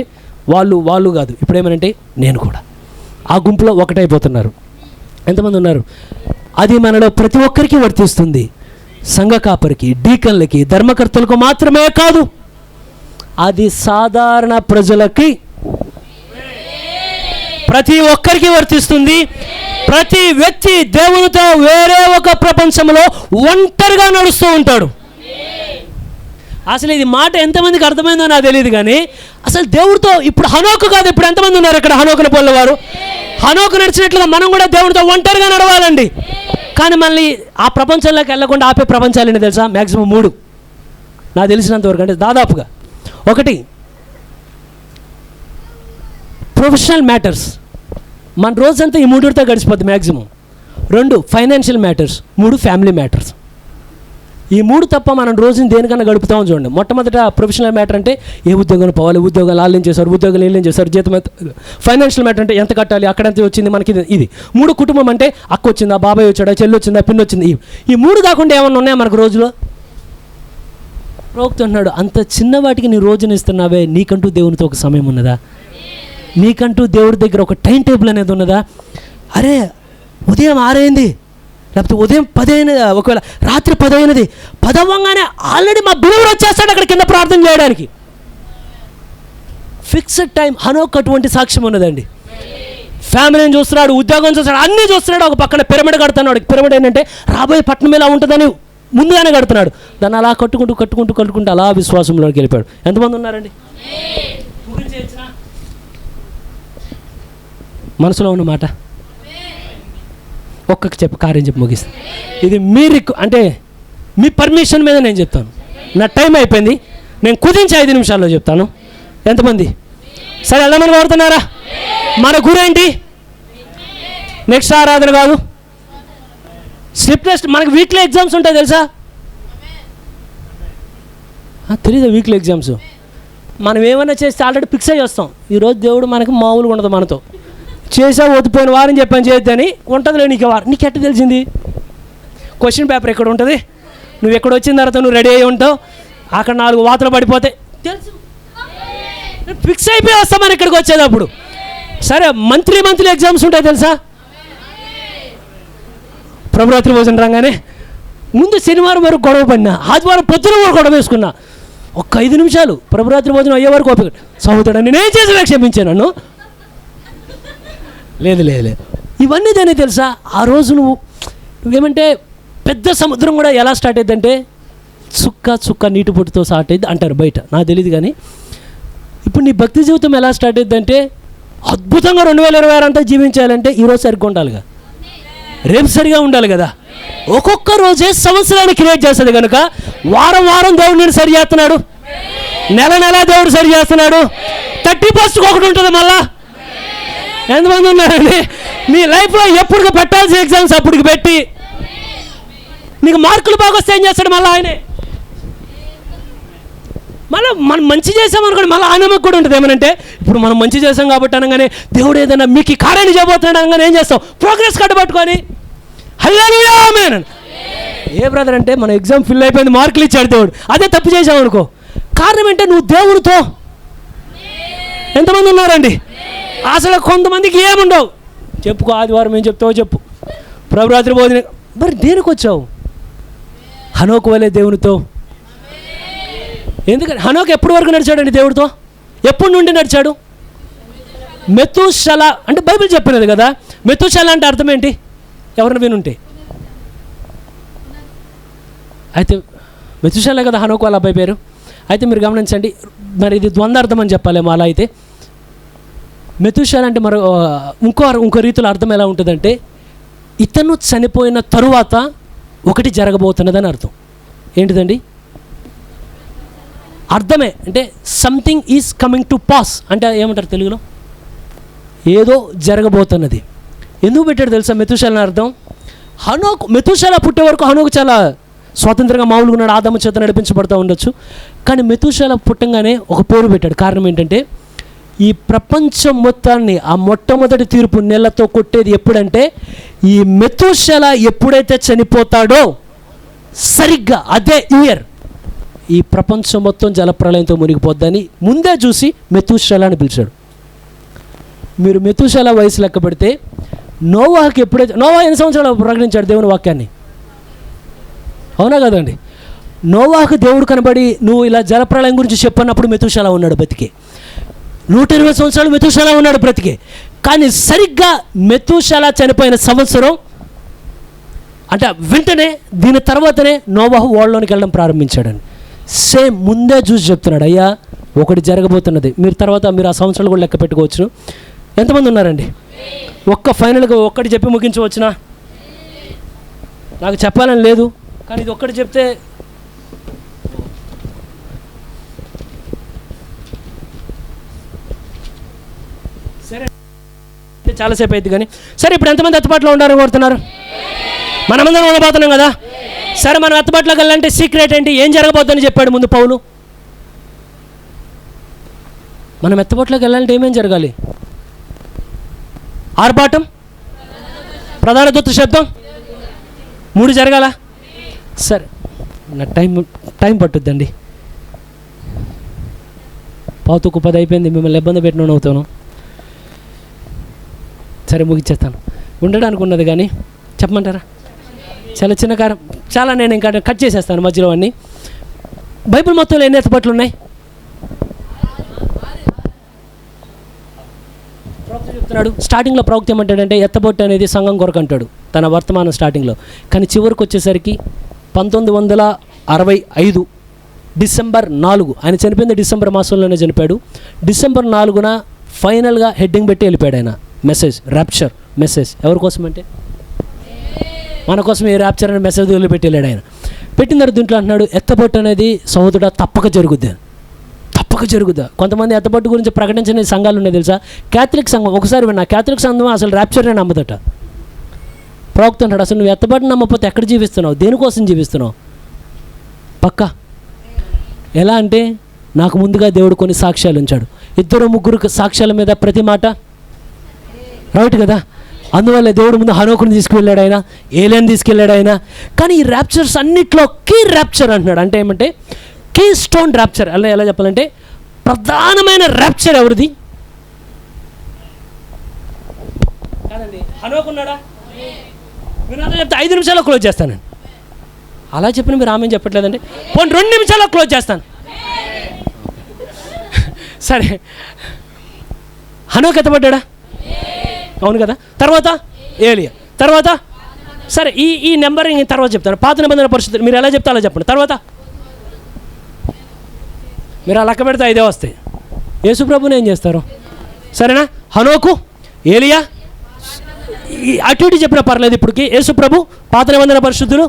వాళ్ళు కాదు, ఇప్పుడు ఏమనంటే నేను కూడా ఆ గుంపులో ఒకటైపోతున్నారు. ఎంతమంది ఉన్నారు? అది మనలో ప్రతి ఒక్కరికి వర్తిస్తుంది. సంఘ కాపరికి, డీకన్లకి, ధర్మకర్తలకు మాత్రమే కాదు, అది సాధారణ ప్రజలకి, ప్రతి ఒక్కరికి వర్తిస్తుంది. ప్రతి వ్యక్తి దేవునితో వేరే ఒక ప్రపంచంలో ఒంటరిగా నడుస్తూ ఉంటాడు. అసలు ఇది మాట ఎంతమందికి అర్థమైందో నాకు తెలియదు, కానీ అసలు దేవుడితో ఇప్పుడు హనోకు కాదు, ఇప్పుడు ఎంతమంది ఉన్నారు ఇక్కడ హనోకుని పోలేవారు? హనోకు నడిచినట్లుగా మనం కూడా దేవుడితో ఒంటరిగా నడవాలండి. కానీ మళ్ళీ ఆ ప్రపంచంలోకి వెళ్ళకుండా ఆపే ప్రపంచాలు ఏంటి తెలుసా? మ్యాక్సిమం 3 నాకు తెలిసినంత వరకు, అంటే దాదాపుగా. 1 ప్రొఫెషనల్ మ్యాటర్స్, మన రోజంతా ఈ 3తో గడిచిపోద్ది maximum. 2 financial matters, 3 family matters. ఈ 3 తప్ప మనం రోజుని దేనికన్నా గడుపుతామని చూడండి. మొట్టమొదట ప్రొఫెషనల్ మ్యాటర్ అంటే ఏ ఉద్యోగాలు పోవాలి, ఉద్యోగాలు వాళ్ళు ఏం చేశారు, ఉద్యోగాలు ఏం చేశారు, జీతం. ఫైనాన్షియల్ మ్యాటర్ అంటే ఎంత కట్టాలి, అక్కడ ఎంత వచ్చింది మనకి, ఇది. 3 కుటుంబం అంటే అక్క వచ్చిందా, బాబాయ్ వచ్చాడా, చెల్లి వచ్చిందా, పిన్ని వచ్చింది. ఈ 3 కాకుండా ఏమన్నా ఉన్నాయా మనకు రోజులో? ప్రవక్త అంటున్నాడు, అంత చిన్నవాటికి నీ రోజుని ఇస్తున్నావే, నీకంటూ దేవునితో ఒక సమయం ఉన్నదా? నీకంటూ దేవుడి దగ్గర ఒక టైం టేబుల్ అనేది ఉన్నదా? అరే ఉదయం 6 అయింది, లేకపోతే ఉదయం 10 అయినది, ఒకవేళ రాత్రి 10 అయినది, 10 అవ్వగానే ఆల్రెడీ మా బిలీవర్ వచ్చేస్తాడు అక్కడ కింద ప్రార్థన చేయడానికి. Fixed time. హనోక్ అటువంటి సాక్ష్యం ఉన్నదండి. ఫ్యామిలీని చూస్తున్నాడు, ఉద్యోగం చూస్తున్నాడు, అన్నీ చూస్తున్నాడు. ఒక పక్కన పిరమిడ్ కడుతున్నాడు. పిరమిడ్ ఏంటంటే రాబోయే పట్టణం ఇలా ఉంటుందని ముందుగానే కడుతున్నాడు. దాన్ని అలా కట్టుకుంటూ అలా విశ్వాసంలోకి వెళ్ళిపోయాడు. ఎంతమంది ఉన్నారండి? మనసులో ఉన్న మాట ఒక్కొక్క కార్యం చెప్పి ముగిస్తాను. ఇది మీరు అంటే మీ పర్మిషన్ మీద నేను చెప్తాను. నా టైం అయిపోయింది, నేను కుదించి 5 నిమిషాల్లో చెప్తాను. ఎంతమంది సరే వెళ్ళమని కోరుతున్నారా? మన గురేంటి? నెక్స్ట్ ఆరాధన కాదు, స్లిప్ టెస్ట్. మనకు వీక్లీ ఎగ్జామ్స్ ఉంటాయి తెలుసా? తెలీదా వీక్లీ ఎగ్జామ్స్? మనం ఏమైనా చేస్తే ఆల్రెడీ ఫిక్స్ అయ్యి వస్తాం. ఈరోజు దేవుడు మనకి మామూలుగా ఉండదు, మనతో చేసా వదిపోయిన వారం చెప్పాను చేయొద్దని ఉంటుందిలే. నీకు వారం నీకు ఎట్ట తెలిసింది? క్వశ్చన్ పేపర్ ఎక్కడ ఉంటుంది? నువ్వు ఎక్కడ వచ్చిన తర్వాత నువ్వు రెడీ అయ్యి ఉంటావు, అక్కడ 4 వాతలు పడిపోతాయి తెలుసు. ఫిక్స్ అయిపోయి వస్తాం మనం ఇక్కడికి వచ్చేటప్పుడు. సరే, మంత్లీ ఎగ్జామ్స్ ఉంటాయి తెలుసా? ప్రభురాత్రి భోజనం రాగానే ముందు శనివారం వరకు గొడవ పడినా, ఆదివారం పొద్దున కూడా గొడవ వేసుకున్నా. ఒక్క 5 నిమిషాలు ప్రభురాత్రి భోజనం అయ్యే వరకు ఓపిక. సహోదరుడు నేనేం చేసినా క్షమించాను నన్ను. లేదు ఇవన్నీ దాన్ని తెలుసా? ఆ రోజు నువ్వేమంటే పెద్ద సముద్రం కూడా ఎలా స్టార్ట్ అయ్యిందంటే చుక్క నీటి పొట్టుతో స్టార్ట్ అయ్యింది అంటారు బయట, నాకు తెలియదు. కానీ ఇప్పుడు నీ భక్తి జీవితం ఎలా స్టార్ట్ అయ్యిందంటే అద్భుతంగా 2026 అంతా జీవించాలంటే ఈరోజు సరిగ్గా ఉండాలిగా, రేపు సరిగా ఉండాలి కదా. ఒక్కొక్క రోజే సంవత్సరాన్ని క్రియేట్ చేస్తుంది కనుక వారం దేవుడు నేను సరి చేస్తున్నాడు, నెల దేవుడు సరి చేస్తున్నాడు. 31st ఒకటి ఉంటుంది. మళ్ళా ఎంతమంది ఉన్నారండి మీ లైఫ్లో ఎప్పుడు పెట్టాల్సిన ఎగ్జామ్స్ అప్పటికి పెట్టి నీకు మార్కులు బాగా వస్తే ఏం చేస్తాడు? మళ్ళీ ఆయనే. మళ్ళీ మనం మంచి చేసామనుకోండి, మళ్ళీ ఆనందం కూడా ఉంటుంది. ఏమనంటే ఇప్పుడు మనం మంచి చేసాం కాబట్టి అనగానే దేవుడు ఏదైనా మీకు కార్యాన్ని చేయబోతున్నాడు అనగానే ఏం చేస్తాం? ప్రోగ్రెస్ కార్డు పట్టుకొని హల్లెలూయా ఆమేన్. ఏ బ్రదర్ అంటే మన ఎగ్జామ్ ఫిల్ అయిపోయింది, మార్కులు ఇచ్చాడు దేవుడు, అదే తప్పు చేసామనుకో. కారణం ఏంటంటే నువ్వు దేవుడితో. ఎంతమంది ఉన్నారండి? అసలు కొంతమందికి ఏముండవు. చెప్పుకో, ఆదివారం ఏం చెప్తావో చెప్పు. ప్రభురాత్రి భోజనం మరి దేనికి వచ్చావు? హనోకు వలే దేవునితో. ఎందుకంటే హనోకు ఎప్పటి వరకు నడిచాడండి దేవుడితో? ఎప్పటి నుండి నడిచాడు? మెతూషల అంటే బైబిల్ చెప్పినది కదా. మెతూషల అంటే అర్థం ఏంటి? ఎవరిని వినుంటే అయితే మెతూషలే కదా హనోకు వాళ్ళ అబ్బాయి పేరు. అయితే మీరు గమనించండి, మరి ఇది ద్వంద్వార్థం అని చెప్పాలేమో. అలా అయితే మెతూషల అంటే మరో ఇంకో రీతిలో అర్థం ఎలా ఉంటుందంటే ఇతను చనిపోయిన తరువాత ఒకటి జరగబోతున్నదని అర్థం. ఏంటిదండి అర్థమే? అంటే something is coming to pass అంటే ఏమంటారు తెలుగులో? ఏదో జరగబోతున్నది. ఎందుకు పెట్టాడు తెలుసా మెతూషల అర్థం? హనోకు మెతూషల పుట్టే వరకు హనోకు చాలా స్వాతంత్రంగా మామూలుగా ఉన్నాడు, ఆదాము చేత నడిపించబడుతూ ఉండొచ్చు. కానీ మెతూషల పుట్టంగానే ఒక పేరు పెట్టాడు. కారణం ఏంటంటే ఈ ప్రపంచం మొత్తాన్ని ఆ మొట్టమొదటి తీర్పు నెలతో కొట్టేది ఎప్పుడంటే ఈ మెతూషల ఎప్పుడైతే చనిపోతాడో సరిగ్గా అదే ఇయర్ ఈ ప్రపంచం మొత్తం జలప్రలయంతో మునిగిపోద్దని ముందే చూసి మెతూషల అని పిలిచాడు. మీరు మెతూషల వయసు లెక్క పెడితే నోవాహుకి ఎప్పుడైతే ఎన్ని సంవత్సరాలు ప్రకటించాడు దేవుని వాక్యాన్ని? అవునా కదండి? నోవాహుకు దేవుడు కనబడి నువ్వు ఇలా జలప్రలయం గురించి చెప్పన్నప్పుడు మెతూషల ఉన్నాడు బ్రతికే. 120 సంవత్సరాలు మెతూషల ఉన్నాడు బ్రతికే. కానీ సరిగ్గా మెతూషల చనిపోయిన సంవత్సరం అంటే వెంటనే దీని తర్వాతనే నోవాహు ఓడలోనికి వెళ్ళడం ప్రారంభించాడండి. సేమ్ ముందే చూసి చెప్తున్నాడు, అయ్యా ఒకటి జరగబోతున్నది. మీరు ఆ సంవత్సరాలు కూడా లెక్క పెట్టుకోవచ్చు. ఎంతమంది ఉన్నారండి? ఫైనల్గా ఒక్కటి చెప్పి ముగించవచ్చునా? నాకు చెప్పాలని లేదు, కానీ ఇది ఒక్కటి చెప్తే సరే చాలాసేపు అయింది. కానీ సరే, ఇప్పుడు ఎంతమంది అత్తుబాటులో ఉండాలని కోరుతున్నారు? మనమందరం ఉండబోతున్నాం కదా. సరే, మనం అత్తుబాటులోకి వెళ్ళాలంటే సీక్రెట్ ఏంటి? ఏం జరగబోద్దని చెప్పాడు ముందు పౌలు. మనం ఎత్తుబాటులోకి వెళ్ళాలంటే ఏమేం జరగాలి? ఆర్భాటం, ప్రధాన దూత శబ్దం, 3 జరగాల. సరే, నా టైం పట్టుద్దండి. 9:10 అయిపోయింది. మిమ్మల్ని ఇబ్బంది పెట్టిన అవుతాను. సరే, ముగించేస్తాను. ఉండడానికి ఉన్నది కానీ చెప్పమంటారా? చాలా చిన్న కారం, చాలా నేను ఇంకా కట్ చేసేస్తాను మధ్యలో అన్నీ. బైబిల్ మొత్తంలో ఎన్ని ఎత్తుబాట్లు ఉన్నాయి? చెప్తున్నాడు. స్టార్టింగ్లో ప్రవక్త ఏమంటాడంటే ఎత్తబొట్టు అనేది సంఘం కొరకు అంటాడు తన వర్తమానం స్టార్టింగ్లో. కానీ చివరికి వచ్చేసరికి 1965 డిసెంబర్ 4 ఆయన చనిపోయింది. డిసెంబర్ మాసంలోనే చనిపోయాడు. డిసెంబర్ 4న ఫైనల్గా హెడ్డింగ్ పెట్టి వెళ్ళిపోయాడు ఆయన. Message, rapture message. ఎవరి కోసం అంటే మన కోసం ఈ ర్యాప్చర్ అనే మెసేజ్ వదిలిపెట్టి వెళ్ళాడు ఆయన. పెట్టిన తర్వాత దీంట్లో అంటున్నాడు ఎత్తబొట్టు అనేది సహోదరుడా తప్పక జరుగుద్ది. గొప్పగా జరుగుదా. కొంతమంది ఎత్తబట్టు గురించి ప్రకటించిన సంఘాలు ఉన్నాయి తెలుసా. క్యాథలిక్ సంఘం ఒకసారి విన్నా, క్యాథలిక్ సంఘం అసలు ర్యాప్చర్నే నమ్మదట. ప్రవక్త అంటాడు, అసలు నువ్వు ఎత్తబట్టు నమ్మకపోతే ఎక్కడ జీవిస్తున్నావు, దేనికోసం జీవిస్తున్నావు? పక్కా ఎలా అంటే, నాకు ముందుగా దేవుడు కొన్ని సాక్ష్యాలు ఉంచాడు, 2-3 సాక్ష్యాల మీద ప్రతి మాట రైట్ కదా. అందువల్ల దేవుడు ముందు హనోకుని తీసుకువెళ్ళాడు ఆయన, ఏలియాని తీసుకెళ్ళాడు ఆయన. కానీ ఈ ర్యాప్చర్స్ అన్నిట్లో కీ ర్యాప్చర్ అంటున్నాడు. అంటే ఏమంటే కీ స్టోన్ ర్యాప్చర్. అలా ఎలా చెప్పాలంటే ప్రధానమైన ర్యాప్చర్ ఎవరిది కాదండి, హనోకున్నాడా? మీరు అలా చెప్తే 5 నిమిషాల్లో క్లోజ్ చేస్తాను. అలా చెప్పిన మీరు ఆమె చెప్పట్లేదండి. పోనీ 2 నిమిషాల్లో క్లోజ్ చేస్తాను. సరే, హనోకు ఎత్తబడ్డా? అవును కదా. తర్వాత ఏలియా, తర్వాత సరే ఈ నెంబరింగ్ తర్వాత చెప్తాను. పాత నిబంధన పరిస్థితులు మీరు ఎలా చెప్తే అలా చెప్పండి. తర్వాత మీరు ఆ లెక్క పెడితే 5 వస్తాయి. యేసుప్రభుని ఏం చేస్తారు? సరేనా, హనోకు, ఏలియా, అటు ఇటు చెప్పినా పర్లేదు. ఇప్పటికి యేసుప్రభు, పాత నిబంధన పరిశుద్ధులు.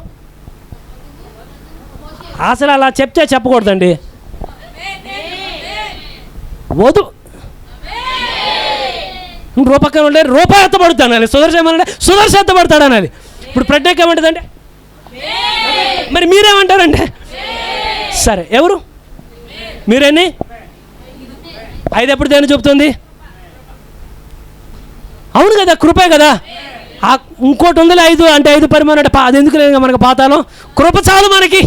అసలు అలా చెప్తే చెప్పకూడదండి, వద్దు. రూపకం ఉంటే రూపాయి ఎత్తబడుతాను అనాలి, సుదర్శనమంటే సుదర్శన ఎత్తబడతాడు అనాలి. ఇప్పుడు ప్రజ్ఞకి ఏమంటుందంటే, మరి మీరేమంటారంటే? సరే, ఎవరు మీరేని 5 ఎప్పుడు దేని చెప్తుంది? అవును కదా, కృపే కదా. ఇంకోటి ఉందిలే 5 అంటే 5 పరిమాణం అంటే అది ఎందుకు లేదు మనకు పాతాళం, కృప చాలు మనకి.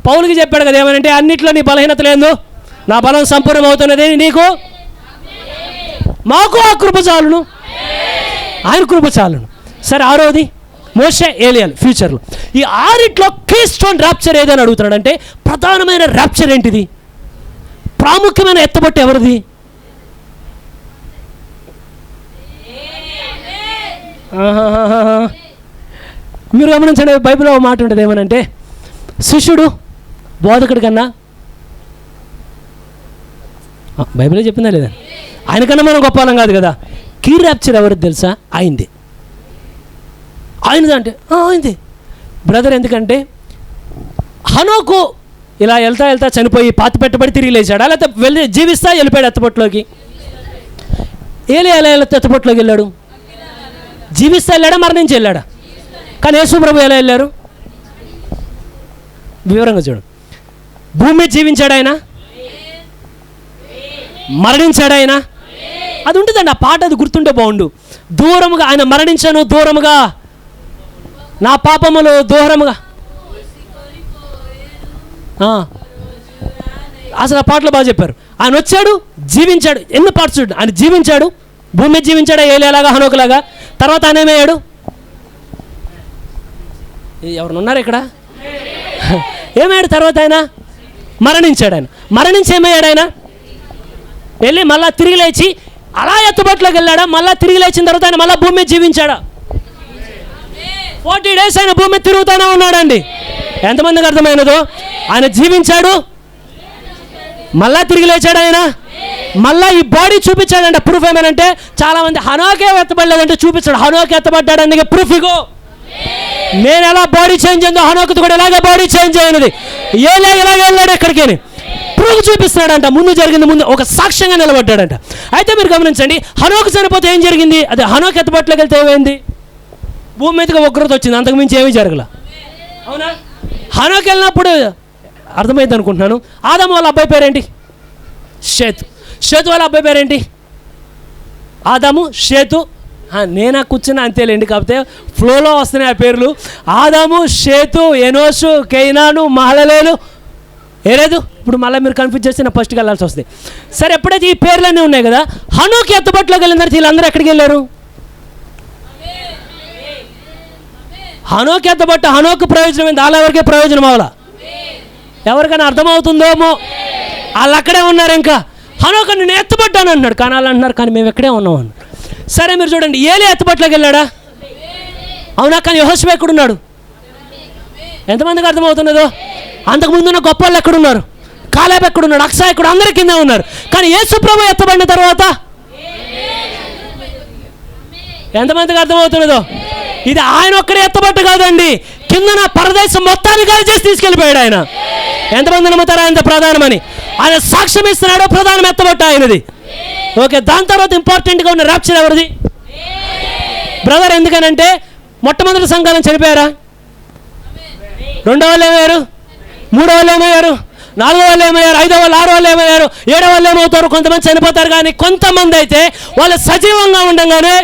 పౌలుకి చెప్పాడు కదా ఏమనంటే, అన్నిట్లో నీ బలహీనత లేదు, నా బలం సంపూర్ణం అవుతున్నది నీకు, మాకు ఆ కృప చాలును, ఆయన కృప చాలును. సరే, 6వది మోషే, ఏలియాలు ఫ్యూచర్లో. ఈ 6 కీ స్టోన్ ర్యాప్చర్ ఏదని అడుగుతున్నాడు. అంటే ప్రధానమైన ర్యాప్చర్ ఏంటిది? ప్రాముఖ్యమైన ఎత్తబట్టు ఎవరిది? మీరు గమనించండి, బైబిల్లో ఒక మాట ఉంటుంది ఏమనంటే, శిష్యుడు బోధకుడి కన్నా, బైబిల్లో చెప్పిందా లేదా, ఆయనకన్నా మనం గొప్ప వాళ్ళం కాదు కదా. కీ ర్యాప్చర్ ఎవరిది తెలుసా? ఆయనది. ఆయనది ఆయనది బ్రదర్. ఎందుకంటే హనోకు ఇలా వెళ్తా చనిపోయి పాతి పెట్టబడి తిరిగి లేచాడా, లేకపోతే వెళ్ళి జీవిస్తా వెళ్ళిపోయాడు ఎత్తపొట్లోకి? ఏలియా ఎలా ఎత్తపొట్లోకి వెళ్ళాడు? జీవిస్తా వెళ్ళాడా, మరణించి వెళ్ళాడా? కానీ యేసుప్రభు ఎలా వెళ్ళారు? వివరంగా చూడు. భూమి మీద జీవించాడు ఆయన, మరణించాడు ఆయన. అది ఉంటుందండి ఆ పాట, అది గుర్తుంటే బాగుండు. దూరముగా ఆయన మరణించాను, దూరముగా నా పాపములు దూరముగా. అసలు ఆ పాటలో బాగా చెప్పారు. ఆయన వచ్చాడు, జీవించాడు. ఎన్ని పాటలు చూడండి. ఆయన జీవించాడు, భూమి మీద జీవించాడు ఏలియాలాగా, హనోకులాగా. తర్వాత ఆయన ఏమయ్యాడు? ఎవరు ఉన్నారు ఇక్కడ? ఏమయ్యాడు? తర్వాత ఆయన మరణించాడు. ఆయన మరణించి ఏమయ్యాడు? ఆయన వెళ్ళి మళ్ళీ తిరిగి లేచి అలా ఎత్తుబట్లోకి వెళ్ళాడా? మళ్ళీ తిరిగి లేచిన తర్వాత ఆయన మళ్ళీ భూమి మీద జీవించాడా? 40 days ఆయన భూమి మీద తిరుగుతూనే ఉన్నాడండి. ఎంతమందికి అర్థమైనదో? ఆయన జీవించాడు, మళ్ళా తిరిగి లేచాడు. ఆయన మళ్ళీ ఈ బాడీ చూపించాడంట. ప్రూఫ్ ఏమేనంటే, చాలామంది హనోకే ఎత్తబడలేదంటే చూపించాడు. హనోకే ఎత్తబడ్డాడు, అందుకే ప్రూఫ్ ఇగో. నేను ఎలా బాడీ చేంజ్ అయిందో హనోకుతో కూడా ఇలాగే బాడీ చేంజ్ అయినది. ఏలే ఇలాగే వెళ్ళాడు ఎక్కడికి, ప్రూఫ్ చూపిస్తున్నాడంట. ముందు జరిగింది, ముందు ఒక సాక్ష్యంగా నిలబడ్డాడంట. అయితే మీరు గమనించండి, హనోకు చనిపోతే ఏం జరిగింది? అదే హనోకు ఎత్తబట్లోకి వెళ్తే ఏమైంది? భూమి మీదకి ఉగ్రత వచ్చింది, అంతకుమించి ఏమీ జరగల. అవునా? హనోకు వెళ్ళినప్పుడు అర్థమైంది అనుకుంటున్నాను. ఆదాము వాళ్ళ అబ్బాయి పేరేంటి? షేతు. షేతు వాళ్ళ అబ్బాయి పేరేంటి? ఆదాము, షేతు. నేనా కూర్చున్నా అంతేలేండి, కాకపోతే ఫ్లోలో వస్తున్నాయి ఆ పేర్లు. ఆదాము, షేతు, ఎనోషు, కైనాను, మహలలేలు. ఏలేదు, ఇప్పుడు మళ్ళీ మీరు కన్ఫ్యూజ్ చేస్తే నా ఫస్ట్కి వెళ్ళాల్సి వస్తుంది. సరే, ఎప్పుడైతే ఈ పేర్లన్నీ ఉన్నాయి కదా, హనోకు ఎత్తబట్లోకి వెళ్ళిన తర్వాత వీళ్ళందరూ ఎక్కడికి వెళ్ళారు? హనోకు ఎత్తబట్టు, హనోకు ప్రయోజనం ఏంది? వాళ్ళ ఎవరికే ప్రయోజనం అవ్వాలా? ఎవరికైనా అర్థమవుతుందేమో, వాళ్ళు అక్కడే ఉన్నారు. ఇంకా హనోకు నేను ఎత్తబడ్డాను అన్నాడు, కానీ వాళ్ళు అంటున్నారు కానీ మేము ఎక్కడే ఉన్నాం అన్నాడు. సరే, మీరు చూడండి, ఏలియా ఎత్తబట్లోకి వెళ్ళాడా? అవునా? కానీ యెహోషువ ఎక్కడున్నాడు? ఎంతమందికి అర్థమవుతున్నదో? అంతకుముందున్న గొప్ప వాళ్ళు ఎక్కడున్నారు? కాలేబ్ ఎక్కడున్నాడు? అక్సా ఎక్కడ? అందరి కింద ఉన్నారు. కానీ యేసు ప్రభు ఎత్తబడిన తర్వాత ఎంతమందికి అర్థమవుతున్నదో? ఇది ఆయన ఒక్కడే ఎత్తబట్టు కాదండి, కింద నా పరదేశం మొత్తాన్ని కలిసి తీసుకెళ్ళిపోయాడు ఆయన. ఎంతమంది నమ్ముతారా ఆయన ప్రధానమని? ఆయన సాక్ష్యం ఇస్తున్నాడు, ప్రధానం ఎత్తబట్ట ఆయనది. ఓకే, దాని తర్వాత ఇంపార్టెంట్గా ఉన్న ర్యాప్చర్ ఎవరిది బ్రదర్? ఎందుకనంటే మొట్టమొదటి సంఘాలను చనిపోయారా? రెండో వాళ్ళు ఏమయ్యారు? మూడో వాళ్ళు ఏమయ్యారు? నాలుగో వాళ్ళు ఏమయ్యారు? ఐదో వాళ్ళు, ఆరో వాళ్ళు ఏమయ్యారు? ఏడో వాళ్ళు ఏమవుతారు? కొంతమంది చనిపోతారు, కానీ కొంతమంది అయితే వాళ్ళు సజీవంగా ఉండగానే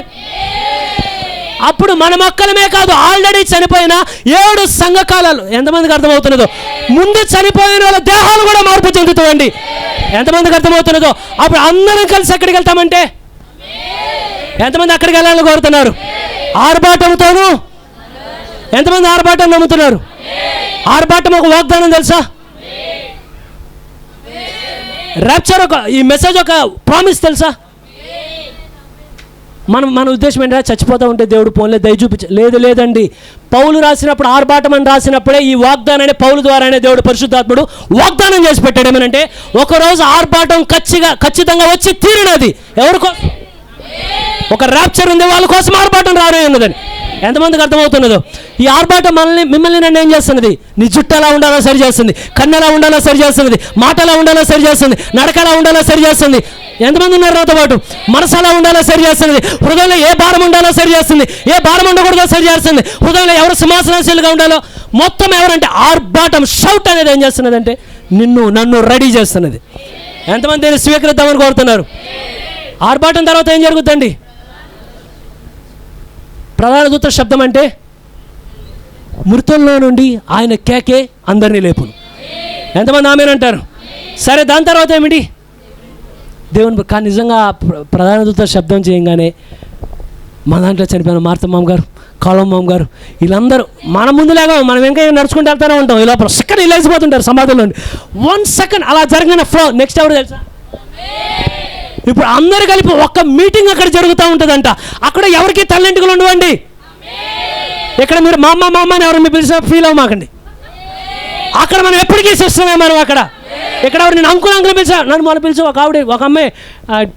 అప్పుడు మన మొక్కలమే కాదు, ఆల్రెడీ చనిపోయిన 7 సంఘకాలాలు. ఎంతమందికి అర్థమవుతున్నదో? ముందు చనిపోయిన వాళ్ళ దేహాలు కూడా మార్పు చెందుతాయండి. ఎంతమందికి అర్థమవుతున్నదో? అప్పుడు అందరం కలిసి ఎక్కడికి వెళ్తామంటే, ఎంతమంది అక్కడికి వెళ్ళాలని కోరుతున్నారు? ఆర్భాటంతోనూ. ఎంతమంది ఆర్భాటం నమ్ముతున్నారు? ఆర్భాటం ఒక వాగ్దానం తెలుసా? ర్యాప్చర్ ఈ మెసేజ్ ఒక ప్రామిస్ తెలుసా? మన ఉద్దేశం ఏంటంటే చచ్చిపోతూ ఉంటే దేవుడు పోన్లే దయ లేదండి. పౌలు రాసినప్పుడు ఆర్భాటం అని రాసినప్పుడే ఈ వాగ్దానాన్ని పౌలు ద్వారానే దేవుడు పరిశుద్ధాత్ముడు వాగ్దానం చేసి పెట్టాడు. ఏమనంటే ఒకరోజు ఆర్భాటం ఖచ్చితంగా వచ్చి తీరినది. ఎవరికో ఒక ర్యాప్చర్ ఉంది, వాళ్ళ కోసం ఆర్భాటం రానే ఉన్నదని. ఎంతమందికి అర్థమవుతున్నదో? ఈ ఆర్భాటం మిమ్మల్ని నన్ను ఏం చేస్తున్నది? నీ జుట్టు ఎలా ఉండాలో సరి చేస్తుంది, కన్ను ఎలా ఉండాలో సరి చేస్తుంది, మాట ఎలా ఉండాలో సరి చేస్తుంది, నడక ఎలా ఉండాలో సరి చేస్తుంది. ఎంతమంది ఉన్నారు నాతో పాటు? మనసు ఎలా ఉండాలో సరి చేస్తుంది, హృదయంలో ఏ భారం ఉండాలో సరి చేస్తుంది, ఏ భారం ఉండకూడదో సరి చేస్తుంది, హృదయంలో ఎవరు సింహాసనాశీలుగా ఉండాలో మొత్తం ఎవరంటే ఆర్భాటం షౌట్ అనేది ఏం చేస్తున్నదంటే నన్ను రెడీ చేస్తున్నది. ఎంతమంది దీన్ని స్వీకరిద్దామని కోరుతున్నారు? ఆర్భాటం తర్వాత ఏం జరుగుతుందండి? ప్రధాన దూత శబ్దం అంటే మృతుల్లో నుండి ఆయన కేకే అందరినీ లేపును. ఎంతమంది ఆమేనంటారు? సరే, దాని తర్వాత ఏమిటి? దేవుని. కానీ నిజంగా ప్రధాన దూత శబ్దం చేయగానే మన దాంట్లో చనిపోయిన మార్తమ్మ గారు, కాళమ్మ గారు, వీళ్ళందరూ మన ముందులాగా మనం ఇంకా నడుచుకుంటూ వెళ్తూనే ఉంటాం. ఈ లోపల సెకండ్ ఇలాసిపోతుంటారు సమాధిలో. 1 సెకండ్ అలా జరిగిన ఫ్లో. నెక్స్ట్ ఎవరు తెలుసా? ఇప్పుడు అందరు కలిపి ఒక్క మీటింగ్ అక్కడ జరుగుతూ ఉంటుందంట. అక్కడ ఎవరికి తల్లింటికలు ఉండవండి. ఇక్కడ మీరు మా అమ్మ అని ఎవరు మీరు పిలిచిన ఫీల్ అవ్వమాకండి. అక్కడ మనం ఎప్పటికీ సిస్టమే. మనం అక్కడ ఇక్కడ ఎవరు నేను అంకులు పిలిచా, నన్ను మనం పిలిచి ఒక అమ్మాయి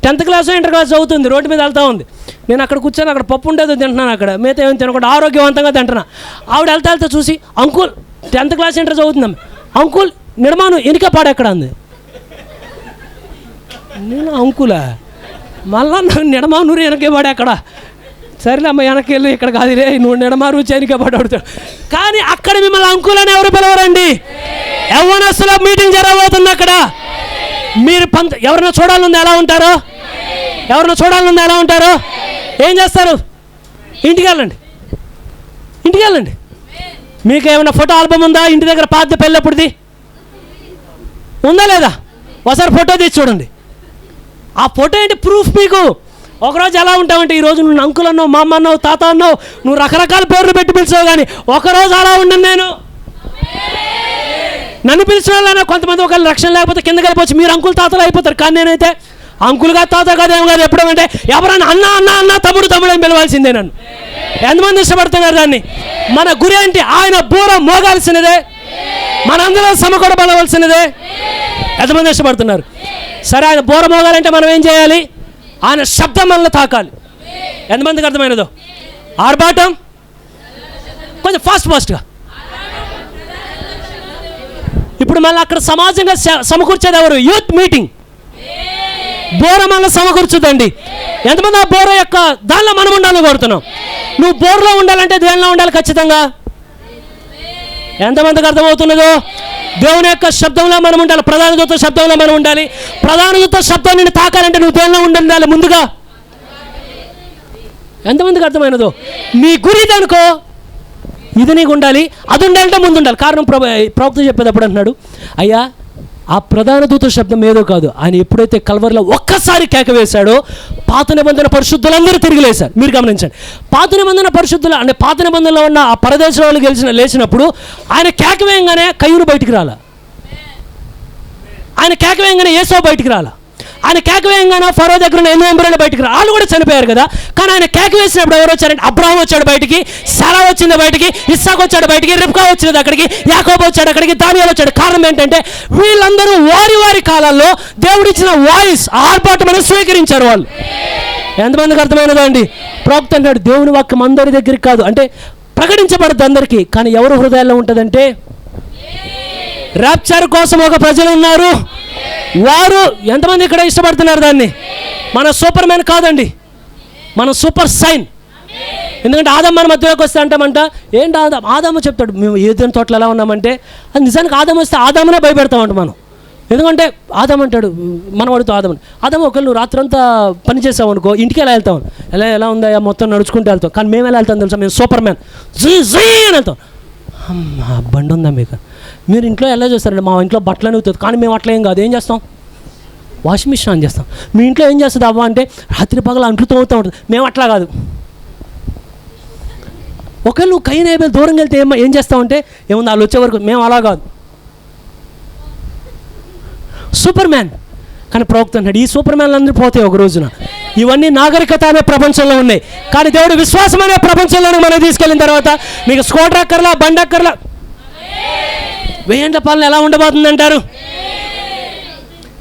10th క్లాస్ ఇంటర్ క్లాస్ చదువుతుంది, రోడ్డు మీద వెళ్తూ ఉంది. నేను అక్కడ కూర్చొని అక్కడ పప్పు ఉండేదో తింటున్నాను, అక్కడ మిగతా ఏమైనా తినకుండా ఆరోగ్యవంతంగా తింటున్నా. ఆవిడ వెళ్తా చూసి అంకుల్ 10th క్లాస్ ఇంటర్ చదువుతుందాం, అంకుల్ నిర్మాణం ఎనిక పాడెక్కడ అంది. నేను అంకులా? మళ్ళా నాకు నిడమానూరు వెనకే పడే అక్కడ. సరేలే అమ్మ వెనక్కి వెళ్ళి ఇక్కడ కాదులే, నువ్వు నిడమారు వెనకే పడవుతాడు. కానీ అక్కడ మిమ్మల్ని అంకులని ఎవరు పిలవరండి. యవ్వనస్తుల మీటింగ్ జరగబోతుంది అక్కడ. మీరు ఎవరైనా చూడాలనుంది ఎలా ఉంటారో? ఎవరైనా చూడాలనుంది ఎలా ఉంటారో? ఏం చేస్తారు? ఇంటికి వెళ్ళండి. మీకు ఏమైనా ఫోటో ఆల్బమ్ ఉందా? ఇంటి దగ్గర పాత పెళ్ళప్పుడుది ఉందా లేదా? ఒకసారి ఫోటో తీసి చూడండి. ఆ ఫోటో ఏంటి? ప్రూఫ్ మీకు. ఒకరోజు ఎలా ఉంటావంటే, ఈరోజు నువ్వు అంకుల్ అన్నావు, మా అమ్మ అన్నావు, తాత అన్నావు, నువ్వు రకరకాల పేర్లు పెట్టి పిలిచావు, కానీ ఒకరోజు అలా ఉండను నేను. నన్ను పిలిచిన వాళ్ళైనా కొంతమంది ఒకళ్ళు రక్షణ లేకపోతే కిందకి వెళ్ళిపోవచ్చు, మీరు అంకుల్ తాతలు అయిపోతారు. కానీ నేనైతే అంకుల్ కాదు, తాత కాదు, ఏం కాదు. ఎప్పుడేమంటే ఎవరైనా అన్న తమ్ముడు అని పిలవాల్సిందే నన్ను. ఎంతమంది ఇష్టపడుతున్నారు దాన్ని? మన గురి ఏంటి? ఆయన బూర మోగాల్సినదే, మనందరం సమకూడబడవలసినదే. ఎంతమంది ఇష్టపడుతున్నారు? సరే, ఆయన బూర మోగాలంటే మనం ఏం చేయాలి? ఆయన శబ్దం మనల్ని తాకాలి. ఎంతమందికి అర్థమైనదో? ఆర్భాటం కొంచెం ఫాస్ట్గా. ఇప్పుడు మళ్ళీ అక్కడ సమాజంగా సమకూర్చేది ఎవరు? Youth meeting. బోర మళ్ళీ సమకూర్చుదండి. ఎంతమంది ఆ బోర యొక్క దానిలో మనం ఉండాలని కోరుతున్నాం? నువ్వు బోర్లో ఉండాలంటే దేనిలో ఉండాలి? ఖచ్చితంగా. ఎంతమందికి అర్థమవుతున్నదో? దేవుని యొక్క శబ్దంలో మనం ఉండాలి. ప్రధాన దూత శబ్దంలో మనం ఉండాలి. ప్రధాన దూత శబ్దం నిన్ను తాకాలంటే నువ్వు దేనిలో ఉండాలి ముందుగా? ఎంతమందికి అర్థమైనదో? నీ గురి దనుకో, ఇది నీకు ఉండాలి, అది ఉండాలంటే ముందు ఉండాలి. కారణం ప్రవక్త చెప్పేటప్పుడు అంటున్నాడు, అయ్యా ఆ ప్రధాన దూత శబ్దం ఏదో కాదు, ఆయన ఎప్పుడైతే కల్వరిలో ఒక్కసారి కేక వేశాడో పాత నిబంధన పరిశుద్ధులందరూ తిరిగి లేశారు. మీరు గమనించండి, పాత నిబంధన పరిశుద్ధులు అంటే పాత నిబంధనలో ఉన్న ఆ పరదేశం వాళ్ళు లేచినప్పుడు ఆయన కేక వేయంగానే కయ్యూరు బయటికి రాలా, ఆయన కేక వేయంగానే యేసో బయటికి రాలా, ఆయన కేక వేయంగానే ఫరో దగ్గర ఉన్న 8 ఎంబరీలు బయటికి రా. వాళ్ళు కూడా చనిపోయారు కదా. కానీ ఆయన కేక వేసినప్పుడు ఎవరు వచ్చారంటే అబ్రాహం వచ్చాడు బయటికి, శారా వచ్చింది బయటికి, ఇస్సాకు వచ్చాడు బయటికి, రిబ్కా వచ్చినది అక్కడికి, యాకోబు వచ్చాడు అక్కడికి, దానియేలు వచ్చాడు. కారణం ఏంటంటే వీళ్ళందరూ వారి కాలాల్లో దేవుడిచ్చిన వాయిస్ ఆర్భాటమని స్వీకరించారు వాళ్ళు. ఎంతమందికి అర్థమైనదో అండి? ప్రవక్త అంటాడు, దేవుని వాక్యం అందరి దగ్గరికి కాదు అంటే ప్రకటించబడద్దు అందరికీ, కానీ ఎవరు హృదయాల్లో ఉంటుందంటే ర్యాప్చర్ కోసం ఒక ప్రజలు ఉన్నారు, వారు ఎంతమంది ఇక్కడ ఇష్టపడుతున్నారు దాన్ని? మన సూపర్ మ్యాన్ కాదండి, మన సూపర్ సైన్. ఎందుకంటే ఆదాము మన మధ్యలోకి వస్తే అంటామంట, ఏంటి ఆదాము చెప్తాడు మేము ఏదైనా తోటలు ఎలా ఉన్నామంటే, అది నిజానికి ఆదాము వస్తే ఆదామునే భయపెడతామంట మనం. ఎందుకంటే ఆదాము అంటాడు, మనం అడుగుతాం ఆదాము ఒకవేళ నువ్వు రాత్రంతా పని చేసావు అనుకో, ఇంటికి ఎలా వెళ్తాం? ఎలా ఉందా మొత్తం నడుచుకుంటూ వెళ్తాం. కానీ మేము ఎలా వెళ్తాం తెలుసా? మేము సూపర్ మ్యాన్ జీ అని వెళ్తాం. అమ్మా బండి ఉందా మీకు? మీరు ఇంట్లో ఎలా చేస్తారండి? మా ఇంట్లో బట్టలు అవుతుంది, కానీ మేము అట్లా ఏం కాదు. ఏం చేస్తాం? వాషింగ్ మిషన్ ఆన్ చేస్తాం. మీ ఇంట్లో ఏం చేస్తుంది అవ్వ అంటే రాత్రి పగలు అంట్లు తోముతూ ఉంటుంది. మేము అట్లా కాదు. ఒకవేళ నువ్వు కైన్ అయిపోయి దూరంగా వెళ్తే ఏం చేస్తామంటే ఏముంది వాళ్ళు వచ్చే వరకు. మేము అలా కాదు, సూపర్ మ్యాన్. కానీ ప్రవక్త అన్నాడు ఈ సూపర్ మ్యాన్లు అందరూ పోతాయి ఒక రోజున. ఇవన్నీ నాగరికత అనే ప్రపంచంలో ఉన్నాయి, కానీ దేవుడు విశ్వాసం అనే ప్రపంచంలోనే మనం తీసుకెళ్ళిన తర్వాత మీకు స్కూటర్ అక్కర్లా, బండి అక్కర్లా, 1000 పాలన ఎలా ఉండబోతుంది అంటారు?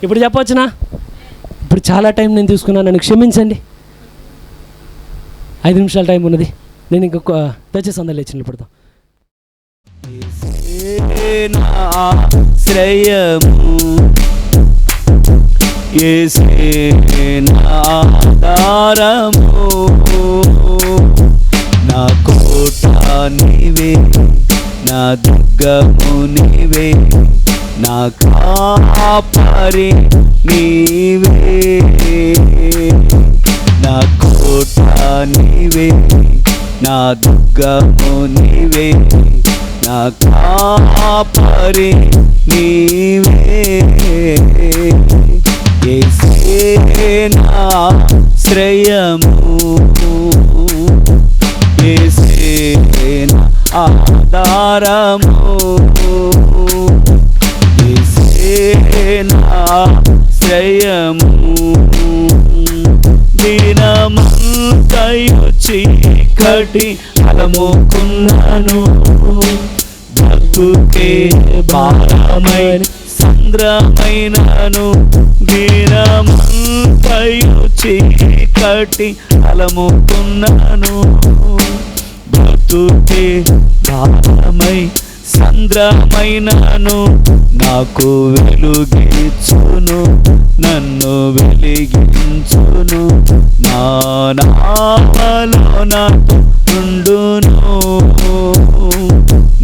ఇప్పుడు చెప్పవచ్చునా? ఇప్పుడు చాలా టైం నేను తీసుకున్నాను, నన్ను క్షమించండి. 5 నిమిషాల టైం ఉన్నది. నేను ఇంకొక దయచేసి అందరూ లేచి నిలబడతాం. నా కోట నీవే, నా దుర్గము నీవే, నా కాపరి నీవే. నా కోట నీవే, నా దుర్గము నీవే, నా కాపరి నీవే. యేసే నా శ్రేయము, యేసే నా ఆధారము, యేసే నా శ్రేయము. దినమంతయు చీకటి అలముకున్నాను, బ్రతుకే భారమైన సంద్రమైనను. దినమంతయు చీకటి అలముకున్నాను, బ్రతుకే భారమై సంద్రమైనను. నాకు వెలుగిచ్చును, నన్ను వెలిగించును, నా నామలో నాతో ఉండును.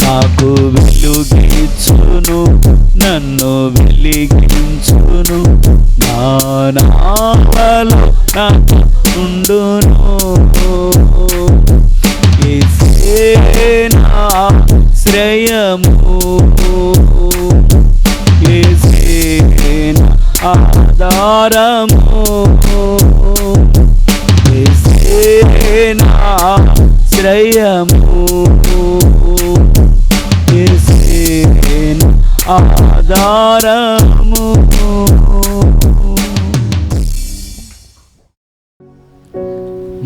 నాకు వెలుగిచ్చును, నన్ను వెలిగించును, నా నామలో నాతో ఉండును. యేసే నా శ్రేయము, యేసే నా ఆధారము, యేసే నా శ్రేయము, యేసే నా ఆధారము.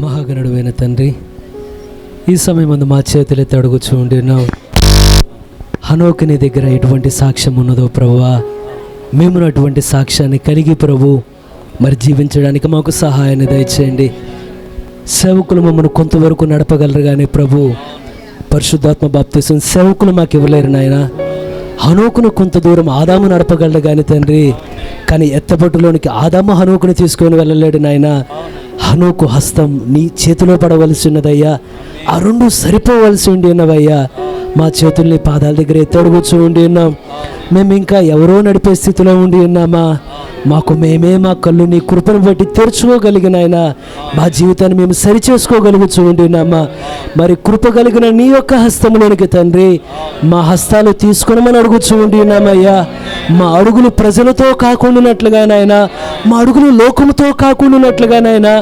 మహాగణుడైన తండ్రి, ఈ సమయం ముందు మా చేతులెత్తి అడుగుచూ ఉండినావు. హనోకు నీ దగ్గర ఎటువంటి సాక్ష్యం ఉన్నదో ప్రభువా, మేము అటువంటి సాక్ష్యాన్ని కలిగి ప్రభు మరి జీవించడానికి మాకు సహాయాన్ని దయచేయండి. సేవకులు మమ్మల్ని కొంతవరకు నడపగలరు కానీ ప్రభు పరిశుద్ధాత్మ బాప్తిసం సేవకులు మాకు ఇవ్వలేరు నాయన. హనోకును కొంత దూరం ఆదాము నడపగలడు కానీ తండ్రి, కానీ ఎత్తపట్టులోనికి ఆదాము హనోకుని తీసుకొని వెళ్ళలేడు నాయన. హనోకు హస్తం నీ చేతిలో పడవలసి ఉన్నదయ్యా, ఆ రెండు సరిపోవలసి ఉండి ఉన్నవయ్యా. మా చేతుల్ని పాదాల దగ్గర ఎత్తడుగుచూ ఉండి ఉన్నాం. మేము ఇంకా ఎవరో నడిపే స్థితిలో ఉండి ఉన్నామా? మాకు మేమే మా కళ్ళు నీ కృపను బట్టి తెరుచుకోగలిగిన ఆయన మా జీవితాన్ని మేము సరిచేసుకోగలుగుతూ ఉండినామా? మరి కృప కలిగిన నీ యొక్క హస్తములోనికి తండ్రి మా హస్తాలు తీసుకునమని అడుగుచూ ఉండినామయ్యా. మా అడుగులు ప్రజలతో కాకుండానట్లుగానైనా, మా అడుగులు లోకముతో కాకుండానట్లుగానైనా,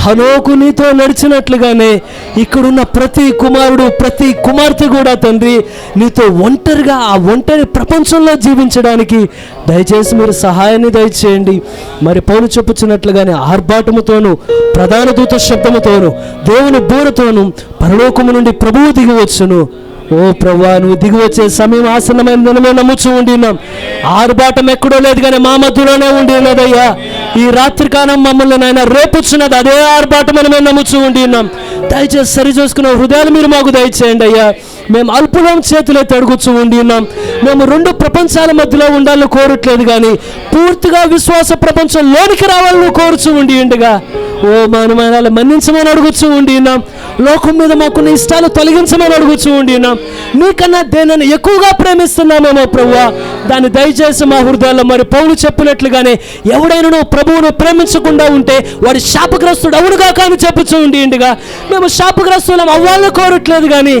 హనోకు నీతో నడిచినట్లుగానే ఇక్కడున్న ప్రతి కుమారుడు ప్రతి కుమార్తె కూడా తండ్రి నీతో ఒంటరిగా ఆ ఒంటరి ప్రపంచంలో జీవించడానికి దయచేసి మీరు సహాయాన్ని దయచేయండి. మరి పౌలు చెప్పుచున్నట్లుగానే ఆర్భాటముతోనూ ప్రధాన దూత శబ్దముతోనూ దేవుని బూరతోనూ పరలోకము నుండి ప్రభువు దిగివచ్చును. ఓ ప్రభువా, నువ్వు దిగి వచ్చే సమయం ఆసన్నమైన మేము నమ్ముచూ ఉండినాం. ఆర్భాటం ఎక్కడో లేదు కానీ మా మధ్యలోనే ఉండి ఉన్నదయ్యా. ఈ రాత్రికాలం మమ్మల్ని నాయన రేపుచ్చున్నది అదే ఆర్భాటం అని మేము నమ్ముచూ ఉండినాం. దయచేసి సరి చూసుకున్న హృదయాలు మీరు మాకు దయచేయండి అయ్యా. మేము అల్పులం చేతులైతే అడుగుచూ ఉండి ఉన్నాం. మేము రెండు ప్రపంచాల మధ్యలో ఉండాలని కోరట్లేదు, కానీ పూర్తిగా విశ్వాస ప్రపంచంలోనికి రావాలని కోరుచూ ఉండి ఉండగా ఓ మానవాళి మన్నించమని అడుగుచూ ఉండి ఉన్నాం. లోకం మీద మాకున్న ఇష్టాలు తొలగించమని అడుగుచూ ఉండి ఉన్నాం. నీకన్నా దేనిని ఎక్కువగా ప్రేమిస్తున్నామేమో ప్రభువా, దాన్ని దయచేసి మా హృదయాల్లో మరి పౌలు చెప్పినట్లుగానే ఎవడైనా ప్రభువును ప్రేమించకుండా ఉంటే వాడి శాపగ్రస్తుడు అవునుగా కానీ చెప్పుచూ ఉండి ఉండగా మేము శాపగ్రస్తులం అవ్వాలని కోరట్లేదు, కానీ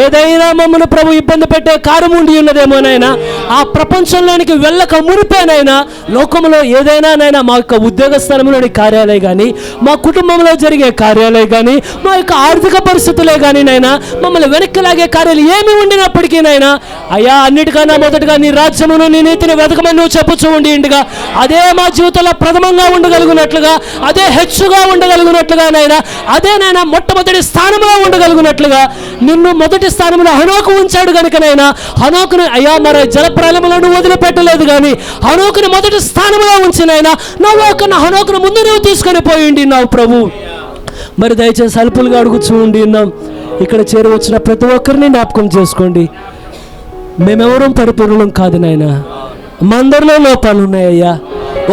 ఏదైనా మమ్మల్ని ప్రభు ఇబ్బంది పెట్టే కారణం ఉండి ఉన్నదేమోనైనా ఆ ప్రపంచంలోనికి వెళ్ళక మునిపేనైనా లోకంలో ఏదైనానైనా మా యొక్క ఉద్యోగ స్థలంలోని కార్యాలయం కానీ, మా కుటుంబంలో జరిగే కార్యాలయం కానీ, మా యొక్క ఆర్థిక పరిస్థితులే కానీ నైనా మమ్మల్ని వెనక్కి లాగే కార్యాలు ఏమి ఉండినప్పటికీ నైనా అయ్యా అన్నిటికన్నా మొదటగా నీ రాజ్యమును నీ నీతిని వెతకమని నువ్వు చెప్పుచూ ఉండి ఉండగా అదే మా జీవితంలో ప్రథమంగా ఉండగలిగినట్లుగా, అదే హెచ్చుగా ఉండగలిగినట్లుగా నైనా, అదే నైనా మొట్టమొదటి స్థానంలో ఉండగలిగినట్లుగా నిన్ను మొదటి స్థానంలో హనోకు ఉంచాడు కనుకనైనా హనోకుని అయ్యా మరి జలప్రలయంలో నువ్వు వదిలిపెట్టలేదు, కానీ హనోకుని మొదటి స్థానంలో ఉంచినైనా నవ్వు హనోకుని ముందు నువ్వు తీసుకొని పోయిండి నావు ప్రభు. మరి దయచేసి అల్పులుగా అడుగుచూ ఉండి ఉన్నాం. ఇక్కడ చేరవచ్చిన ప్రతి ఒక్కరిని జ్ఞాపకం చేసుకోండి. మేమెవరం పరిపూర్ణం కాదు నాయన, మా అందరిలో లోపాలు ఉన్నాయ్యా.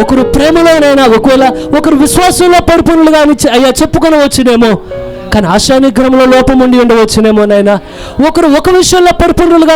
ఒకరు ప్రేమలోనైనా ఒకవేళ ఒకరు విశ్వాసంలో పరిపూర్ణులుగా అయ్యా చెప్పుకొని వచ్చినేమో, కానీ ఆశానిగ్రహంలో లోపం ఉండి ఉండవచ్చునేమో నాయన. ఒకరు ఒక విషయంలో పరిపూర్ణులుగా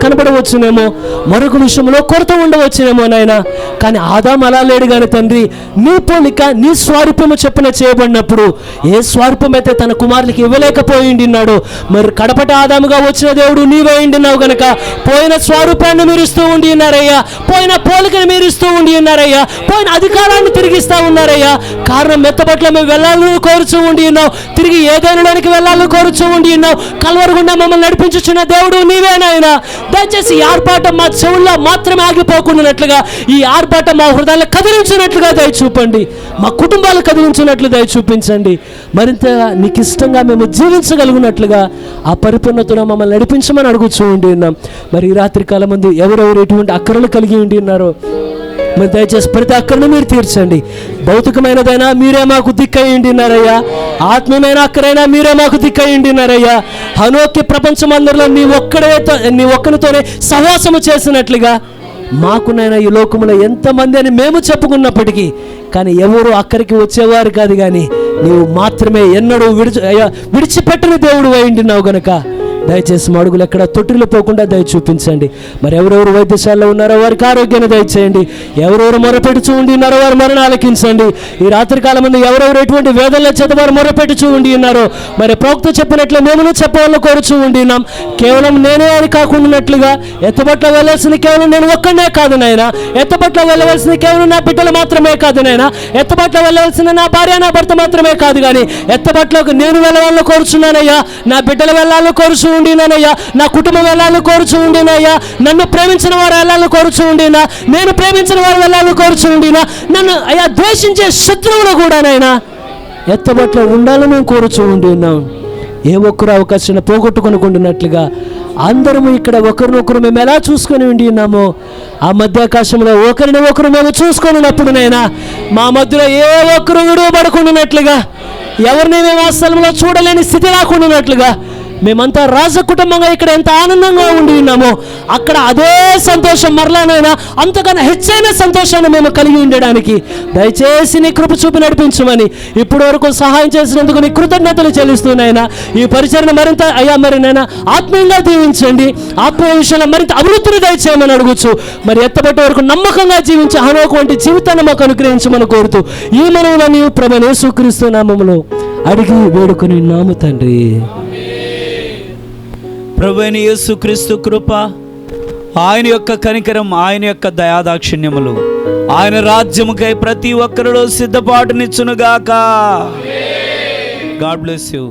కనబడవచ్చునేమో, మరొక విషయంలో కొరత ఉండవచ్చునేమో నాయన. కానీ ఆదాం అలా లేడు కానీ తండ్రి, నీ పోలిక నీ స్వారూప్యము చెప్పిన చేయబడినప్పుడు ఏ స్వారూప్యమైతే తన కుమారులకి ఇవ్వలేకపోయిండిన్నాడు, మరి కడపట ఆదాముగా వచ్చిన దేవుడు నీవే ఉండినావు గనక పోయిన స్వారూప్యాన్ని మీరు ఇస్తూ ఉండి ఉన్నారయ్యా, పోయిన పోలికను మీరు ఇస్తూ ఉండి ఉన్నారయ్యా, పోయిన అధికారాన్ని తిరిగిస్తూ ఉన్నారయ్యా. కారణం మెత్తబట్ల మేము వెళ్ళాలని కోరుచూ ఉండి ఉన్నావు, తిరిగి ఏదైనాలోనికి వెళ్ళాలని కోరుచూ ఉండి ఉన్నావు. కల్వరి గుండా మమ్మల్ని నడిపించుచున్న దేవుడు నీవేనాయన. దయచేసి ఈ ఆర్పాటం మా చెవుల్లో మాత్రమే ఆగిపోకుండానట్లుగా, ఈ ఆర్పాటం మా హృదయాలు కదిలించినట్లుగా దయ చూపండి, మా కుటుంబాలు కదిలించినట్లు దయ చూపించండి. మరింత నీకు ఇష్టంగా మేము జీవించగలిగినట్లుగా ఆ పరిపూర్ణతను మమ్మల్ని నడిపించమని అడుగుచూ ఉండి ఉన్నాం. మరి ఈ రాత్రి కాలం మంది ఎవరెవరు ఎటువంటి అక్కరలు కలిగి ఉండి ఉన్నారో మరి దయచేసి ప్రతి అక్కరను మీరు తీర్చండి. భౌతికమైనదైనా మీరే మాకు దిక్కయ్యండి ఉన్నారయ్యా, ఆత్మీయమైన అక్కరైనా మీరే మాకు దిక్కయ్యండి ఉన్నారయ్యా. హనోకి ప్రపంచం అందరిలో నీ ఒక్కరితోనే సహవాసము చేసినట్లుగా మాకునైనా ఈ లోకంలో ఎంతమంది అని మేము చెప్పుకున్నప్పటికీ కానీ ఎవరు అక్కడికి వచ్చేవారు కాదు, కానీ నీవు మాత్రమే ఎన్నడూ విడిచిపెట్టని దేవుడు అయింటున్నావు గనక దయచేసి మా అడుగులు ఎక్కడ తొట్టిలో పోకుండా దయ చూపించండి. మరి ఎవరెవరు వైద్యశాలలో ఉన్నారో వారికి ఆరోగ్యాన్ని దయచేయండి, ఎవరెవరు మొరపెట్టుచూ ఉండి ఉన్నారో వారు మరణ ఆలకించండి. ఈ రాత్రి కాలం ముందు ఎవరెవరు ఎటువంటి వేదనల చేత వారు మొరపెట్టుచూ ఉండి ఉన్నారో మరి ప్రవక్త చెప్పినట్లు మేము చెప్పవాలని కోరుచూ ఉండి ఉన్నాం. కేవలం నేనే అని కాకుండానట్లుగా ఎత్తబట్ల వెళ్ళాల్సిన కేవలం నేను ఒక్కడే కాదు నాయన, ఎత్తబట్ల వెళ్ళవలసిన కేవలం నా బిడ్డలు మాత్రమే కాదు నాయన, ఎత్తబట్ల వెళ్ళవలసిన నా భార్య నా భర్త మాత్రమే కాదు, కానీ ఎత్తబట్లకు నేను వెళ్ళాలని కోరుచున్నానయ్యా, నా బిడ్డలు వెళ్ళాలని కోరుచు ఉండినయ్యా, నా కుటుంబం వెళ్ళాలని కోరుచు ఉండినయ్యా, నన్ను ప్రేమించిన వారు వెళ్ళాలని కోరుచు ఉండినా, నేను ప్రేమించిన వారు వెళ్ళాలని కోరుచు ఉండినా, నన్ను అయ్యా ద్వేషించే శత్రువులు కూడానైనా ఎత్తబట్ల ఉండాలని మేము కోరుచు ఉండి ఉన్నాం. ఏ ఒక్కరు అవకాశాన్ని పోగొట్టుకొనుకుంటున్నట్లుగా అందరము ఇక్కడ ఒకరినొకరు మేము ఎలా చూసుకొని ఉండి ఉన్నామో ఆ మధ్యాకాశంలో ఒకరిని ఒకరు మేము చూసుకున్నప్పుడునైనా మా మధ్యలో ఏ ఒక్కరు విడువబడుకుంటున్నట్లుగా, ఎవరిని మేము ఆ స్థలంలో చూడలేని స్థితి రాకుండానట్లుగా మేమంతా రాజ కుటుంబంగా ఇక్కడ ఎంత ఆనందంగా ఉండి ఉన్నామో అక్కడ అదే సంతోషం మరలానైనా అంతకన్నా హెచ్చైన సంతోషాన్ని మేము కలిగి ఉండడానికి దయచేసి నీ కృప చూపి నడిపించమని ఇప్పటి వరకు సహాయం చేసినందుకు నీ కృతజ్ఞతలు చెల్లిస్తున్నాయినా. ఈ పరిచరణ మరింత అయ్యా మరి నైనా ఆత్మీయంగా దీవించండి, ఆత్మీయ విషయంలో మరింత అభివృద్ధిని దయచేయమని అడుగుచు మరి ఎత్తబట్టే వరకు నమ్మకంగా జీవించి హనోకు వంటి జీవితాన్ని మాకు అనుగ్రహించమని కోరుతూ ఈ మనవులను నీవు ప్రభువైన యేసుక్రీస్తు నామములో అడిగి వేడుకొని నాము తండ్రి. ప్రభువైన యేసుక్రీస్తు కృప, ఆయన యొక్క కనికరం, ఆయన యొక్క దయాదాక్షిణ్యములు, ఆయన రాజ్యముకై ప్రతి ఒక్కరిలో సిద్ధపాటునిచ్చునుగాక. God bless you.